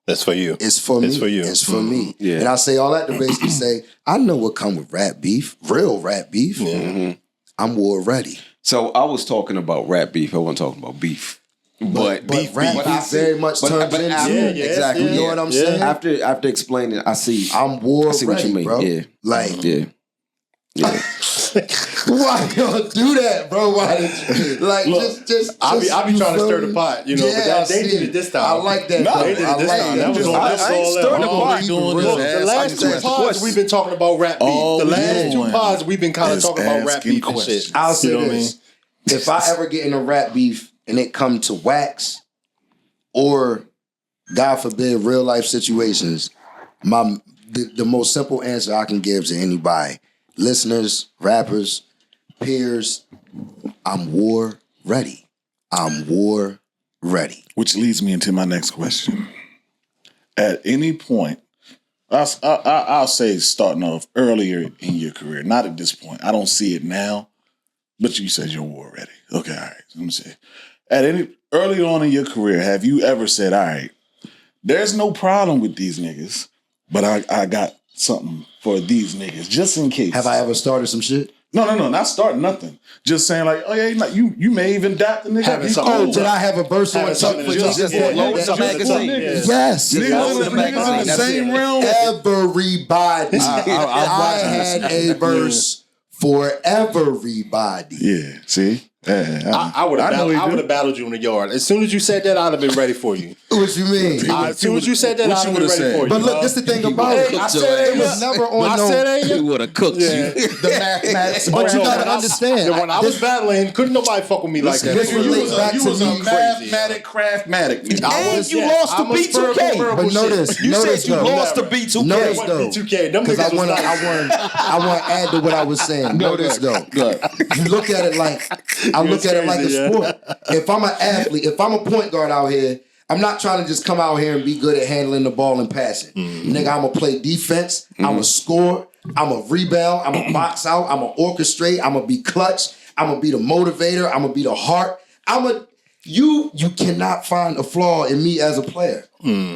C: That's for you.
A: It's for me.
C: It's for you.
A: It's for me.
D: Yeah.
A: And I say all that to basically say, I know what come with rap beef, real rap beef. I'm war ready.
D: So I was talking about rap beef. I wasn't talking about beef. But
A: But rap beef very much turns into
D: exactly.
A: You know what I'm saying?
D: After explaining, I see.
A: I'm war
D: I see
A: ready,
D: what you mean.
A: bro.
D: Yeah.
A: Like,
D: Yeah.
A: why y'all do that, bro? Why did you, like,
C: Look,
A: just
C: I be trying to
A: feel
C: stir
A: me?
C: the pot, you know, but they did it this time.
A: I like that.
C: No,
A: though.
C: they did
A: I
C: it this
A: like
C: time.
A: that.
C: That was
A: though.
C: all
D: I ain't stirring the pot.
C: Look, the last two pods we've been talking about rap beef.
B: All
C: The last
B: we
C: two
B: doing
C: pods we've been kind of
B: is
C: talking about rap
B: asking
C: beef and
B: questions.
C: shit.
A: I'll say
C: You know what I
A: this. If I ever get in a rap beef and it come to wax or, God forbid, real life situations, the most simple answer I can give to anybody, listeners, rappers, peers, I'm war ready. I'm war ready.
B: Which leads me into my next question. At any point, I'll say starting off earlier in your career, not at this point. I don't see it now, but you said you're war ready. Okay, all right. Let me say, early on in your career, have you ever said, all right, there's no problem with these niggas, but I got something for these niggas, just in case.
A: Have I ever started some shit?
B: No, not starting nothing. Just saying like, oh yeah, you may even dap the nigga.
C: Having
B: He's
C: something
B: cool.
C: to
A: Did I have a verse on
C: Having
A: Tuck
C: something
A: for
C: to
A: just
C: just
D: load some magazine.
A: Yes.
B: Niggas in the same realm.
A: Everybody. I had a verse for everybody.
B: Yeah, see? Yeah,
C: I would
B: know he
C: have
B: do.
C: battled you in the yard. As soon as you said that, I'd have been ready for you.
A: What you mean?
C: As soon as you said that,
B: What
C: I'd
B: you
C: have been
B: would've
C: ready
B: said?
C: for you.
A: But look, this the thing about it. I said it was never on
C: I
A: no
C: said
D: He would have cooked you.
A: the mathematics. But you
C: no,
A: gotta
C: when I-
A: understand.
C: When I was battling, couldn't nobody fuck with me like that.
A: this
C: For real.
A: relates back
B: You
A: to
B: was a
A: me.
B: mathematic, craftmatic.
D: And you
C: Yeah,
D: lost to
C: I'm a spherical
D: B2K.
C: purple
A: But
C: shit.
A: notice,
D: You
A: notice
D: said you
A: though.
D: lost to B2K.
A: Notice
C: What
A: though.
C: B2K? Them
A: Because
C: niggas was
A: I want
C: nice.
A: to add to what I was saying. Notice though. You look at it like I look at it like a
C: crazy, yeah.
A: sport. If I'm an athlete, if I'm a point guard out here, I'm not trying to just come out here and be good at handling the ball and passing. Nigga, I'm gonna play defense. I'm gonna score. I'm gonna rebound. I'm gonna box out. I'm gonna orchestrate. I'm gonna be clutch. I'm gonna be the motivator. I'm gonna be the heart. You cannot find a flaw in me as a player.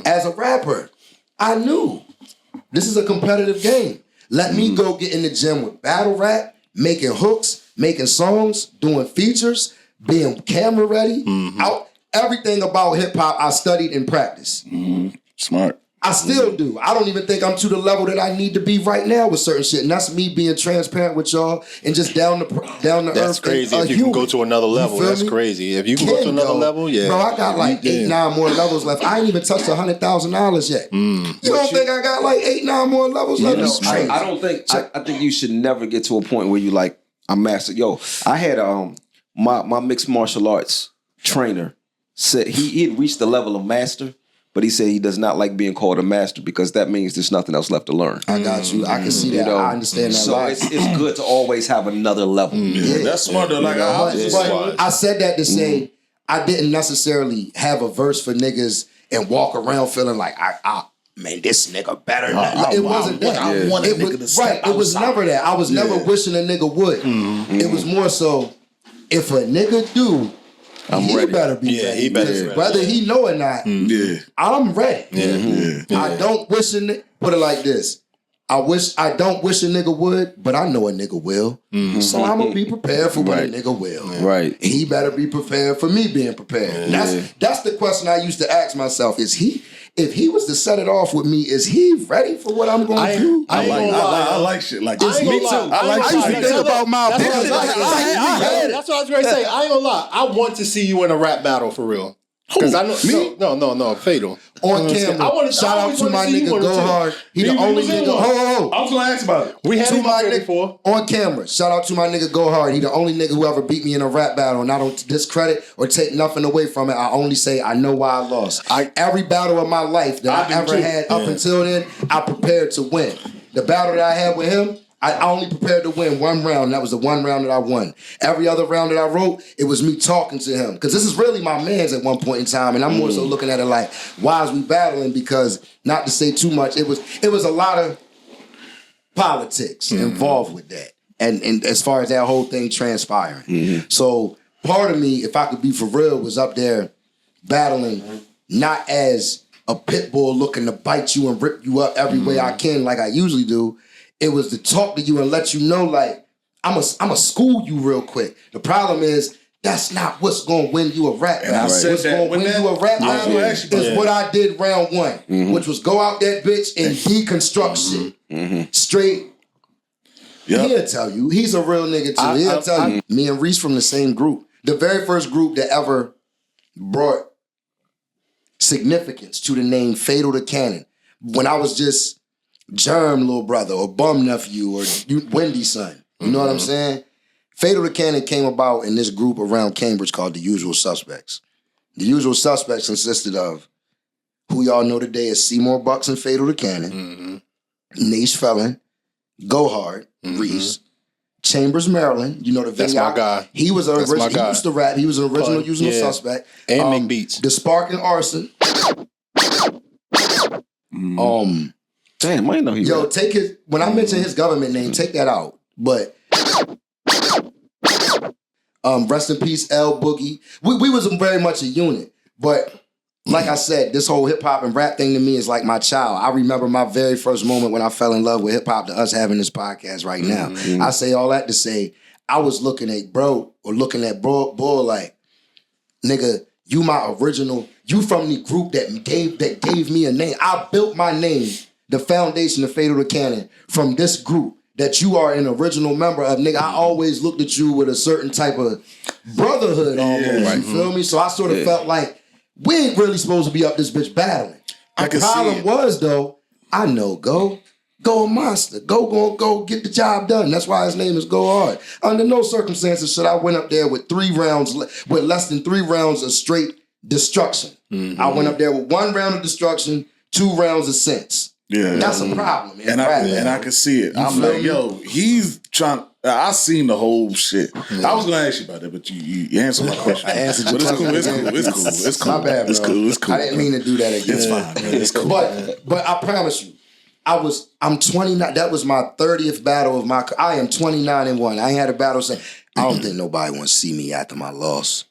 A: As a rapper, I knew this is a competitive game. Let me go get in the gym with battle rap, making hooks, making songs, doing features, being camera ready. Everything about hip hop I studied and practiced.
B: Smart.
A: I still do. I don't even think I'm to the level that I need to be right now with certain shit. And that's me being transparent with y'all and just down the earth.
C: That's crazy.
A: and
C: If you
A: human.
C: can go to another level,
A: feel
C: that's
A: me?
C: crazy. If you can go to another
A: though.
C: level, yeah.
A: Bro, I got like 8-9 more levels left. I ain't even touched $100,000 yet. You don't think I got like 8-9 more levels left? That's crazy.
D: I don't think. I think you should never get to a point where you like I'm master. Yo, I had my mixed martial arts trainer said he had reached the level of master, but he said he does not like being called a master because that means there's nothing else left to learn.
A: I got you. I can see that. I understand that.
D: So it's good to always have another level.
B: Yeah, that's smart though. Like
A: But I said that to say I didn't necessarily have a verse for niggas and walk around feeling like man, this nigga better. It wasn't that.
B: I want a nigga to step
A: It was never that. I was never wishing a nigga would. It was more so if a nigga do, he
D: ready.
A: better be ready.
C: he better be ready.
A: Whether he know or not, I'm ready. I don't wish a nigga, put it like this. I don't wish a nigga would, but I know a nigga will. So I'm gonna be prepared for when a nigga will.
D: Right.
A: He better be prepared for me being prepared. That's the question I used to ask myself. If he was to set it off with me, is he ready for what I'm going to do?
B: I like shit like this.
C: Me too.
B: I
A: used to think about my
C: That's what I was going to say. I ain't gonna lie. I want to see you in a rap battle for real. Because I know no, Fatal.
A: On camera. Shout out to my nigga Go Hard. He the only nigga. Ho.
B: I was gonna ask about it.
C: We had
A: To
C: him
A: my
C: up here
A: nigga
C: before.
A: on camera. Shout out to my nigga Go Hard. He the only nigga who ever beat me in a rap battle, and I don't discredit or take nothing away from it. I only say I know why I lost. Every battle of my life that I ever had up until then, I prepared to win. The battle that I had with him, I only prepared to win one round. And that was the one round that I won. Every other round that I wrote, it was me talking to him. Because this is really my man's at one point in time. And I'm more so looking at it like, why is we battling? Because, not to say too much, it was a lot of politics involved with that. And as far as that whole thing transpiring. So part of me, if I could be for real, was up there battling not as a pit bull looking to bite you and rip you up every way I can, like I usually do. It was to talk to you and let you know, like, I'm a school you real quick. The problem is, that's not what's going to win you a rap battle.
B: And I said
A: what's
B: that
A: going to win you a rap battle is what I did round one, which was go out that bitch and deconstruct shit. Straight.
B: Yep.
A: He'll tell you. He's a real nigga too. He'll tell you. Me and Reese from the same group. The very first group that ever brought significance to the name Fatal to Cannon. When I was just Germ little brother or Bum nephew or Wendy son. You know what I'm saying? Fatal to Cannon came about in this group around Cambridge called The Usual Suspects. The Usual Suspects consisted of who y'all know today as Seymour Bucks and Fatal to Cannon, Nash Felon, Go Hard, Reese, Chambers, Maryland. You know the
C: That's
A: video.
C: my guy.
A: He was an
C: That's
A: original.
C: my guy.
A: He used to rap. He was an original Usual Suspect.
C: And make beats.
A: The Spark and Arson.
D: Damn, I didn't know he
A: Yo,
D: rapped.
A: take his. When I mention his government name, take that out. But rest in peace, L Boogie. We was very much a unit. But like I said, this whole hip hop and rap thing to me is like my child. I remember my very first moment when I fell in love with hip hop to us having this podcast right now. I say all that to say I was looking at bro Bull like, nigga, you my original. You from the group that gave me a name. I built my name, the foundation of Fatal to Cannon, from this group that you are an original member of. Nigga, I always looked at you with a certain type of brotherhood almost. You feel me? So I sort of felt like we ain't really supposed to be up this bitch battling. The problem was though, I know Go a monster. Go get the job done. That's why his name is Go Hard. Under no circumstances should I went up there with less than 3 rounds of straight destruction. I went up there with 1 round of destruction, 2 rounds of sense.
B: Yeah,
A: that's a problem.
B: And I can see it. I'm like, yo, he's trying. I seen the whole shit. I was gonna ask you about that, but you answered my question.
A: I answered your
B: question. It's cool.
A: My bad, bro.
B: It's cool.
A: I didn't mean to do that again.
B: It's fine, man. It's cool.
A: But I promise you, I'm 29. That was my 30th battle of my. I am 29-1. I ain't had a battle saying I don't think nobody wants to see me after my loss.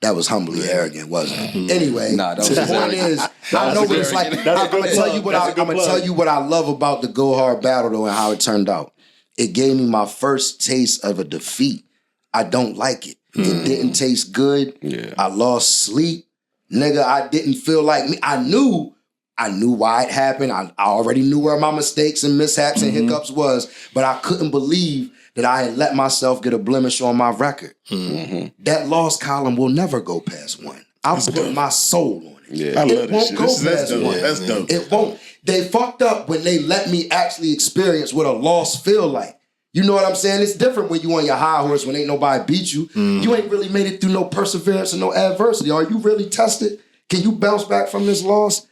A: That was humbly arrogant, wasn't it? Anyway, the point is, I know what it's like. I'm gonna tell you what I love about the Go Hard battle though and how it turned out. It gave me my first taste of a defeat. I don't like it. It didn't taste good. Yeah. I lost sleep. Nigga, I didn't feel like me. I knew why it happened. I already knew where my mistakes and mishaps and hiccups was, but I couldn't believe that I had let myself get a blemish on my record. That loss column will never go past 1. I'll put my soul on it.
B: Yeah. I love this shit. That's dope.
A: 1.
B: That's dope.
A: It won't. They fucked up when they let me actually experience what a loss feel like. You know what I'm saying? It's different when you on your high horse when ain't nobody beat you. You ain't really made it through no perseverance and no adversity. Are you really tested? Can you bounce back from this loss?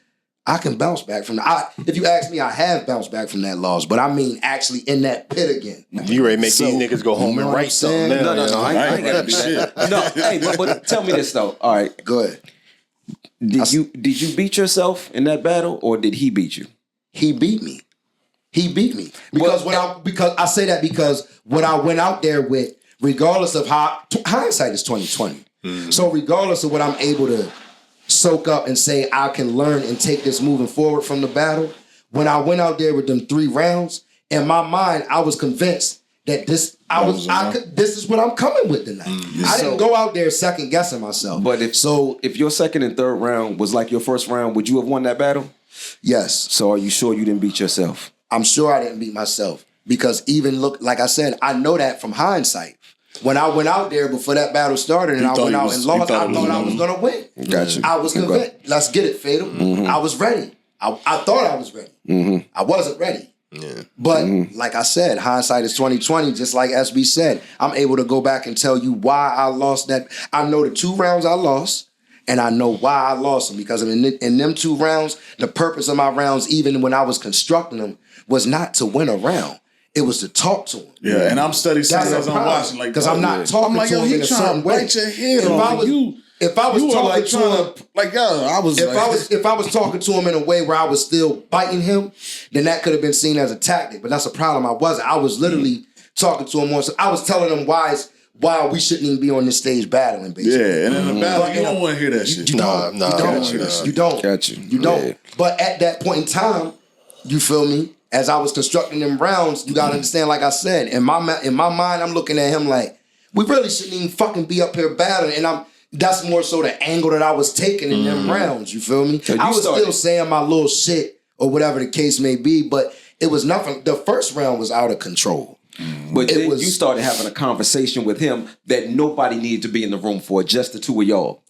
A: I can bounce back from that. If you ask me, I have bounced back from that loss, but I mean actually in that pit again.
C: You ready to make these niggas go home and write something?
D: No, I ain't got to do that. No, hey, but tell me this though. All right,
A: go ahead.
D: Did you beat yourself in that battle, or did he beat you?
A: He beat me. Because I say that because what I went out there with, regardless of how hindsight is 2020. So regardless of what I'm able to soak up and say I can learn and take this moving forward from the battle, when I went out there with them 3 rounds, in my mind I was convinced that this is what I'm coming with tonight. I didn't go out there second guessing myself.
D: But if your second and third round was like your first round, would you have won that battle?
A: Yes.
D: So are you sure you didn't beat yourself?
A: I'm sure I didn't beat myself because like I said, I know that from hindsight. When I went out there before that battle started and I went out and lost, I thought I was going to win.
D: Gotcha.
A: I was convinced. Let's get it, Fatal. I was ready. I thought I was ready. I wasn't ready. Yeah. But like I said, hindsight is 2020. Just like SB said, I'm able to go back and tell you why I lost that. I know the 2 rounds I lost, and I know why I lost them because in them 2 rounds, the purpose of my rounds, even when I was constructing them, was not to win a round. It was to talk to him.
B: Yeah, and I'm studying as I'm watching, like,
A: because I'm not talking to him in a certain way. If I was talking to him, if I was talking to him in a way where I was still biting him, then that could have been seen as a tactic. But that's a problem. I wasn't. I was literally talking to him once. I was telling him why why we shouldn't even be on this stage battling, basically.
B: Yeah, and in the battle, you don't want to hear that shit.
A: You don't.
C: Nah,
A: You don't.
D: Got you.
A: You don't.
D: Yeah.
A: But at that point in time, you feel me? As I was constructing them rounds, you gotta understand, like I said, in my mind, I'm looking at him like, we really shouldn't even fucking be up here battling. And that's more so the angle that I was taking in them rounds, you feel me?
D: So
A: I was still saying my little shit or whatever the case may be, but it was nothing. The first round was out of control.
D: But then you started having a conversation with him that nobody needed to be in the room for, just the two of y'all.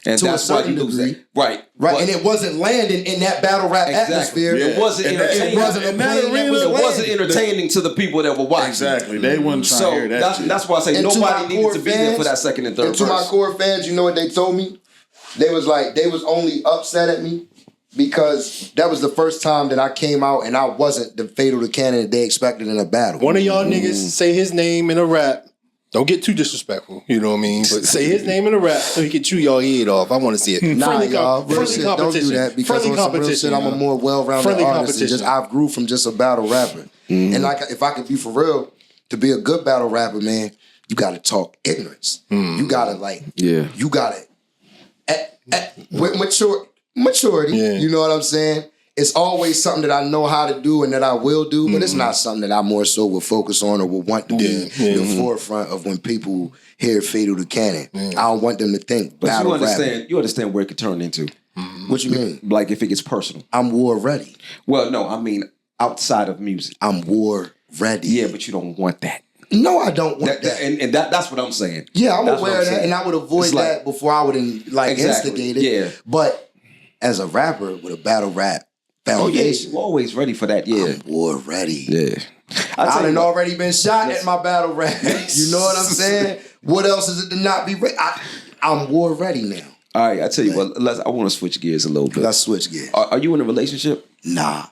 D: And
A: to
D: that's
A: a
D: why
A: certain
D: you lose
A: degree.
D: that. Right.
A: And it wasn't landing in that battle rap atmosphere.
D: It wasn't entertaining.
A: It wasn't a plane that was
D: It wasn't
A: landing.
D: entertaining to the people that were watching.
B: Exactly. They wouldn't try to hear that shit.
D: That's why I say
A: And to
D: nobody
A: my
D: needed
A: core
D: to be there
A: fans-
D: for that second and third
A: And to my
D: verse.
A: core fans, you know what they told me? They was only upset at me because that was the first time that I came out and I wasn't the fatal to cannon that they expected in a battle.
C: One of y'all niggas say his name in a rap. Don't get too disrespectful, you know what I mean? But say his name in a rap so he can chew y'all head off. I want to see it.
A: Nah, y'all, real shit, don't do that because
C: Friendly
A: on some real
C: competition.
A: shit, I'm a more well-rounded
C: Friendly
A: artist. And just I've grew from just a battle rapper. And like, if I could be for real, to be a good battle rapper, man, you got to talk ignorance. You got to you got to with maturity.
C: Yeah.
A: You know what I'm saying? It's always something that I know how to do and that I will do, but it's not something that I more so will focus on or will want to be the forefront of when people hear Fatal to Cannon. I don't want them to think
D: But
A: battle
D: you understand where it could turn into.
A: What you mean?
D: Like if it gets personal.
A: I'm war ready.
D: Well, no, I mean outside of music.
A: I'm war ready.
D: Yeah, but you don't want that.
A: No, I don't want that.
D: And that's what I'm saying.
A: Yeah, I'm
D: That's what
A: aware of that,
D: saying.
A: and I would avoid
D: It's like-
A: that before I would instigate it.
D: Yeah.
A: But as a rapper with a battle rap foundation,
D: You're always ready for that. Yeah.
A: I'm war ready.
D: Yeah.
A: I done already been shot at my battle rap. You know what I'm saying? What else is it to not be ready? I'm war ready now.
D: All right, I tell you what. I want to switch gears a little bit.
A: Let's switch gears.
D: Are you in a relationship?
A: Nah.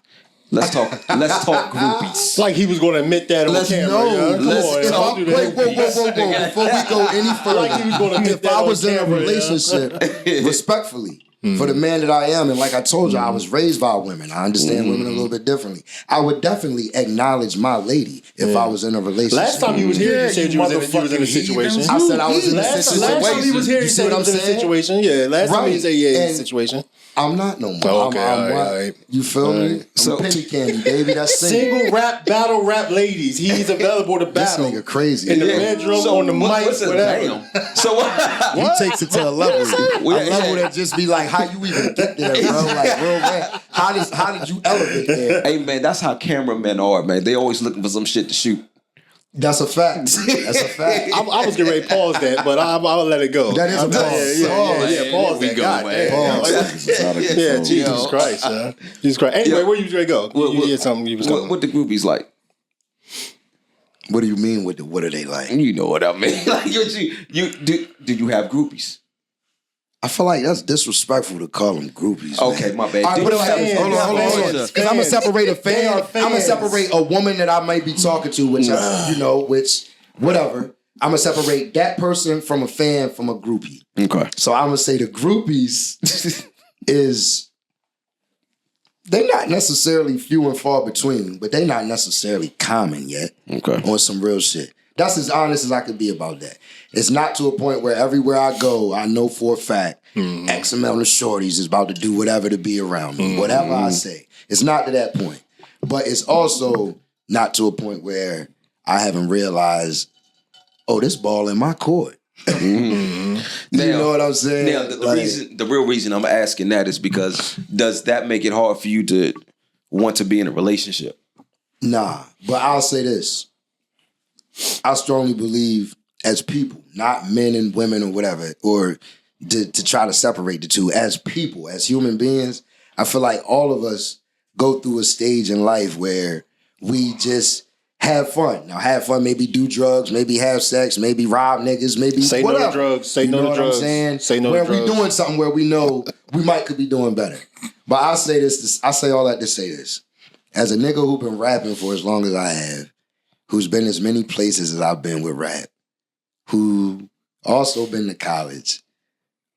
D: Let's talk. Let's talk groupies.
C: Like he was going to admit that on camera. Come on, don't do that.
A: Whoa. Before we go any further,
C: Like he was gonna admit
A: if
C: that
A: I
C: on
A: was in a
C: camera,
A: relationship, respectfully, for the man that I am, and like I told you, I was raised by women. I understand women a little bit differently. I would definitely acknowledge my lady if I was in a relationship.
C: Last time you was here, you said you was in a situation.
A: I said I was in a situation.
C: Last time he was here, he said he was in a situation. Yeah, last time he said in a situation.
A: I'm not no more.
C: Okay,
A: I'm
C: all right.
A: You feel me?
D: So-
A: I'm penny candy, baby. That's single.
C: Single rap, battle rap ladies. He's available to
A: This
C: battle.
A: nigga crazy.
C: In the bedroom, on the mic, whatever.
D: So what?
A: He takes it to a level. A level that just be like, how you even get there, bro? Like, real man. How did you elevate there?
D: Hey man, that's how cameramen are, man. They always looking for some shit to shoot.
A: That's a fact. That's a fact.
C: I was getting ready to pause that, but I'll let it go.
A: That is a pause.
C: Yeah, pause
D: Here we
C: that.
D: go,
C: God
D: man.
C: damn.
A: Pause.
C: Yeah, Jesus Christ, man. Jesus Christ. Anyway, where you was ready to go? You had something you was talking
D: What the groupies like?
A: What do you mean with what are they like?
D: You know what I mean. Like do you have groupies?
A: I feel like that's disrespectful to call them groupies.
D: Okay,
A: man.
D: my bad.
A: All right, put it like this.
C: Fans,
A: Hold on.
C: fans,
A: Because I'm gonna separate a
C: They
A: fan.
C: are
A: I'm gonna
C: fans.
A: separate a woman that I might be talking to, which which whatever. I'm gonna separate that person from a fan from a groupie.
D: Okay.
A: So I'm gonna say the groupies is they're not necessarily few and far between, but they're not necessarily common yet.
D: Okay.
A: On some real shit. That's as honest as I could be about that. It's not to a point where everywhere I go, I know for a fact X amount of shorties is about to do whatever to be around me. Whatever I say. It's not to that point. But it's also not to a point where I haven't realized, oh, this ball in my court. You know what I'm saying?
D: Now, the real reason I'm asking that is because does that make it hard for you to want to be in a relationship?
A: Nah, but I'll say this. I strongly believe as people, not men and women or whatever, or to try to separate the two, as people, as human beings, I feel like all of us go through a stage in life where we just have fun. Now, have fun, maybe do drugs, maybe have sex, maybe rob niggas, maybe
C: Say
A: whatever.
C: no to drugs. Say no to drugs.
A: What I'm saying?
C: Say no
A: where
C: to drugs.
A: we doing something where we know we could be doing better. But I say this, I say all that to say this. As a nigga who been rapping for as long as I have, who's been as many places as I've been with rap, who also been to college,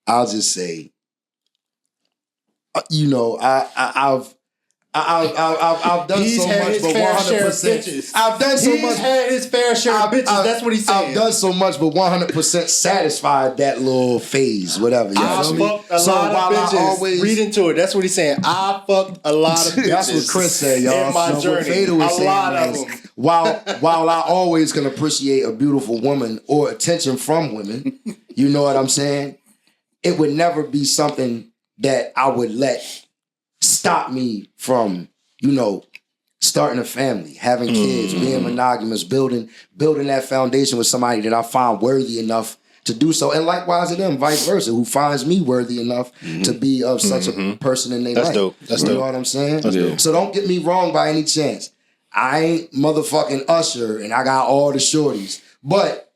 A: I'll just say, I've I've done
C: He's
A: so
C: had
A: much,
C: his
A: but
C: fair share of
A: 100%.
C: bitches.
A: I've done so
C: He's
A: much.
C: had his fair share of bitches. That's what he's saying.
A: I've done so much, but 100% satisfied that little phase, whatever.
C: I fucked a lot of bitches. Read into it. That's what he's saying. I fucked a lot of bitches.
A: That's what Chris said, y'all.
C: In my journey.
A: What Fader was
C: a lot of
A: is,
C: them.
A: while I always can appreciate a beautiful woman or attention from women, you know what I'm saying? It would never be something that I would let stop me from, starting a family, having kids, being monogamous, building that foundation with somebody that I find worthy enough to do so. And likewise to them, vice versa, who finds me worthy enough to be of such a person in their life.
C: That's dope. That's
A: you
C: dope.
A: know what I'm saying?
C: That's dope.
A: So don't get me wrong by any chance. I ain't motherfucking Usher and I got all the shorties. But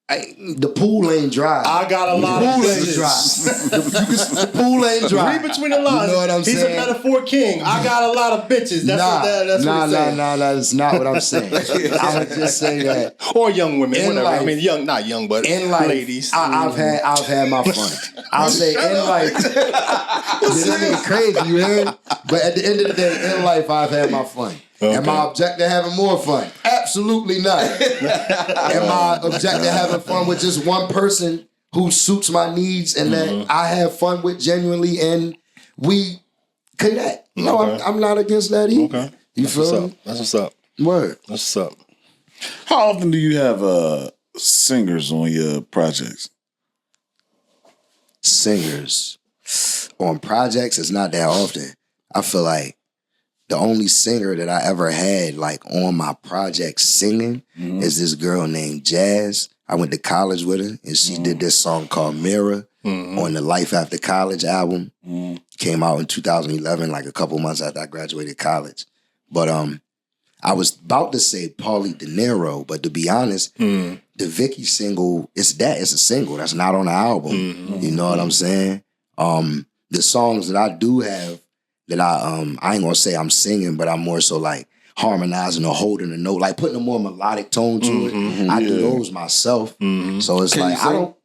A: the pool ain't dry.
C: I got a lot of bitches.
A: The pool ain't dry.
C: Read between the lines.
A: You know what I'm
C: He's
A: saying?
C: a metaphor king. I got a lot of bitches. That's what he's saying.
A: That's not what I'm saying. I would just say that.
C: Or young women,
A: In
C: whatever.
A: life,
C: I mean, not young, but
A: in life,
C: ladies.
A: I've had my fun. I'll say in life, this nigga crazy, you hear? But at the end of the day, in life, I've had my fun. Okay. Am I objective having more fun? Absolutely not. Am I objective having fun with just one person who suits my needs and that I have fun with genuinely and we connect? No, I'm not against that either.
C: Okay.
A: You feel me?
C: That's what's up.
A: Word.
C: That's what's up.
B: How often do you have singers on your projects?
A: Singers on projects is not that often. I feel like the only singer that I ever had like on my project singing is this girl named Jazz. I went to college with her and she did this song called Mirror on the Life After College album. Came out in 2011, like a couple months after I graduated college. But I was about to say Paulie De Niro, but to be honest, the Vicky single, it's a single. That's not on the album. You know what I'm saying? The songs that I do have that I ain't gonna say I'm singing, but I'm more so like harmonizing or holding a note, like putting a more melodic tone to it. I do those myself. So it's like I don't.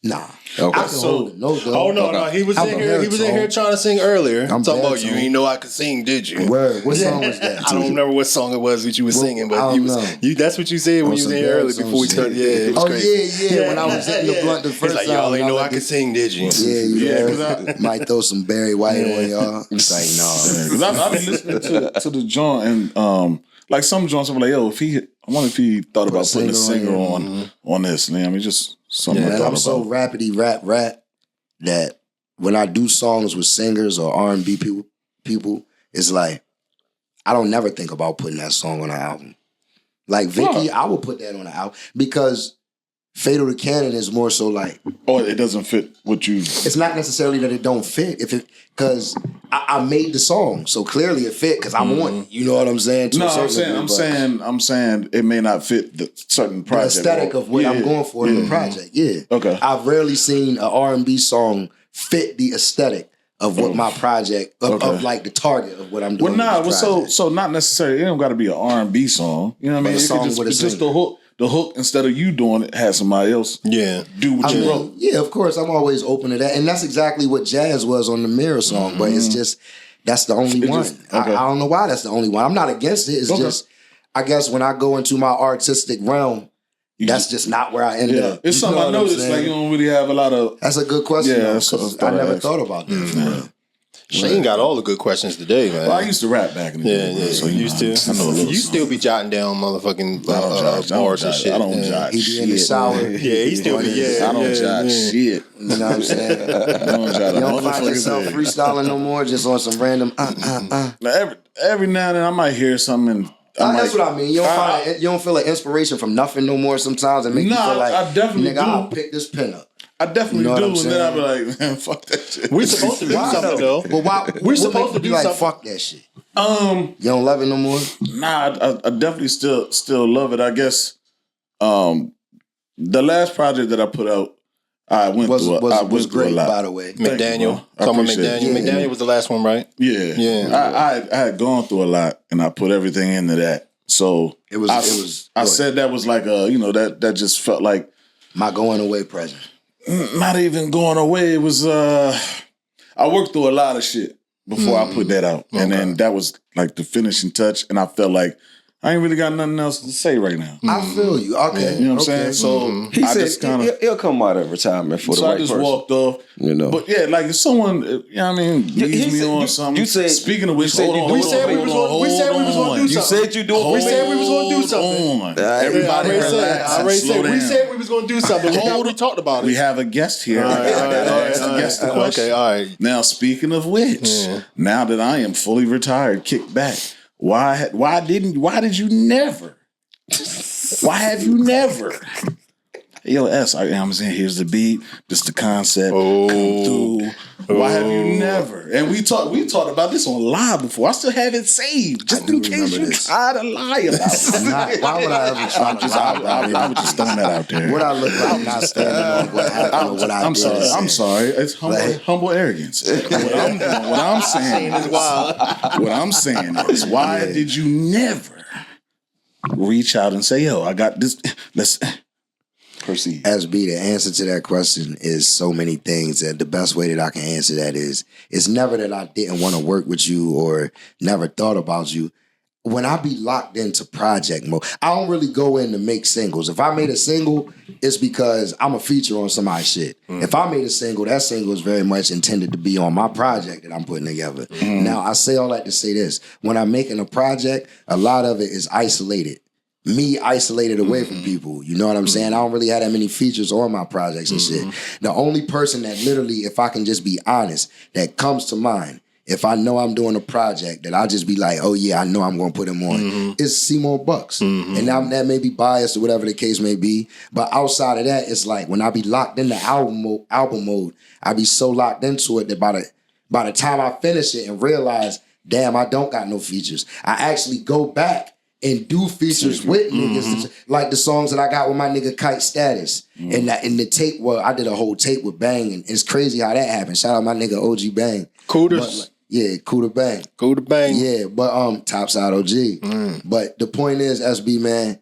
A: Nah.
D: Okay.
A: I can hold it. No,
C: Oh no, he was in here. He was in here trying to sing earlier. I'm talking about you. You know I could sing, did you?
A: Word. What song was that?
C: I don't remember what song it was that you were singing, but you. That's what you said when you was in here earlier before we started. Yeah, it was crazy.
A: Yeah. When I was hitting the blunt the first time,
C: like y'all ain't know I could sing, did you?
A: Yeah. Might throw some Barry White on y'all. It's like no.
B: Because I've been listening to the joint and like some joints, I'm like, yo, I wonder if he thought about putting a singer on this. I mean, just something I thought
A: I'm
B: about.
A: so rapidy rap that when I do songs with singers or R&B people, it's like I don't never think about putting that song on an album. Like Vicky, I would put that on an album because Fatal to Canon is more so like,
B: it doesn't fit what you.
A: It's not necessarily that it don't fit, because I made the song, so clearly it fit because I'm on it. You know what I'm saying?
B: No, I'm saying it may not fit the certain project.
A: The aesthetic of what I'm going for in the project. Yeah.
B: Okay.
A: I've rarely seen an R&B song fit the aesthetic of what my project of like the target of what I'm doing.
B: So not necessarily. It don't got to be an R&B song. You know what I mean?
A: A song with a
B: just the hook. The hook, instead of you doing it, has somebody else do what you wrote.
A: Yeah, of course. I'm always open to that. And that's exactly what Jazz was on the Mirror song. But it's just, that's the only one. I don't know why that's the only one. I'm not against it. It's just, I guess when I go into my artistic realm, that's just not where I end up.
B: It's something I noticed, like you don't really have a lot of...
A: That's a good question.
B: Yeah,
A: I never thought about that.
C: Shane got all the good questions today, man.
B: Well, I used to rap back in the day.
C: Yeah.
B: So
C: you used to.
B: I know a little.
C: You still be jotting down motherfucking bars and shit.
B: I don't jot
A: He be
B: shit.
A: in the shower.
C: Yeah, he still be. Yeah,
B: I don't jot shit.
A: You know what I'm saying?
B: I don't jot
A: You don't find yourself
B: a
A: freestyling no more, just on some random
B: Now, every now and then I might hear something.
A: That's what I mean. You don't feel an inspiration from nothing no more sometimes and make you feel like,
B: I definitely
A: nigga, I'll pick this pen up.
B: I definitely
A: You know
B: do,
A: what I'm
B: and then I'll
A: saying?
B: be like, man, fuck that shit.
C: We're supposed to do something though.
A: But why?
C: We're supposed to
A: be
C: do
A: like,
C: something.
A: fuck that shit.
B: You
A: don't love it no more?
B: Nah, I definitely still love it. I guess the last project that I put out, I went through a lot.
A: By the way.
C: McDaniel. Talking about McDaniel.
A: Yeah.
C: McDaniel was the last one, right?
B: Yeah. I had gone through a lot, and I put everything into that. So
A: It was.
B: I said that was like that just felt like
A: my going away present.
B: Not even going away. It was I worked through a lot of shit. before I put that out. And then that was like the finishing touch. And I felt like I ain't really got nothing else to say right now.
A: I feel you. Okay.
B: You know what I'm saying? So
D: He
B: I
D: said
B: just kind of...
D: he'll come out of retirement for the right
B: I just
D: person.
B: walked off.
D: You know.
B: But yeah, like if someone, you know what I mean, leads me on something.
D: You said,
B: speaking of which, hold on.
C: We said we was going to do something.
D: You said you doing.
C: We said we was going to do something.
B: Everybody
C: I already said we said we was going to do something. We talked about it.
B: We have a guest here. I gotta ask the guest the question.
C: Okay, all right.
B: Now, speaking of which, now that I am fully retired, kick back. Why did you never? Why have you never? Yo, I'm saying, here's the beat, this the concept. Come through. Why have you never? And we talked about this on live before. I still have it saved, just in case you try to lie about it.
A: Why would I ever try to lie?
B: I was just throwing that out there.
A: What I look like not standing on what happened or what I did.
B: I'm sorry. It's humble arrogance. What I'm saying is wild. What I'm saying is, why did you never reach out and say, yo, I got this. Let's proceed.
A: SB, the answer to that question is so many things, and the best way that I can answer that is, it's never that I didn't want to work with you or never thought about you. When I be locked into project mode, I don't really go in to make singles. If I made a single, it's because I'm a feature on somebody's shit. If I made a single, that single is very much intended to be on my project that I'm putting together. Now, I say all that to say this. When I'm making a project, a lot of it is isolated. Me isolated away from people. You know what I'm saying? I don't really have that many features on my projects and shit. The only person that literally, if I can just be honest, that comes to mind, if I know I'm doing a project that I'll just be like, oh yeah, I know I'm going to put him on, is Seymour Bucks. And that may be biased or whatever the case may be. But outside of that, it's like when I be locked into album mode, I be so locked into it that by the time I finish it and realize, damn, I don't got no features, I actually go back and do features with niggas, like the songs that I got with my nigga Kite Status. And the tape, well, I did a whole tape with Bang, and it's crazy how that happened. Shout out my nigga OG Bang.
C: Cooters.
A: Yeah, Cooter Bang.
C: Cooter Bang.
A: Yeah, but Topside OG. But the point is, SB, man,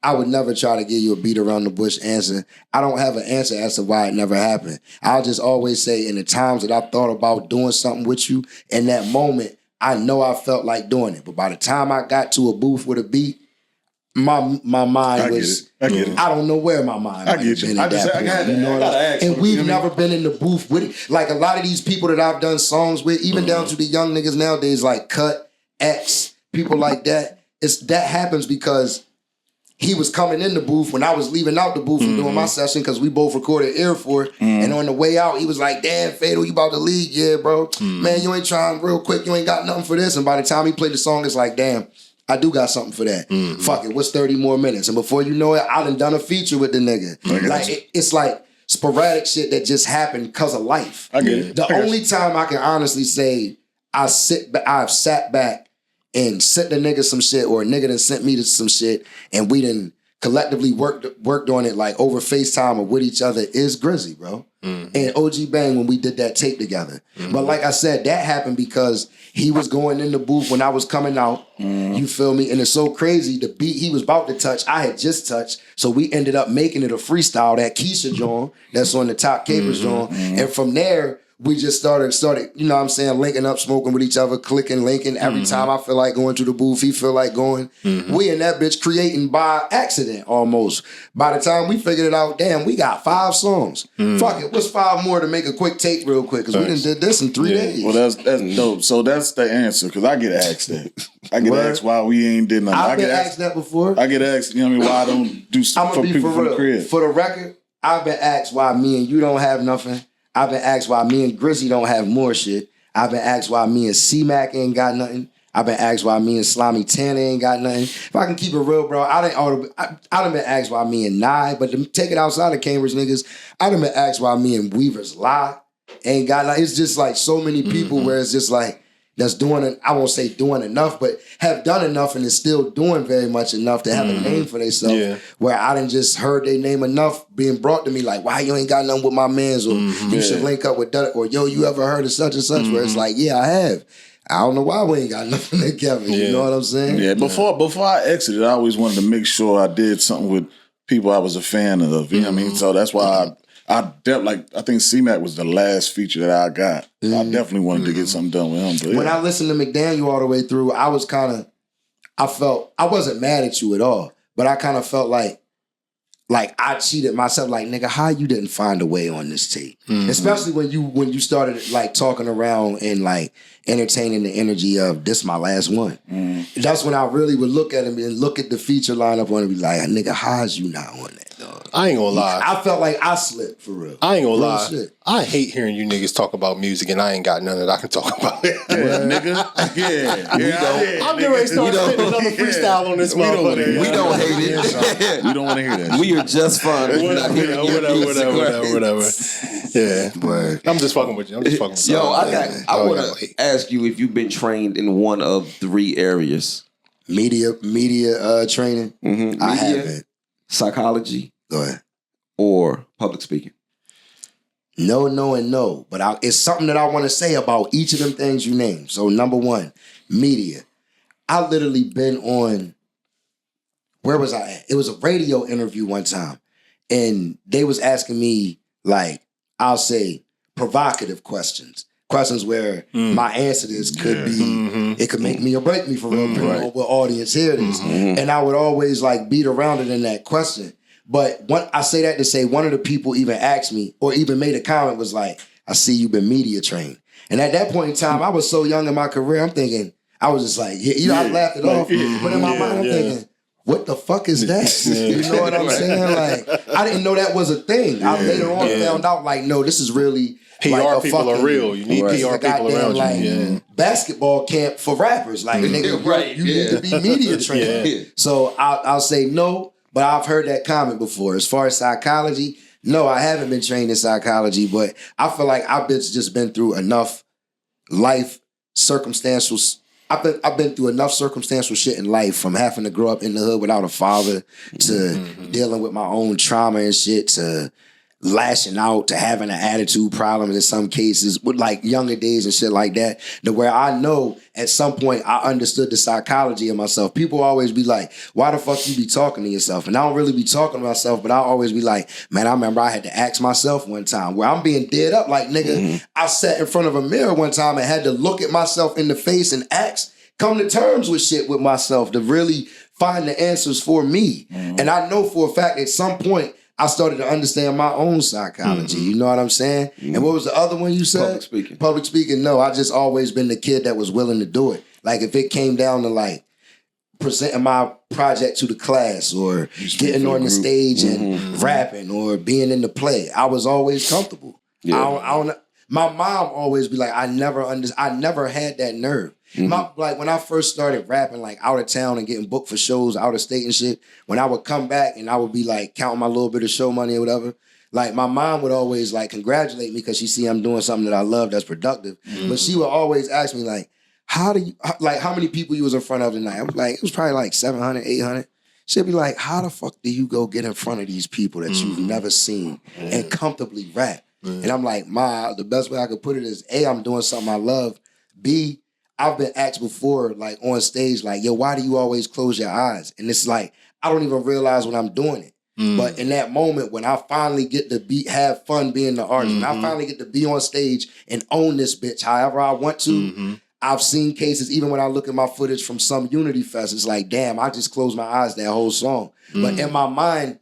A: I would never try to give you a beat around the bush answer. I don't have an answer as to why it never happened. I'll just always say, in the times that I thought about doing something with you, in that moment, I know I felt like doing it, but by the time I got to a booth with a beat, my mind was. I don't know where my mind was. You know what I'm saying? And we've never been in the booth with it. Like a lot of these people that I've done songs with, even down to the young niggas nowadays, like Cut, X, people like that. That happens because he was coming in the booth when I was leaving out the booth and doing my session, because we both recorded Air for it. And on the way out, he was like, damn, Fatal, you about to leave? Yeah, bro. Man, you ain't trying real quick. You ain't got nothing for this. And by the time he played the song, it's like, damn, I do got something for that. Fuck it, what's 30 more minutes? And before you know it, I done a feature with the nigga. Like, it's like sporadic shit that just happened because of life.
B: I get it.
A: The only time I can honestly say I've sat back and sent the nigga some shit, or a nigga done sent me to some shit, and we done collectively worked on it like over FaceTime or with each other, is Grizzly, bro. And OG Bang when we did that tape together. But like I said, that happened because he was going in the booth when I was coming out. You feel me? And it's so crazy, the beat he was about to touch, I had just touched. So we ended up making it a freestyle, that Keisha joint that's on the Top Capers joint. And from there, we just started, you know what I'm saying, linking up, smoking with each other, clicking, linking. Every time I feel like going to the booth, he feel like going. We in that bitch creating by accident almost. By the time we figured it out, damn, we got 5 songs. Fuck it, what's 5 more to make a quick tape real quick? Because we done did this in 3 days.
B: Well, that's dope. So that's the answer, because I get asked that. I get asked why we ain't did nothing.
A: I've been asked that before.
B: I get asked, you know what I mean, why I don't do stuff for people from the crib.
A: For the record, I've been asked why me and you don't have nothing. I've been asked why me and Grizzly don't have more shit. I've been asked why me and C-Mac ain't got nothing. I've been asked why me and Slimy Tanner ain't got nothing. If I can keep it real, bro, I done been asked why me and Nye, but to take it outside of Cambridge niggas, I done been asked why me and Weaver's Lie ain't got nothing. It's just like so many people where it's just like, that's doing, I won't say doing enough, but have done enough and is still doing very much enough to have a name for themselves. Yeah. Where I done just heard their name enough being brought to me, like, why you ain't got nothing with my mans, or you should link up with that, or yo, you ever heard of such and such? Where it's like, yeah, I have. I don't know why we ain't got nothing together. You know what I'm saying?
B: Yeah, before I exited, I always wanted to make sure I did something with people I was a fan of. You know what I mean? So that's why I think C-Mac was the last feature that I got. I definitely wanted to get something done with him. But
A: when I listened to McDaniel all the way through, I wasn't mad at you at all, but I kind of felt like I cheated myself. Like, nigga, how you didn't find a way on this tape? Especially when you started like talking around and like entertaining the energy of this my last one. That's when I really would look at him and look at the feature lineup on and be like, nigga, how's you not on that, dog?
C: I ain't gonna lie.
A: I felt like I slipped for real.
C: I ain't gonna
A: Real
C: lie.
A: shit.
C: I hate hearing you niggas talk about music and I ain't got none that I can talk about.
B: nigga,
C: I'm getting ready to start spitting another freestyle on this motherfucker.
D: We don't hate it.
B: We don't want to hear that.
D: We are just fine.
C: Whatever. Yeah. I'm just fucking with you.
D: Yo, I want to ask you if you've been trained in one of 3 areas.
A: Media training. I haven't.
D: Psychology.
A: Go ahead.
D: Or public speaking.
A: No, and no. But it's something that I want to say about each of them things you named. So number 1, media. I literally been on, where was I at? It was a radio interview one time. And they was asking me, like, I'll say provocative questions. Questions where my answer to this could be, it could make me or break me for real, depending on what audience hear this. And I would always like beat around it in that question. But I say that to say one of the people even asked me or even made a comment was like, I see you've been media trained. And at that point in time, I was so young in my career, I'm thinking, I was just like, I laughed it off. But in my mind, I'm thinking, what the fuck is that? You know what I'm saying? Like, I didn't know that was a thing. I later on found out, like, no, this is really
C: PR
A: like
C: people are real. You need PR people around you.
A: Basketball camp for rappers. Like, nigga, you need to be media trained. So I'll say no, but I've heard that comment before. As far as psychology, no, I haven't been trained in psychology, but I feel like I've just been through enough life circumstantial. I've been through enough circumstantial shit in life, from having to grow up in the hood without a father to dealing with my own trauma and shit to lashing out to having an attitude problem in some cases with like younger days and shit like that, to where I know at some point I understood the psychology of myself. People always be like, why the fuck you be talking to yourself? And I don't really be talking to myself, but I always be like, man, I remember I had to ask myself one time where I'm being dead up like, nigga, I sat in front of a mirror one time and had to look at myself in the face and come to terms with shit with myself to really find the answers for me. And I know for a fact at some point I started to understand my own psychology. You know what I'm saying? And what was the other one you said?
D: Public speaking.
A: Public speaking, no. I just always been the kid that was willing to do it. Like if it came down to like presenting my project to the class or getting on the stage and rapping or being in the play, I was always comfortable. My mom always be like, I never had that nerve. Like when I first started rapping, like out of town and getting booked for shows out of state and shit, when I would come back and I would be like counting my little bit of show money or whatever, like my mom would always like congratulate me because she see I'm doing something that I love that's productive. But she would always ask me like, how many people you was in front of tonight? I was like, it was probably like 700, 800. She'd be like, how the fuck do you go get in front of these people that you've never seen and comfortably rap? And I'm like, Ma, the best way I could put it is, A, I'm doing something I love. B, I've been asked before, like on stage, like, yo, why do you always close your eyes? And it's like, I don't even realize when I'm doing it. But in that moment, when I finally get to have fun being the artist, when I finally get to be on stage and own this bitch however I want to, I've seen cases, even when I look at my footage from some Unity Fest, it's like, damn, I just closed my eyes that whole song. But in my mind,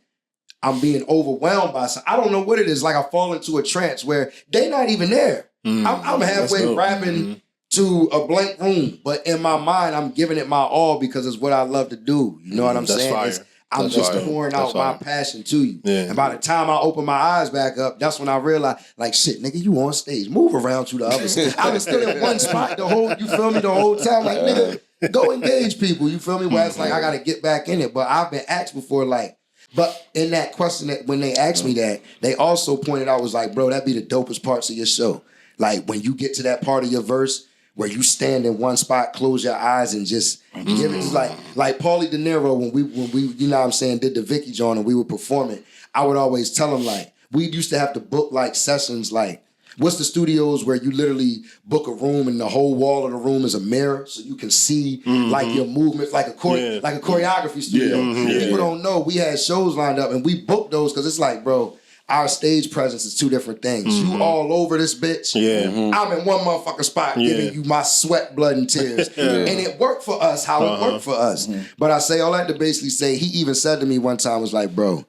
A: I'm being overwhelmed by something. I don't know what it is. Like I fall into a trance where they're not even there. I'm halfway rapping to a blank room, but in my mind, I'm giving it my all because it's what I love to do. You know what I'm saying? I'm just pouring out my passion to you. And by the time I open my eyes back up, that's when I realize, like, shit, nigga, you on stage. Move around to the other side. I was still in one spot the whole time. Like, nigga, go engage people. You feel me? Where it's like, I got to get back in it. But I've been asked before, like, but in that question, that when they asked me that, they also pointed out, was like, bro, that'd be the dopest parts of your show. Like, when you get to that part of your verse where you stand in one spot, close your eyes, and just give it. Like Paulie De Niro, when we you know what I'm saying, did the Vicky John and we were performing, I would always tell him, like, we used to have to book like sessions, like, what's the studios where you literally book a room and the whole wall of the room is a mirror so you can see like your movements, like a choreography studio. People don't know we had shows lined up and we booked those because it's like, bro, our stage presence is two different things. You all over this bitch.
C: Yeah.
A: I'm in one motherfucking spot giving you my sweat, blood, and tears. And it worked for us how it worked for us. But I say all that to basically say, he even said to me one time, was like, bro,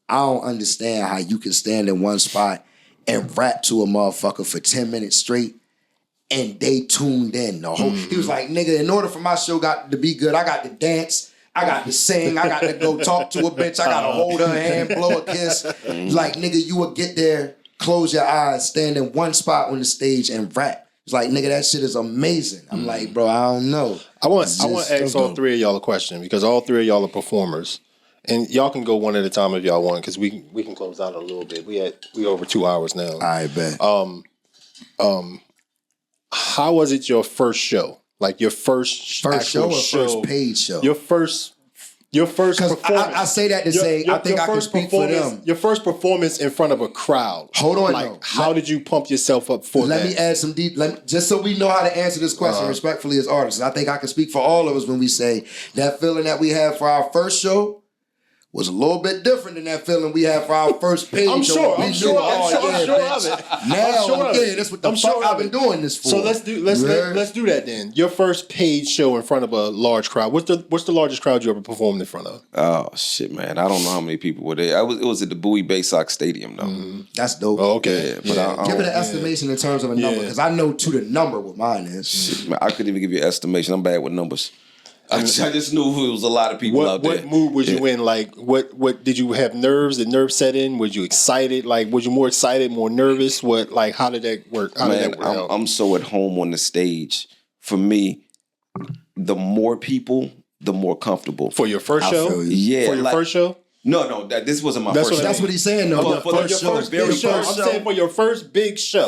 A: I don't understand how you can stand in one spot and rap to a motherfucker for 10 minutes straight and they tuned in the whole. He was like, nigga, in order for my show to be good, I got to dance, I got to sing, I got to go talk to a bitch, I got to hold her hand, blow a kiss. Like, nigga, you would get there, close your eyes, stand in one spot on the stage and rap. It's like, nigga, that shit is amazing. I'm like, bro, I don't know.
C: I want to ask all three of y'all a question because all three of y'all are performers. And y'all can go one at a time if y'all want, because we can close out a little bit. We over 2 hours now.
A: I bet.
C: How was it your first show? Like your first
A: show or first paid show?
C: Your first performance.
A: I say that to say I think I can speak for them.
C: Your first performance in front of a crowd.
A: Hold on,
C: like how did you pump yourself up for that?
A: Let me add some just so we know how to answer this question respectfully as artists. I think I can speak for all of us when we say that feeling that we had for our first show was a little bit different than that feeling we had for our first page.
C: I'm sure of it.
A: Now, that's what the fuck I've been doing this for.
C: So let's do that then. Your first paid show in front of a large crowd. What's the largest crowd you ever performed in front of?
D: Oh shit, man! I don't know how many people were there. It was at the Bowie Bay Sox Stadium, though.
A: That's dope.
C: Oh, okay,
D: yeah, but
A: give it an estimation in terms of a number, because I know to the number what mine is.
D: Shit, man, I couldn't even give you an estimation. I'm bad with numbers. I just knew it was a lot of people out there.
C: What mood was you in? Like, what did you have nerves? Did nerves set in? Was you excited? Like, was you more excited, more nervous? How did that work?
D: I'm so at home on the stage. For me, the more people, the more comfortable.
C: For your first show?
D: Yeah.
C: For your first show?
D: No, this wasn't my first show.
A: That's what he's saying, though.
D: For your first big show.
C: I'm saying for your first big show.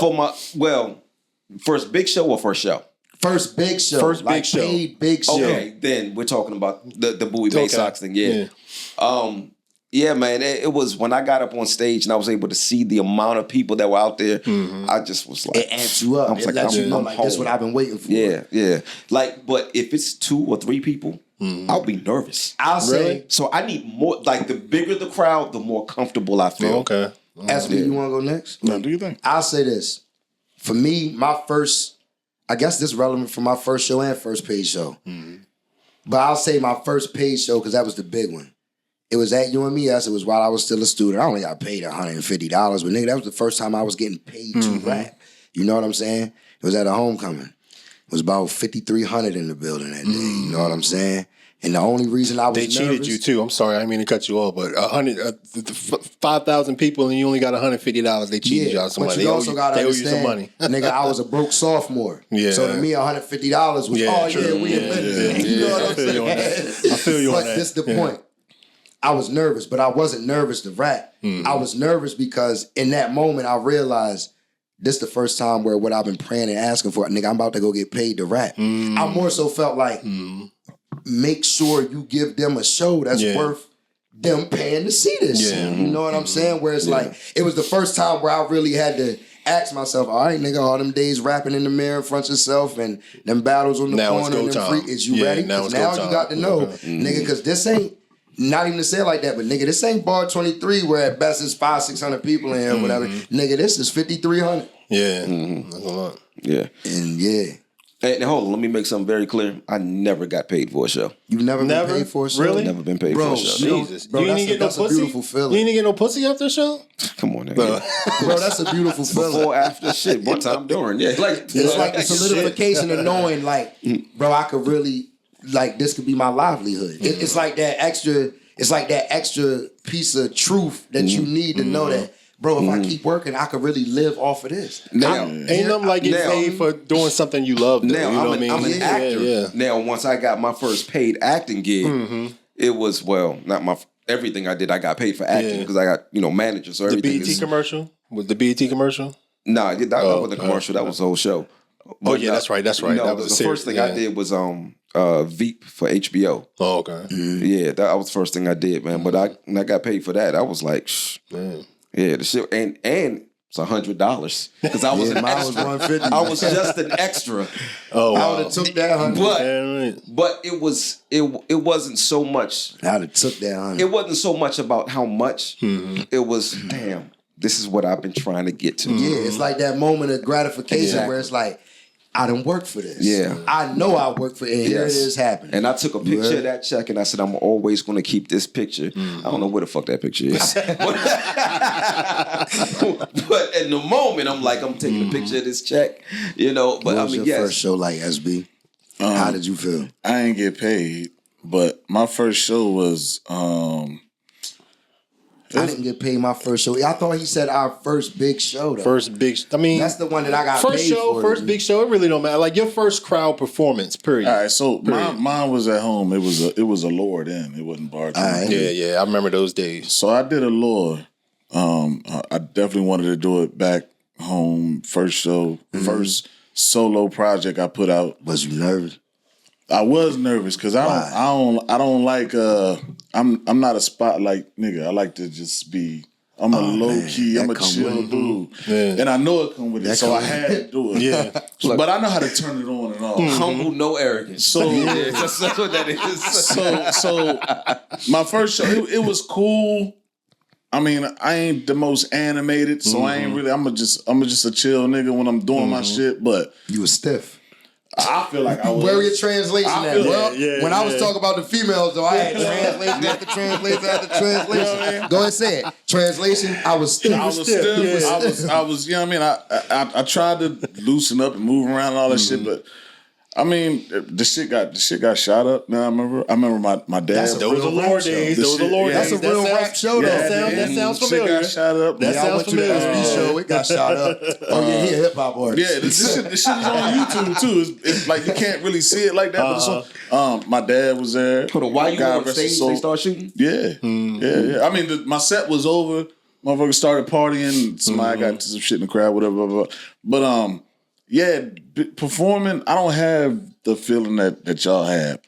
D: First big show or first show?
A: First big show. Paid big show.
D: Okay, then we're talking about the Bowie Bay Sox thing. Yeah. Yeah, man. It was when I got up on stage and I was able to see the amount of people that were out there. I just was like,
A: it amps you up. It lets you know, like, that's what I've been waiting for.
D: Yeah. Like, but if it's 2 or 3 people, I'll be nervous.
A: I'll say.
D: So I need more. Like, the bigger the crowd, the more comfortable I feel.
C: Okay.
A: SB, you want to go next?
B: No, do you think?
A: I'll say this. For me, my first. I guess this is relevant for my first show and first paid show. But I'll say my first paid show because that was the big one. It was at UMES. It was while I was still a student. I only got paid $150, but nigga, that was the first time I was getting paid to rap. You know what I'm saying? It was at a homecoming. It was about 5,300 in the building that day. You know what I'm saying? And the only reason I was
C: They cheated you too. I'm sorry, I didn't mean to cut you off, but 5,000 people and you only got $150. They cheated you out some money.
A: But you also got to understand,
C: you some money.
A: Nigga, I was a broke sophomore.
C: Yeah.
A: So to me, $150 was, we admitted it. You know what I'm saying?
C: I feel you on that.
A: But this is the point. I was nervous, but I wasn't nervous to rap. I was nervous because in that moment, I realized this the first time where what I've been praying and asking for, nigga, I'm about to go get paid to rap. I more so felt like, make sure you give them a show that's worth them paying to see this shit. You know what I'm saying? Where it's like, it was the first time where I really had to ask myself, all right, nigga, all them days rapping in the mirror in front of yourself and them battles on the corner and them free, is you ready? Now you got to know, nigga, because this ain't, not even to say it like that, but nigga, this ain't bar 23 where at best it's 500-600 people in here or whatever. Nigga, this is 5,300.
C: Yeah. That's a lot.
D: Yeah.
A: And yeah.
D: Hey, hold on, let me make something very clear. I never got paid for a show.
A: You've never been paid for a show?
C: Really?
D: Never been paid for a show.
C: Jesus.
A: Bro,
C: you didn't get no pussy?
A: That's a beautiful feeling.
C: You didn't get no pussy after the show?
D: Come on, nigga.
A: Bro, that's a beautiful feeling.
D: Before, after, shit. One time during. Yeah.
A: It's like the solidification of knowing, like, bro, I could really, like, this could be my livelihood. It's like that extra piece of truth that you need to know that, bro, if I keep working, I could really live off of this.
C: Now, ain't nothing like getting paid for doing something you love. Though,
D: now,
C: you know what I mean?
D: I'm an actor.
C: Yeah.
D: Now, once I got my first paid acting gig, it was, not my everything I did, I got paid for acting because I got, managers. So
C: the
D: everything
C: BET commercial? Was the BET commercial?
D: Nah, that wasn't the commercial. That was the whole show. But
C: that's right. That's right.
D: No,
C: that was
D: the first thing I did was Veep for HBO.
C: Oh, okay.
D: Yeah, that was the first thing I did, man. But when I got paid for that, I was like, man. Yeah, the shit, and it's $100 because I was an extra. I was just an extra.
C: Oh, wow.
A: I would have took that $100.
D: But it wasn't so much.
A: I would have took that $100.
D: It wasn't so much about how much. It was damn. this is what I've been trying to get to.
A: Yeah, it's like that moment of gratification
D: Exactly.
A: where it's like, I done worked for this.
D: Yeah.
A: I know I worked for it, and here it is happening.
D: And I took a picture of that check, and I said, I'm always going to keep this picture. I don't know where the fuck that picture is. But in the moment, I'm like, I'm taking a picture of this check, you know. But
A: What
D: I
A: was
D: mean,
A: your first show like, SB? How did you feel?
B: I ain't get paid, but my first show was
A: I didn't get paid my first show. I thought he said our first big show, though.
C: I mean,
A: that's the one that I got
C: first
A: paid
C: show,
A: for.
C: first big show. It really don't matter. Like your first crowd performance, period.
B: all right. So mine was at home. It was a lure then. It wasn't bartending.
C: Yeah. I remember those days.
B: So I did a lure. I definitely wanted to do it back home. First show, first solo project I put out.
A: Was you nervous?
B: I was nervous because I don't like I'm not a spotlight nigga. I like to just be. I'm a low key. I'm a chill dude, and I know it come with it. So I had to do it.
C: Yeah,
B: but I know how to turn it on and off.
D: humble, no arrogance.
B: So
D: that's what that is.
B: so my first show, it was cool. I mean, I ain't the most animated, so I ain't really. I'm just a chill nigga when I'm doing my shit. But
A: You was stiff.
B: I feel like I was.
A: Where your translation
B: I
A: at?
B: feel
A: Well,
C: that,
A: when I was talking about the females, though, I had translation after translation after translation. Go ahead and say it. Translation, I was stiff.
B: I was stiff. I was. You know what I mean? I tried to loosen up and move around and all that shit, but I mean, the shit got shot up. Now I remember my dad.
C: those are lore days. Those are lore days.
A: That's a real rap show, though.
C: That sounds familiar.
B: Shit got shot up.
C: That
A: I
C: sounds
A: went to the
C: familiar.
A: SB show. It got shot up. Oh yeah, he a hip hop artist.
B: Yeah, this shit is on YouTube too. It's like you can't really see it like that. But it's on, my dad was there.
D: Hold on, why you
B: God
D: on
B: rest his
D: stage?
B: soul.
D: They start shooting?
B: Yeah, yeah. I mean, my set was over. Motherfuckers started partying. Somebody got into some shit in the crowd, whatever. Blah, blah, blah. But yeah, performing. I don't have the feeling that y'all have.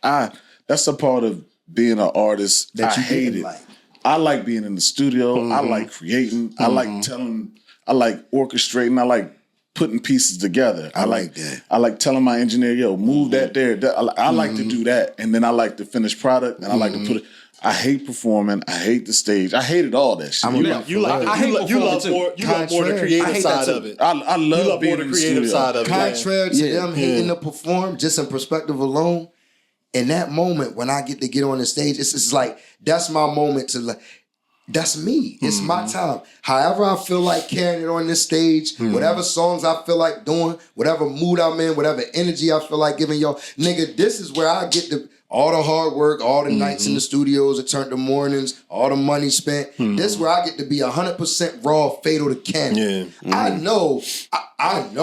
B: That's a part of being an artist
A: That
B: I
A: you
B: hate
A: didn't
B: it.
A: like.
B: I like being in the studio. I like creating. I like telling. I like orchestrating. I like putting pieces together.
A: I like that.
B: I like telling my engineer, yo, move that there. I like to do that. And then I like the finished product and I like to put it. I hate performing. I hate the stage. I hated all that shit.
C: You love more the creative side of it.
B: I love being
C: more
B: in
C: the
B: the
C: creative
B: studio.
C: side of it.
A: Contrary to them hating to perform, just in perspective alone, in that moment when I get to get on the stage, it's like that's my moment to like. That's me. It's my time. However I feel like carrying it on this stage, whatever songs I feel like doing, whatever mood I'm in, whatever energy I feel like giving y'all, nigga, this is where I get all the hard work, all the nights in the studios, the mornings, all the money spent. This is where I get to be 100% raw, fatal to cannon. I know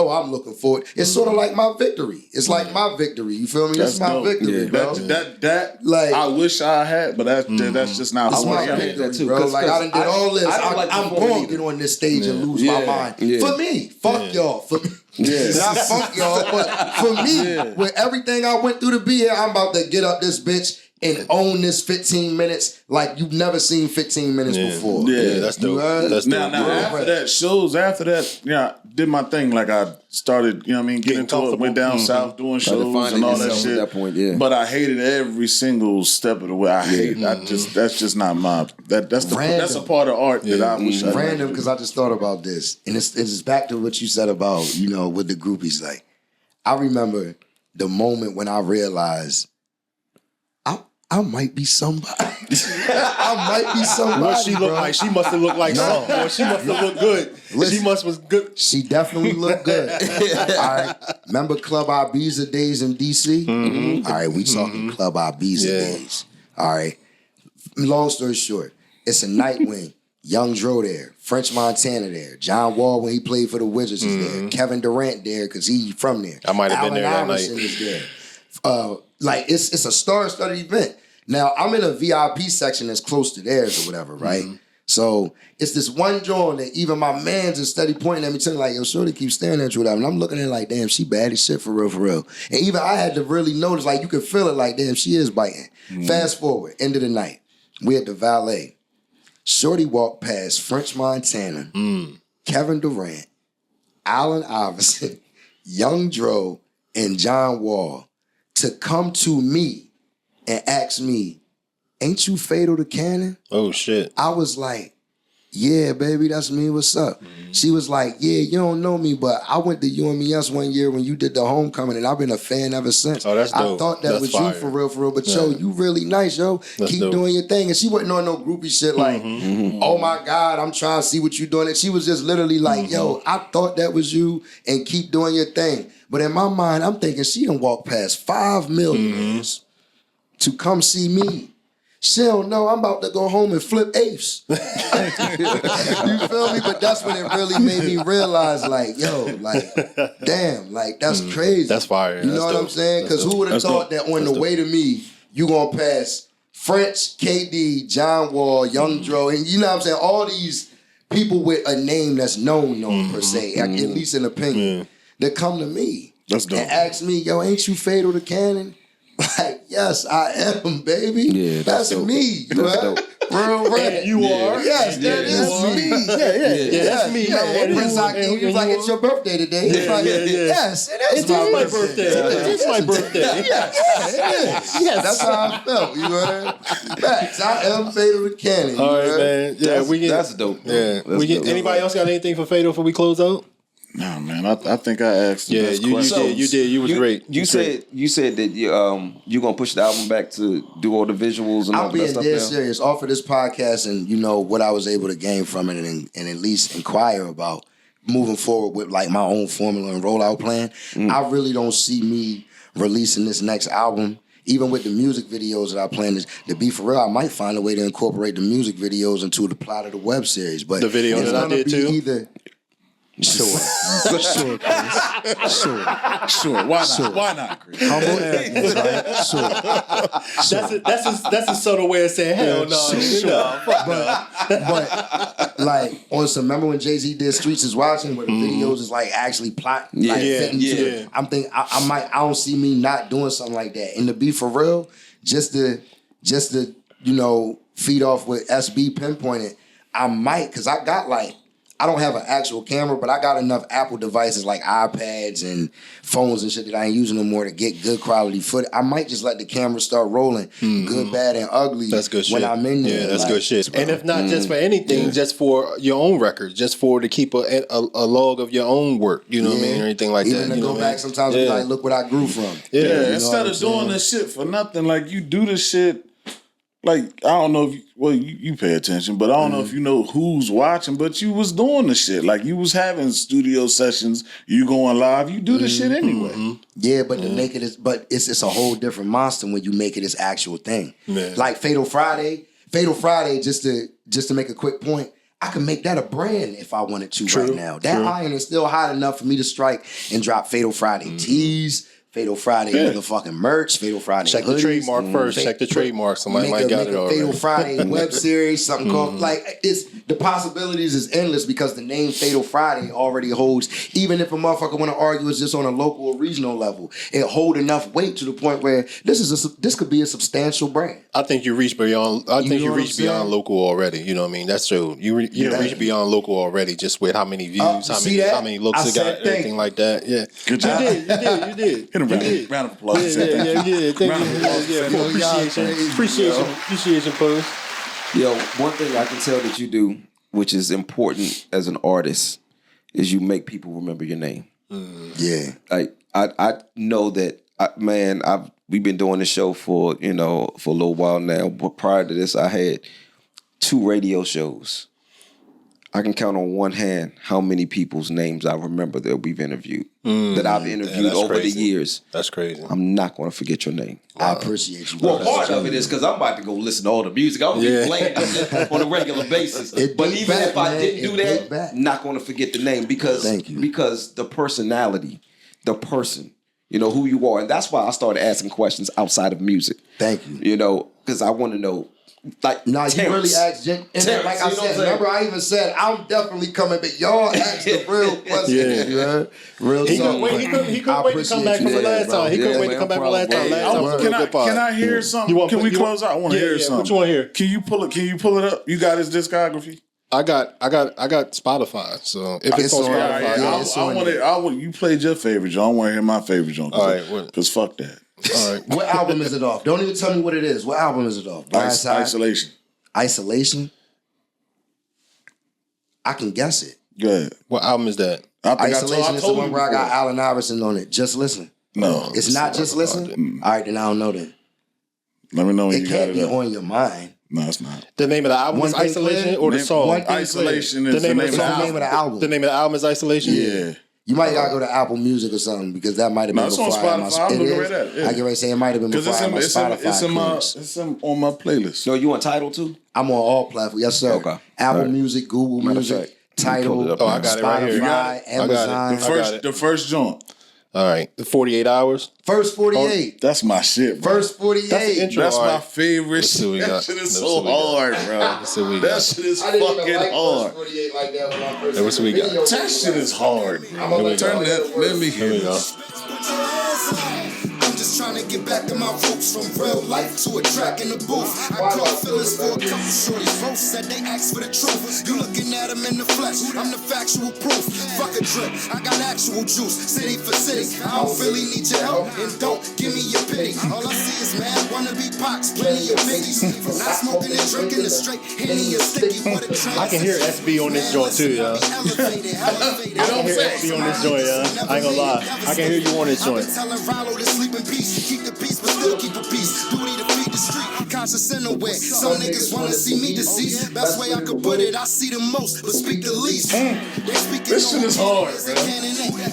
A: I'm looking forward. It's sort of like my victory. It's like my victory. You feel me? That's my
B: dope.
A: victory, bro.
B: That
A: Like,
B: I wish I had, but that's just not
A: it's
B: who I
A: my
B: am.
A: victory,
D: that too,
A: bro. Like I done did all this.
D: I don't like
A: I'm
D: performing
A: going to
D: either.
A: get on this stage and lose my mind. For me. Fuck y'all. For me. Not fuck y'all, but for me, with everything I went through to be here, I'm about to get up this bitch and own this 15 minutes like you've never seen 15 minutes before.
B: Yeah,
C: that's dope. That's
B: Now
C: dope.
B: after that, yeah, did my thing. Like I started, you know what I mean, getting into it, went down south doing shows
D: finding
B: and all that
D: yourself
B: shit.
D: at that point, yeah.
B: But I hated every single step of the way. I hate it. That's just not my that's a part of art that I wish I
A: Random, because I just thought about this. And it's back to what you said about, with the groupies. Like, I remember the moment when I realized I might be somebody. I might be somebody.
C: What she looked
A: bro.
C: like? She must have looked like something. Well, she must have looked good.
A: Listen.
C: She was good.
A: She definitely looked good. All right. Remember Club Ibiza days in DC? All right, we talking Club Ibiza days. All right. Long story short, it's a Nightwing. Young Dro there. French Montana there. John Wall when he played for the Wizards is there. Kevin Durant there because he from there.
C: I might have been there that
A: Iverson
C: night.
A: is there. Like it's a star-studded event. Now I'm in a VIP section that's close to theirs or whatever, right? So it's this one joint that even my man's is steady pointing at me, telling like, yo, shorty keeps staring at you, whatever. And I'm looking at it like, damn, she bad as shit for real, for real. And even I had to really notice, like, you could feel it, like, damn, she is biting. Fast forward, end of the night, we at the Valet. Shorty walked past French Montana, Kevin Durant, Allen Iverson, Young Dro, and John Wall to come to me and ask me, ain't you fatal to Cannon?
C: Oh shit!
A: I was like, yeah, baby, that's me. What's up? She was like, yeah, you don't know me, but I went to UMES one year when you did the homecoming, and I've been a fan ever since.
C: Oh, that's dope.
A: I thought that
C: That's
A: was
C: fire.
A: you for real. But yo, you really nice, yo.
C: That's
A: Keep
C: dope.
A: doing your thing. And she wasn't on no groupie shit like, oh my God, I'm trying to see what you doing. And she was just literally like, yo, I thought that was you, and keep doing your thing. But in my mind, I'm thinking she done walked past 5 millionaires to come see me. She don't know I'm about to go home and flip apes. You feel me? But that's when it really made me realize, like, yo, like, damn, like, that's crazy.
C: That's fire.
A: You know what I'm saying? Because who would have thought that on the way to me, you gonna pass French, KD, John Wall, Young Dro, and you know what I'm saying? All these people with a name that's known per se, at least in opinion, that come to me
B: That's dope.
A: and ask me, yo, ain't you Fatal the Cannon? Like, yes, I am, baby.
D: Yeah,
A: that's
D: dope.
A: me.
D: That's
A: Right?
D: dope.
A: Real right.
C: You are?
A: Yes, that is me.
C: Yeah, that's me.
A: Yeah,
C: And
A: Prince
C: you-
A: Hakeem,
C: and
A: he was like,
C: you-
A: it's your birthday today. It's like, yes, it is
C: It is my birthday. It is my birthday.
A: Yes. That's how I felt. You know what I mean? Facts. I am Fatal the Cannon.
C: All right,
A: you know?
C: man. Yeah, we get.
D: That's dope.
C: Yeah,
D: That's
C: we get.
D: dope.
C: Anybody else got anything for Fatal before we close out?
B: Nah, man, I think I asked the
C: Yeah,
B: best
C: you
B: questions.
C: did. You was great.
D: You said that you gonna push the album back to do all the visuals and all
A: I'm
D: that
A: being
D: stuff.
A: dead
D: now?
A: serious. Off of this podcast and, you know, what I was able to gain from it and at least inquire about moving forward with, like, my own formula and rollout plan, I really don't see me releasing this next album. Even with the music videos that I plan to be for real, I might find a way to incorporate the music videos into the plot of the web series. But
C: The video
A: it's
C: that I
A: gonna
C: did
A: be
C: too?
A: Either, sure, Chris.
B: Sure, why not? Why not, Chris?
A: Humble Evans, right? Sure.
C: That's a subtle way of saying hell no.
A: But like on some, remember when Jay-Z did Streets is Watching, where the videos is like actually plot, like fitting to the, I'm thinking I don't see me not doing something like that. And to be for real, just to you know feed off what SB pinpointed, I might, because I got like, I don't have an actual camera, but I got enough Apple devices like iPads and phones and shit that I ain't using no more to get good quality footage. I might just let the camera start rolling, good, bad, and ugly.
C: That's good shit.
A: When I'm in there.
C: Yeah, that's
A: like,
C: good shit. And if not just for anything, just for your own records, just for to keep a log of your own work, you know what I mean, or anything like
A: Even
C: that.
A: to
C: You know
A: go
C: what I mean?
A: back sometimes and be like, look what I grew from.
B: Yeah,
A: You know
B: instead
A: what I'm
B: of doing
A: saying?
B: this shit for nothing, like you do this shit. Like, I don't know if you pay attention, but I don't know if you know who's watching, but you was doing the shit. Like, you was having studio sessions, you going live, you do the shit anyway.
A: Yeah, but to make it is, but it's a whole different monster when you make it this actual thing.
C: Man.
A: Like Fatal Friday, just to make a quick point, I can make that a brand if I wanted to right now. That iron is still hot enough for me to strike and drop Fatal Friday tees, Fatal Friday motherfucking merch, Fatal Friday
C: Check
A: hoodies.
C: the trademark first. Check the trademark. Somebody might got it already.
A: Fatal Friday web series, something called like it's the possibilities is endless because the name Fatal Friday already holds. Even if a motherfucker want to argue it's just on a local or regional level, it hold enough weight to the point where this could be a substantial brand.
C: I think you reach beyond. I think
A: know
C: you
A: what
C: reach
A: I'm saying?
C: beyond local already. You know what I mean? That's true. You reach beyond local already just with how many views, how many looks it got, everything like that. Yeah,
B: Good job.
C: You did.
B: Hit a round of applause.
C: Yeah. Thank you. Appreciation, post.
D: Yo, one thing I can tell that you do, which is important as an artist, is you make people remember your name.
A: Yeah.
D: Like I know that, we've been doing the show for a little while now. But prior to this, I had 2 radio shows. I can count on one hand how many people's names I remember that we've interviewed, that I've interviewed over the years.
C: That's crazy.
D: I'm not going to forget your name.
A: I appreciate you, bro.
D: Well, part of it is because I'm about to go listen to all the music. I'm going to be playing it on a regular basis. But even if I didn't do that, not going to forget the name because the personality, the person, who you are. And that's why I started asking questions outside of music.
A: Thank you.
D: Because I want to know. Like,
A: no, you really asked, and
D: Terrence,
A: like I said, remember I even said, I'm definitely coming, but y'all asked the real question. You heard? Real
C: He
A: talk.
C: couldn't wait to come back from the last time. He couldn't wait to come back from the last time.
B: Can I hear something? Can we close out? I want to hear something.
C: What you want to hear?
B: Can you pull it up? You got his discography?
C: I got Spotify. So if it's on Spotify,
B: I want you played your favorite joint. I want to hear my favorite joint.
C: All right,
B: because fuck that.
C: All right.
A: What album is it off? Don't even tell me what it is. What album is it off?
B: Isolation.
A: Isolation? I can guess it.
B: Good.
C: What album is that?
B: I think
A: Isolation is the one where I got Allen Iverson on it. Just listen.
B: No.
A: It's not Just Listen? All right, then I don't know that.
B: Let me know when
A: It
B: you got
A: can't
B: it
A: be
B: up.
A: on your mind.
B: No, it's not.
C: The name of the album
A: One
C: is
A: Thing
C: Isolation
A: Clear?
C: or the song?
A: One Thing
B: Isolation is the name of
A: It's
B: the
A: the
B: album.
A: name of the album.
C: The name of the album is Isolation?
B: Yeah.
A: You might gotta go to Apple Music or something because that might have been
B: No, it's on
A: before I had my
B: Spotify. I'm
A: it
B: looking
A: is.
B: right at it, yeah.
A: I get ready to say it might have been
B: Because
A: before I had my Spotify clearance.
B: it's on my playlist.
D: No, you on Tidal too?
A: I'm on all platforms. Yes, sir.
D: Okay.
A: Apple
D: All right.
A: Music, Google
D: Matter of
A: Music,
D: fact, let me pull it
A: Tidal,
D: up
C: Oh, I got it right here. You
B: got
A: Spotify, Amazon.
B: The first joint.
C: All right. The 48 Hours.
A: First 48.
B: That's my shit, bro.
A: First 48.
C: That's the intro.
B: That's
C: All
B: my
C: right.
B: favorite
C: Let's see what we
B: shit.
C: got.
B: That shit is
C: Let's
B: so
C: see what we got.
B: hard, bro.
C: Let's see what we
B: That
C: got.
B: shit is
A: I didn't even
B: fucking
A: like
B: hard.
A: First 48 like that when I first
C: Hey, what's we got?
A: video.
B: That shit is hard.
A: I'm gonna
B: Turn that. Let me
C: Here
B: hear
C: we go.
B: this.
E: I'm just trying to get back to my roots, from real life to a track in the booth. I caught feelings for a couple shorties. Rose said they asked for the truth. You looking at them in the flesh, I'm the factual proof. Fuck a drip, I got actual juice, city for city. I don't really need your help, and don't give me your pity. All I see is mad wannabe pox, plenty of biggies. From not smoking and drinking to straight Henny and sticky. What a
C: I can hear SB on this joint too, yeah.
E: I
C: I can hear SB on this joint, yeah. I ain't gonna lie. I can hear you on this joint.
E: Telling Rollo to sleep in peace, keep the peace, but still keep a peace. Duty to feed the street, conscious in a way. Some niggas wanna see me deceased. Best way I could put it, I see the most, but speak the least. They speaking
B: This shit is hard,
E: bro.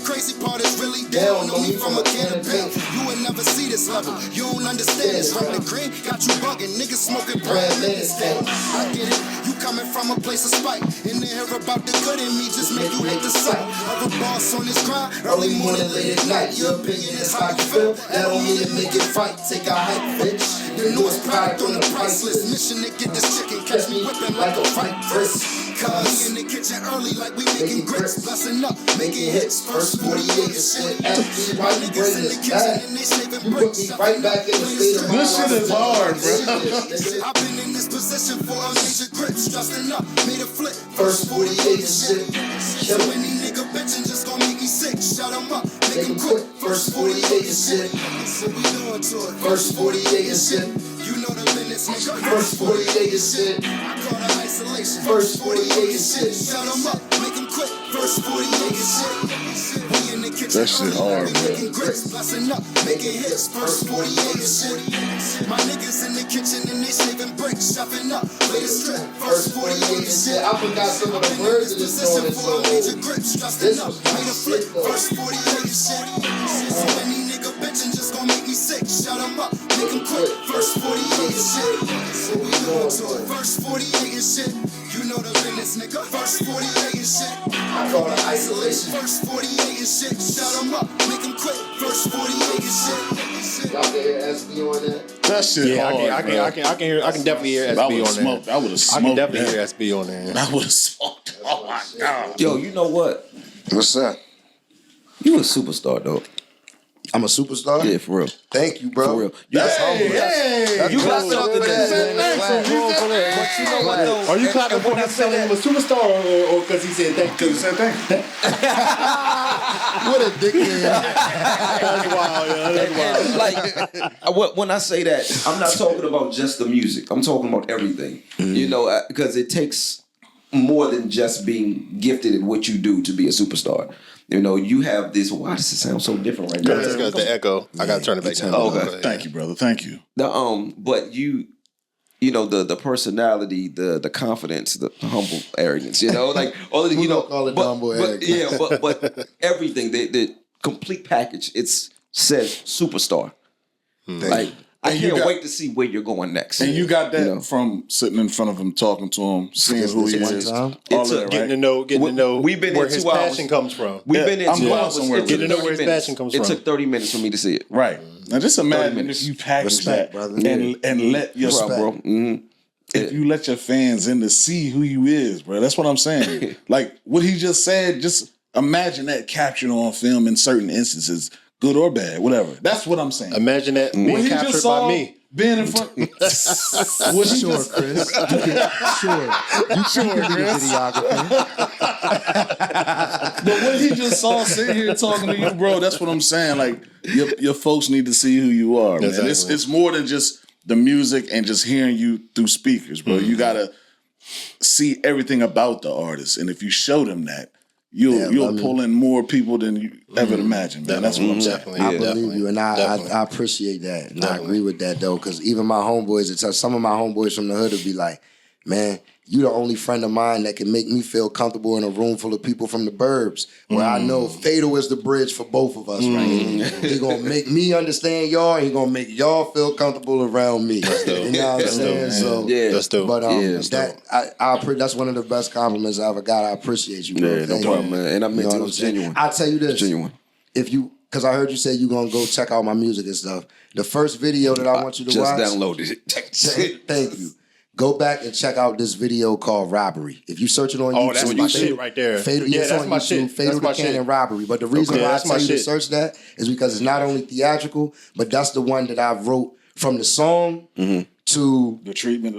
E: Crazy part is really they don't know me from a can of paint. You would never see this level, you don't understand this. From the green, got you bugging, niggas smoking brand minutes. I get it, you coming from a place of spite, and they hear about the good in me, just make you hate the sight of a boss on his grind, early morning, late at night. Your opinion is how you feel, that don't mean to make it fight. Take a hike, bitch. The newest product on the price list. Mission to get this chicken, catch me whipping like a fight first. Cuz in the kitchen early like we making grits, blessing up, making hits. First 48 and shit. Empty, my niggas in the kitchen and they shaving bricks.
A: Right back in the state of
B: This shit is hard, bro.
E: I've been in this position for a major grip, stressing up, made a flip.
A: First 48 and shit.
E: So many nigga bitchin' just gon' make me sick. Shut 'em up, make 'em quit.
A: First 48 and shit.
E: So we doing to it.
A: First 48 and shit.
E: You know the business, nigga.
A: First 48 and shit.
E: I call it isolation.
A: First 48 and shit.
E: Shut 'em up, make 'em quit. First 48 and shit. We in the kitchen.
B: That shit hard,
E: we
B: bro.
E: making grits, blessing up, making hits. First 48 and shit. My niggas in the kitchen and they shaving bricks, chopping up, latest strip. First 48 and shit.
A: I forgot some of the words of this song.
E: Position for a major grip, stressing up, made a flip. First 48 and shit. So many nigga bitchin' just gon' make me sick. Shut 'em up, make 'em quit. First 48 and shit. So we doing to it. First 48 and shit. You know the business, nigga. First 48 and shit.
A: I call it isolation.
E: First 48 and shit. Shut 'em up, make 'em quit. First 48 and shit.
A: Y'all can hear SB on that.
B: That shit
C: Yeah,
B: hard,
C: I can definitely hear
B: I
C: SB
B: would
C: on there.
B: smoke. I would have
C: I
B: smoked.
C: can definitely
B: that.
C: hear SB on there.
B: I would have smoked. Oh my god.
D: Yo, you know what?
A: What's up?
D: You a superstar, though.
A: I'm a superstar?
D: Yeah, for real.
A: Thank you, bro.
D: For real.
A: That's
B: Hey,
A: humble.
B: hey,
D: You got
A: That's
D: something
A: for
D: to
A: that,
D: say.
A: man. Clap.
D: You know what, though?
C: Are you clapping for him telling him a superstar or because he said thank you?
B: Because the same thing.
A: What a dickhead.
C: That's wild, yeah. That's wild.
D: Like, when I say that, I'm not talking about just the music. I'm talking about everything. You know, because it takes more than just being gifted at what you do to be a superstar. You know, you have this. Why does it sound so different right now?
C: It's got the echo. I gotta turn it back down.
D: Okay.
B: Thank you, brother. Thank you.
D: But you know, the personality, the confidence, the humble arrogance. You know, like all of the, you know,
A: call it
D: but,
A: humble
D: but,
A: arrogance.
D: yeah, but everything, the complete package. It's says superstar. Like I
B: And you
D: can't
B: got-
D: wait to see where you're going next.
B: And you got that
D: You know.
B: from sitting in front of him, talking to him, seeing who he
A: one
B: is.
A: time?
B: All
D: It's
B: of
D: a-
B: that,
C: Getting
B: right?
C: to know
D: We've been
C: where
D: in
C: his
D: 2 hours.
C: passion comes from.
D: We've been in
B: I'm
D: 2
B: going
D: hours.
B: somewhere
D: It
B: with
D: took
B: it.
C: Getting to know
D: 30
C: where his
D: minutes.
C: passion comes
D: It
C: from.
D: took 30 minutes for me to see it.
B: Right. Now just imagine
D: minutes.
B: if you package
A: Respect,
B: that
A: brother.
B: and let your
D: Bro.
B: if you let your fans in to see who you is, bro. That's what I'm saying. Like what he just said, just imagine that captured on film in certain instances, good or bad, whatever. That's what I'm saying.
C: Imagine that being
B: What he just
C: captured
B: saw
C: by me.
B: being in front. What he
A: Sure,
B: just,
A: Chris. Sure. You can be the videographer.
B: but what he just saw sitting here talking to you, bro, that's what I'm saying. Like your folks need to see who you are, man.
C: Exactly.
B: It's more than just the music and just hearing you through speakers, bro. You gotta see everything about the artist, and if you show them that, you'll pull in more people than you ever imagine, man. That's what I'm saying.
A: I believe you, and I appreciate that, and I agree with that though, because even my homeboys, some of my homeboys from the hood would be like, "Man, you the only friend of mine that can make me feel comfortable in a room full of people from the burbs, where I know Fatal is the bridge for both of us, right? He gonna make me understand y'all, and he gonna make y'all feel comfortable around me. You know what I'm saying? So
C: that's dope.
A: But that's one of the best compliments I ever got. I appreciate you, bro.
D: Yeah, no problem, man. And I meant it was genuine.
A: I'll tell you this.
D: Genuine.
A: Because I heard you say you're going to go check out my music and stuff. The first video that I want you to watch.
D: Just downloaded it.
A: Thank you. Go back and check out this video called Robbery. If you search it on YouTube.
C: Oh, that's my shit right there.
A: Fatal, that's my shit. Fatal the Cannon Robbery. But the reason why I tell you to search that is because it's not only theatrical, but that's the one that I wrote from the song to
B: the treatment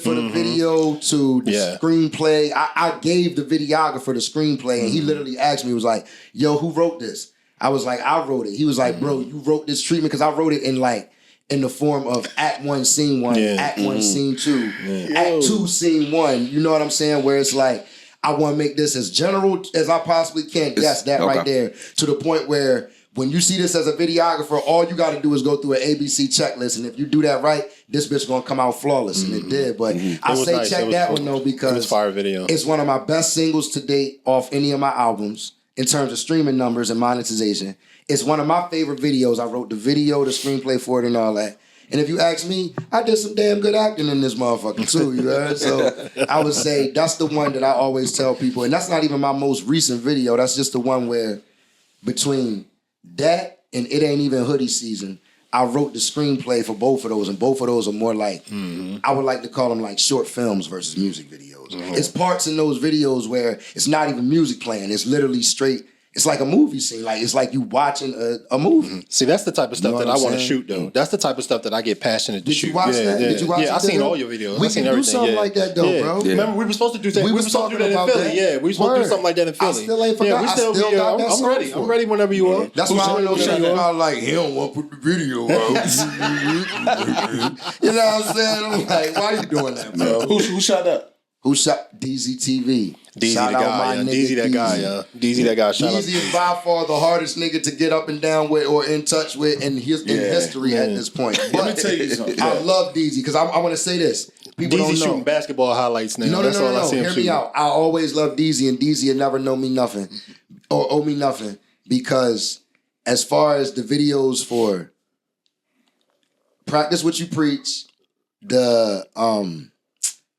A: for the video to the screenplay. I gave the videographer the screenplay, and he literally asked me, he was like, "Yo, who wrote this?" I was like, "I wrote it." He was like, "Bro, you wrote this treatment?" Because I wrote it in the form of Act 1, Scene 1, Act 1, Scene 2, Act 2, Scene 1. You know what I'm saying? Where it's like, I want to make this as general as I possibly can. Yes, that right there. To the point where when you see this as a videographer, all you got to do is go through an ABC checklist. And if you do that right, this bitch going to come out flawless. And it did. But I say check that one, though, because
C: it was fire video.
A: It's one of my best singles to date off any of my albums in terms of streaming numbers and monetization. It's one of my favorite videos. I wrote the video, the screenplay for it, and all that. And if you ask me, I did some damn good acting in this motherfucker too, you heard? So I would say that's the one that I always tell people. And that's not even my most recent video. That's just the one where between that and It Ain't Even Hoodie Season, I wrote the screenplay for both of those. And both of those are more like, I would like to call them like short films versus music videos. It's parts in those videos where it's not even music playing. It's literally straight. It's like a movie scene. Like it's like you watching a movie.
C: See, that's the type of stuff that I want to shoot, though. That's the type of stuff that I get passionate to shoot.
A: Did you watch that?
C: Yeah.
A: Did you watch
C: I seen all your videos.
A: We can do something like that, though, bro.
C: Yeah. Remember, we were supposed to do that. We were supposed to do that in Philly. Yeah, we were supposed to do something like that in Philly.
A: I still ain't forgot.
C: I still got that. I'm ready. I'm ready whenever you are.
A: That's why I don't know about like he don't want to put the video out. You know what I'm saying? I'm like, why you doing that, bro?
B: Who shot that?
A: Who shot DZTV?
C: DZ the guy, DZ that guy, yeah. DZ that guy.
A: DZ is by far the hardest nigga to get up and down with or in touch with in history at this point. But
B: let me tell you something.
A: I love DZ because I want to say this. People don't know.
C: shooting basketball highlights now.
A: That's all I see him shooting. Hear me out. I always love DZ, and DZ will never know me nothing or owe me nothing because as far as the videos for Practice What You Preach, the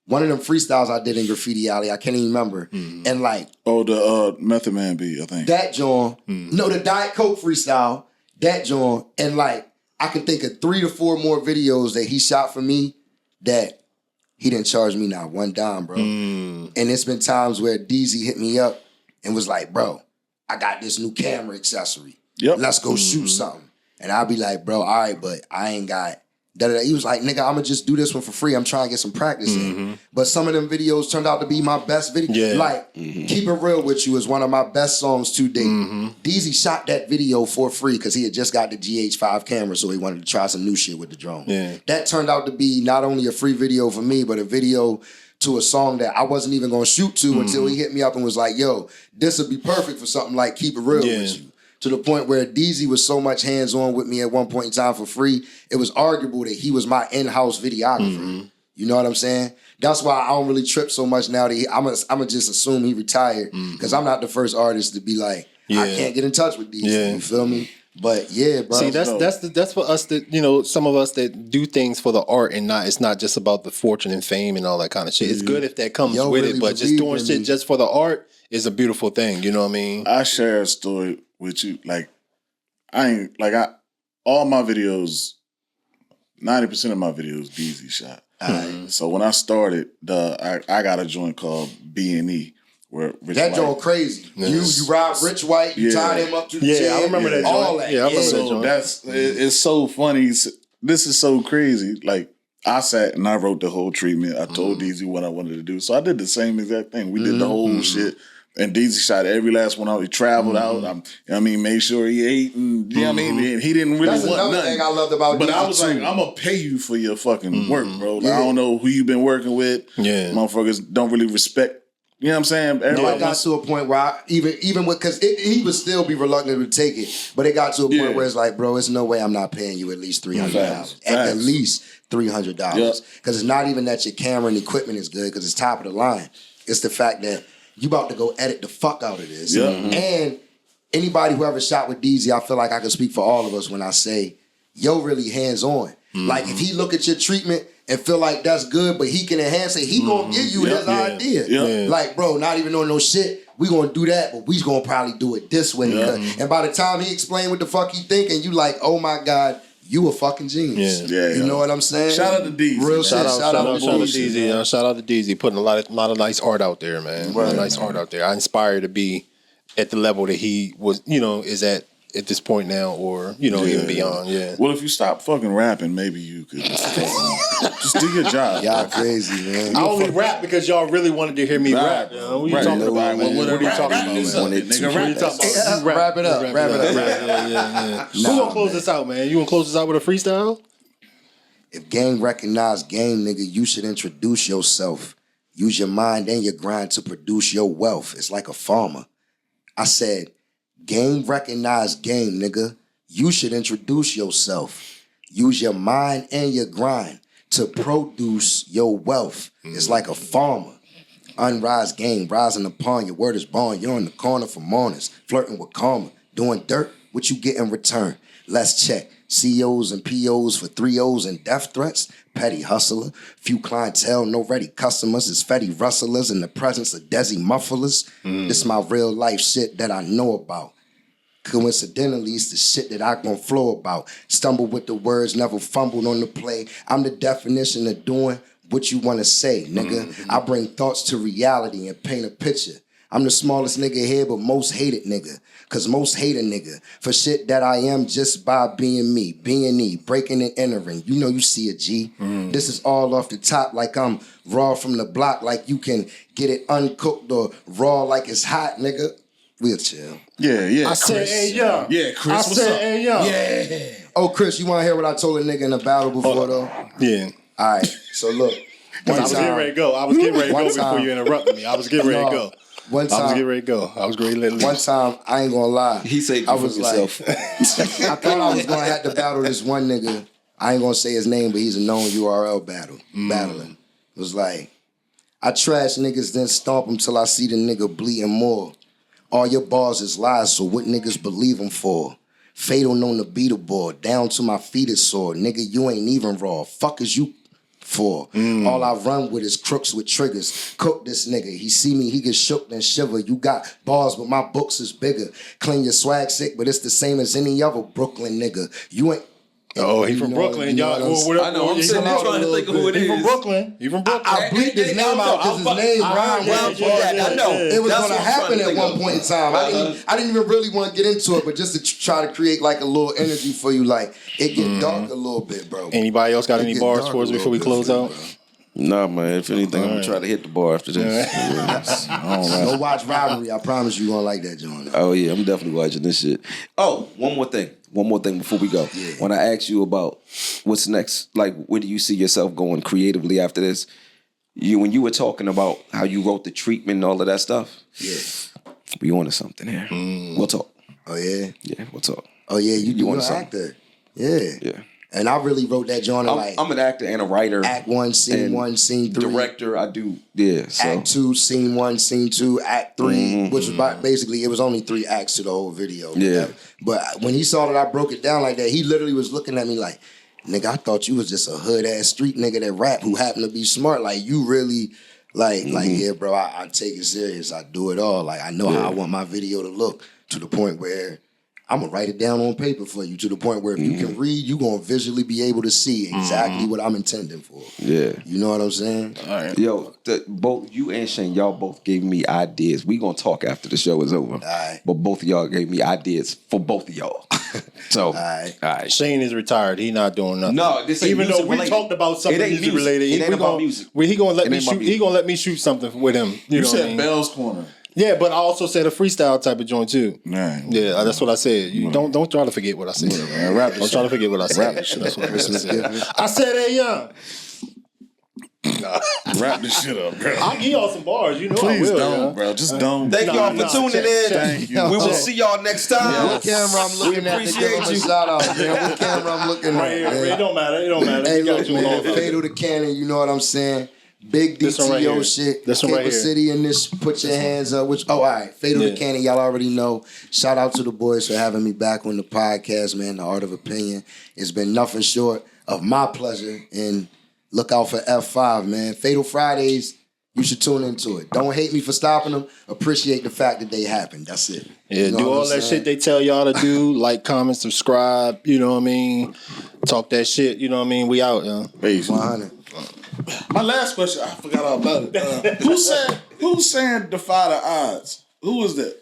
A: one of them freestyles I did in Graffiti Alley, I can't even remember. And like...
B: the Method Man beat, I think.
A: That joint. No, the Diet Coke freestyle. That joint. And like, I can think of 3 to 4 more videos that he shot for me that he didn't charge me not one dime, bro. And it's been times where DZ hit me up and was like, bro, I got this new camera accessory. Let's go shoot something. And I'll be like, bro, all right, but I ain't got... He was like, nigga, I'm going to just do this one for free. I'm trying to get some practice in. But some of them videos turned out to be my best video.
C: Yeah.
A: Like, Keep It Real With You is one of my best songs to date. DZ shot that video for free because he had just got the GH5 camera, so he wanted to try some new shit with the drone. That turned out to be not only a free video for me, but a video to a song that I wasn't even going to shoot to until he hit me up and was like, yo, this would be perfect for something like Keep It Real With You. To the point where DZ was so much hands-on with me at one point in time for free, it was arguable that he was my in-house videographer. You know what I'm saying? That's why I don't really trip so much now that I'm gonna just assume he retired because I'm not the first artist to be like, I can't get in touch with DZ. You feel me? But yeah, bro.
C: See, that's for us that, some of us that do things for the art and it's not just about the fortune and fame and all that kind of shit. It's good if that comes with it, but just doing shit just for the art is a beautiful thing. You know what I mean?
B: I share a story with you. Like, all my videos, 90% of my videos, DZ shot. So when I started, I got a joint called B&E. Where Rich
A: that
B: White,
A: joint crazy. You rob Rich White, you tied him up to the chair.
C: I remember that joint.
A: All that.
C: Yeah, I remember that joint.
B: It's so funny. This is so crazy. Like, I sat and I wrote the whole treatment. I told DZ what I wanted to do. So I did the same exact thing. We did the whole shit. And Deezy shot every last one out. He traveled out. Made sure he ate, and you know what I mean. He didn't really
A: That's
B: want
A: another
B: nothing.
A: thing I loved about
B: But
A: Deezy
B: I was like,
A: too.
B: I'm gonna pay you for your fucking work, bro. Like, I don't know who you've been working with.
C: Yeah,
B: motherfuckers don't really respect. You know what I'm saying?
A: Everybody got to a point where I, even with, because he would still be reluctant to take it, but it got to a point where it's like, bro, it's no way I'm not paying you at least $300. At least $300. Because it's not even that your camera and equipment is good, because it's top of the line. It's the fact that you about to go edit the fuck out of this. And anybody who ever shot with Deezy, I feel like I can speak for all of us when I say, yo, really hands-on. Like, if he look at your treatment and feel like that's good, but he can enhance it, he gonna give you his idea. Like, bro, not even knowing no shit, we gonna do that, but we gonna probably do it this way. And by the time he explained what the fuck he thinking, you like, oh my God, you a fucking genius. You know what I'm saying?
B: Shout out to Deezy.
A: Real
C: shout
A: shit.
C: out to Deezy. Shout out to Deezy, putting a lot of nice art out there, man. Right. Nice art out there. I inspire to be at the level that he was, is at this point now, or even beyond.
B: Well, if you stop fucking rapping, maybe you could just do your job.
A: Y'all crazy, man.
C: I only rap because y'all really wanted to hear me rap. What are you talking about, man? What are you talking about, man?
A: Wrap it up.
C: Who gonna close this out, man? You gonna close this out with a freestyle?
A: If game recognize game, nigga, you should introduce yourself. Use your mind and your grind to produce your wealth. It's like a farmer. I said, game recognize game, nigga. You should introduce yourself. Use your mind and your grind to produce your wealth. It's like a farmer. Unrise game, rising upon your word is born. You're in the corner for mourners, flirting with karma, doing dirt, what you get in return. Let's check. COs and POs for 3-0s and death threats. Petty hustler. Few clientele, no ready customers. It's fetty rustlers in the presence of Desi mufflers. This my real life shit that I know about. Coincidentally, it's the shit that I gon' flow about. Stumble with the words, never fumbled on the play. I'm the definition of doing what you wanna say, nigga. I bring thoughts to reality and paint a picture. I'm the smallest nigga here, but most hated nigga. Cause most hate a nigga for shit that I am just by being me, breaking and entering. You know you see a G. This is all off the top like I'm raw from the block, like you can get it uncooked or raw like it's hot, nigga. We'll chill.
B: Yeah.
C: I said, hey, yo.
B: Yeah, Chris, what's up?
C: Hey, yo.
B: Yeah.
A: Oh, Chris, you wanna hear what I told a nigga in a battle before though?
C: Yeah.
A: All right, so look.
C: I was getting ready to go. Before you interrupted me. I was getting ready to go.
A: One time,
C: I was getting ready to go. I was ready to let loose.
A: One time, I ain't gonna lie.
D: He saved
A: I
D: you from
A: was
D: yourself.
A: like, I thought I was gonna have to battle this one nigga. I ain't gonna say his name, but he's a known URL battling. It was like, I trash niggas, then stomp them till I see the nigga bleeding more. All your bars is lies, so what niggas believe them for? Fatal known to beat a board, down to my feet is sore. Nigga, you ain't even raw. Fuck is you for? All I run with is crooks with triggers. Cook this nigga. He see me, he get shook and shiver. You got bars, but my books is bigger. Clean your swag sick, but it's the same as any other Brooklyn nigga. You ain't.
C: Oh, he from Brooklyn. Y'all,
D: I know. I'm sitting there trying to think of who it is.
C: He from Brooklyn.
A: I bleeped his name out because his name rhymed with
D: I know.
A: it was
D: That's
A: going to
D: what I'm
A: happen
D: trying to
A: at one
D: think
A: point in time. I didn't even really want to get into it, but just to try to create like a little energy for you, like it get dark a little bit, bro.
C: Anybody else got any bars for us before we close out?
G: Nah, man. If anything, I'm gonna try to hit the bar after this. All right.
A: Go watch Rivalry. I promise you gonna like that, John.
G: Oh yeah, I'm definitely watching this shit.
D: Oh, one more thing before we go.
A: Yeah.
D: When I asked you about what's next, like where do you see yourself going creatively after this? When you were talking about how you wrote the treatment and all of that stuff, we on to something here. We'll talk.
A: Oh yeah?
D: Yeah, we'll talk.
A: Oh yeah, you're an
D: something?
A: actor. Yeah.
D: Yeah.
A: And I really wrote that joint
D: I'm an actor and a writer.
A: Act 1, Scene 1, Scene 3.
D: Director, I do. Yeah. So.
A: Act 2, Scene 1, Scene 2, Act 3, which was basically, it was only 3 acts to the whole video.
D: Yeah.
A: But when he saw that I broke it down like that, he literally was looking at me like, nigga, I thought you was just a hood-ass street nigga that rap who happened to be smart. Like, you really, like yeah, bro, I take it serious. I do it all. Like, I know how I want my video to look to the point where I'm going to write it down on paper for you to the point where if you can read, you're going to visually be able to see exactly what I'm intending for.
D: Yeah.
A: You know what I'm saying?
B: All right.
D: Yo, both you and Shane, y'all both gave me ideas. We going to talk after the show is over.
A: All right.
D: But both of y'all gave me ideas for both of y'all. So, all right.
C: Shane is retired. He not doing nothing.
D: No, this ain't
C: even
D: music
C: though we
D: related.
C: talked about something
D: It ain't
C: music related.
D: It ain't about music.
C: He gonna let
D: It
C: me
D: ain't about
C: shoot.
D: music.
C: He gonna let me shoot something with him. You know what I
B: said
C: mean?
B: Bell's Corner.
C: Yeah, but I also said a freestyle type of joint too.
B: Right.
C: Yeah, that's what I said. You don't try to forget what I said. Don't try to forget what I said. That's what I said. I said, hey, young.
B: Wrap this shit up, bro.
C: I'll give y'all some bars. You know
B: Please
C: I will.
B: don't, bro. Just don't.
D: Thank y'all for tuning in.
B: Thank you.
D: We will see y'all next time.
A: What camera I'm looking at to give
D: appreciate
A: him a
D: you.
A: shout out, man? What camera I'm looking
C: Right
A: at,
C: here.
A: man?
C: It don't matter. It don't matter.
A: Hey,
C: You got
A: look,
C: you
A: man,
C: on.
A: Fatal to Cannon, you know what I'm saying? Big
C: This one right
A: DTO
C: here.
A: shit.
C: This one right
A: Cable
C: here.
A: City in this, put your hands up. All right. Fatal to Cannon, y'all already know. Shout out to the boys for having me back on the podcast, man. The Art of Opinion. It's been nothing short of my pleasure. And look out for F5, man. Fatal Fridays, you should tune into it. Don't hate me for stopping them. Appreciate the fact that they happened. That's it.
C: Yeah,
A: You know
C: do
A: what
C: all
A: I'm
C: that
A: saying?
C: shit they tell y'all to do. Like, comment, subscribe. You know what I mean? Talk that shit. You know what I mean? We out, yo.
B: Peace.
A: 100.
B: My last question, I forgot all about it. Who's saying defy the odds? Who was that?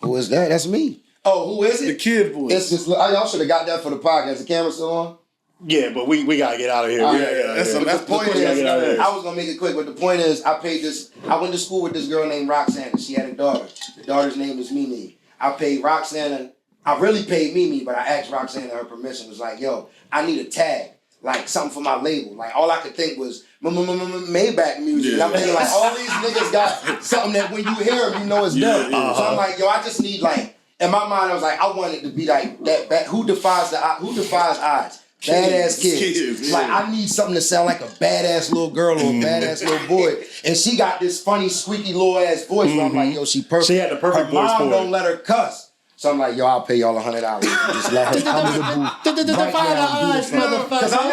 A: Who is that? That's me. Oh, who is
B: The
A: it?
B: kid voice.
A: It's just, y'all should have got that for the podcast. The camera still on?
C: Yeah, but we gotta get out of here.
B: That's
A: The point is,
C: get out of here.
A: I was gonna make it quick, but the point is, I went to school with this girl named Roxanne. She had a daughter. The daughter's name is Mimi. I paid Roxanne, I really paid Mimi, but I asked Roxanne her permission. It was like, yo, I need a tag, like something for my label. Like all I could think was Maybach music. And I'm thinking like all these niggas got something that when you hear them, you know it's them. So I'm like, yo, I just need like, in my mind, I was like, I want it to be like that. Who defies odds? Badass kids. Like I need something to sound like a badass little girl or a badass little boy. And she got this funny, squeaky little ass voice. Where I'm like, yo, she perfect.
C: She had the perfect
A: her
C: voice
A: mom
C: for
A: don't
C: it.
A: let her cuss. So I'm like, yo, I'll pay y'all $100. Just let her come to the booth. Right now, do this thing. Cause I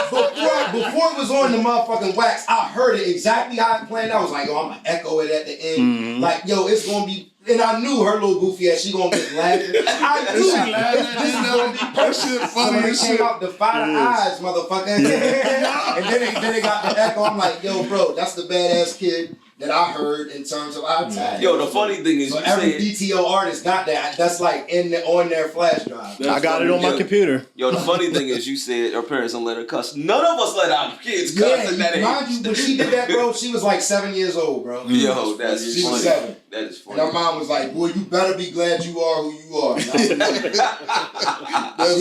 A: heard before it was on the motherfucking wax, I heard it exactly how it planned. I was like, yo, I'm gonna echo it at the end. Like, yo, it's gonna be. And I knew her little goofy ass, she gonna get laughing. I knew this is gonna be perfect. So when it came out, defy the odds, motherfucker. And then they got the echo. I'm like, yo, bro, that's the badass kid that I heard in terms of our time.
D: Yo, the funny thing is,
A: So
D: you
A: every
D: said,
A: DTO artist got that. That's like on their flash drive.
C: I got it on my computer.
D: Yo, the funny thing is, you said her parents don't let her cuss. None of us let our kids cuss
A: Yeah,
D: at that
A: mind
D: age.
A: you, when she did that, bro, she was like 7 years old, bro.
D: Yo, that's
A: She was
D: funny.
A: 7.
D: That is funny.
A: And her mom was like, boy, you better be glad you are who you are.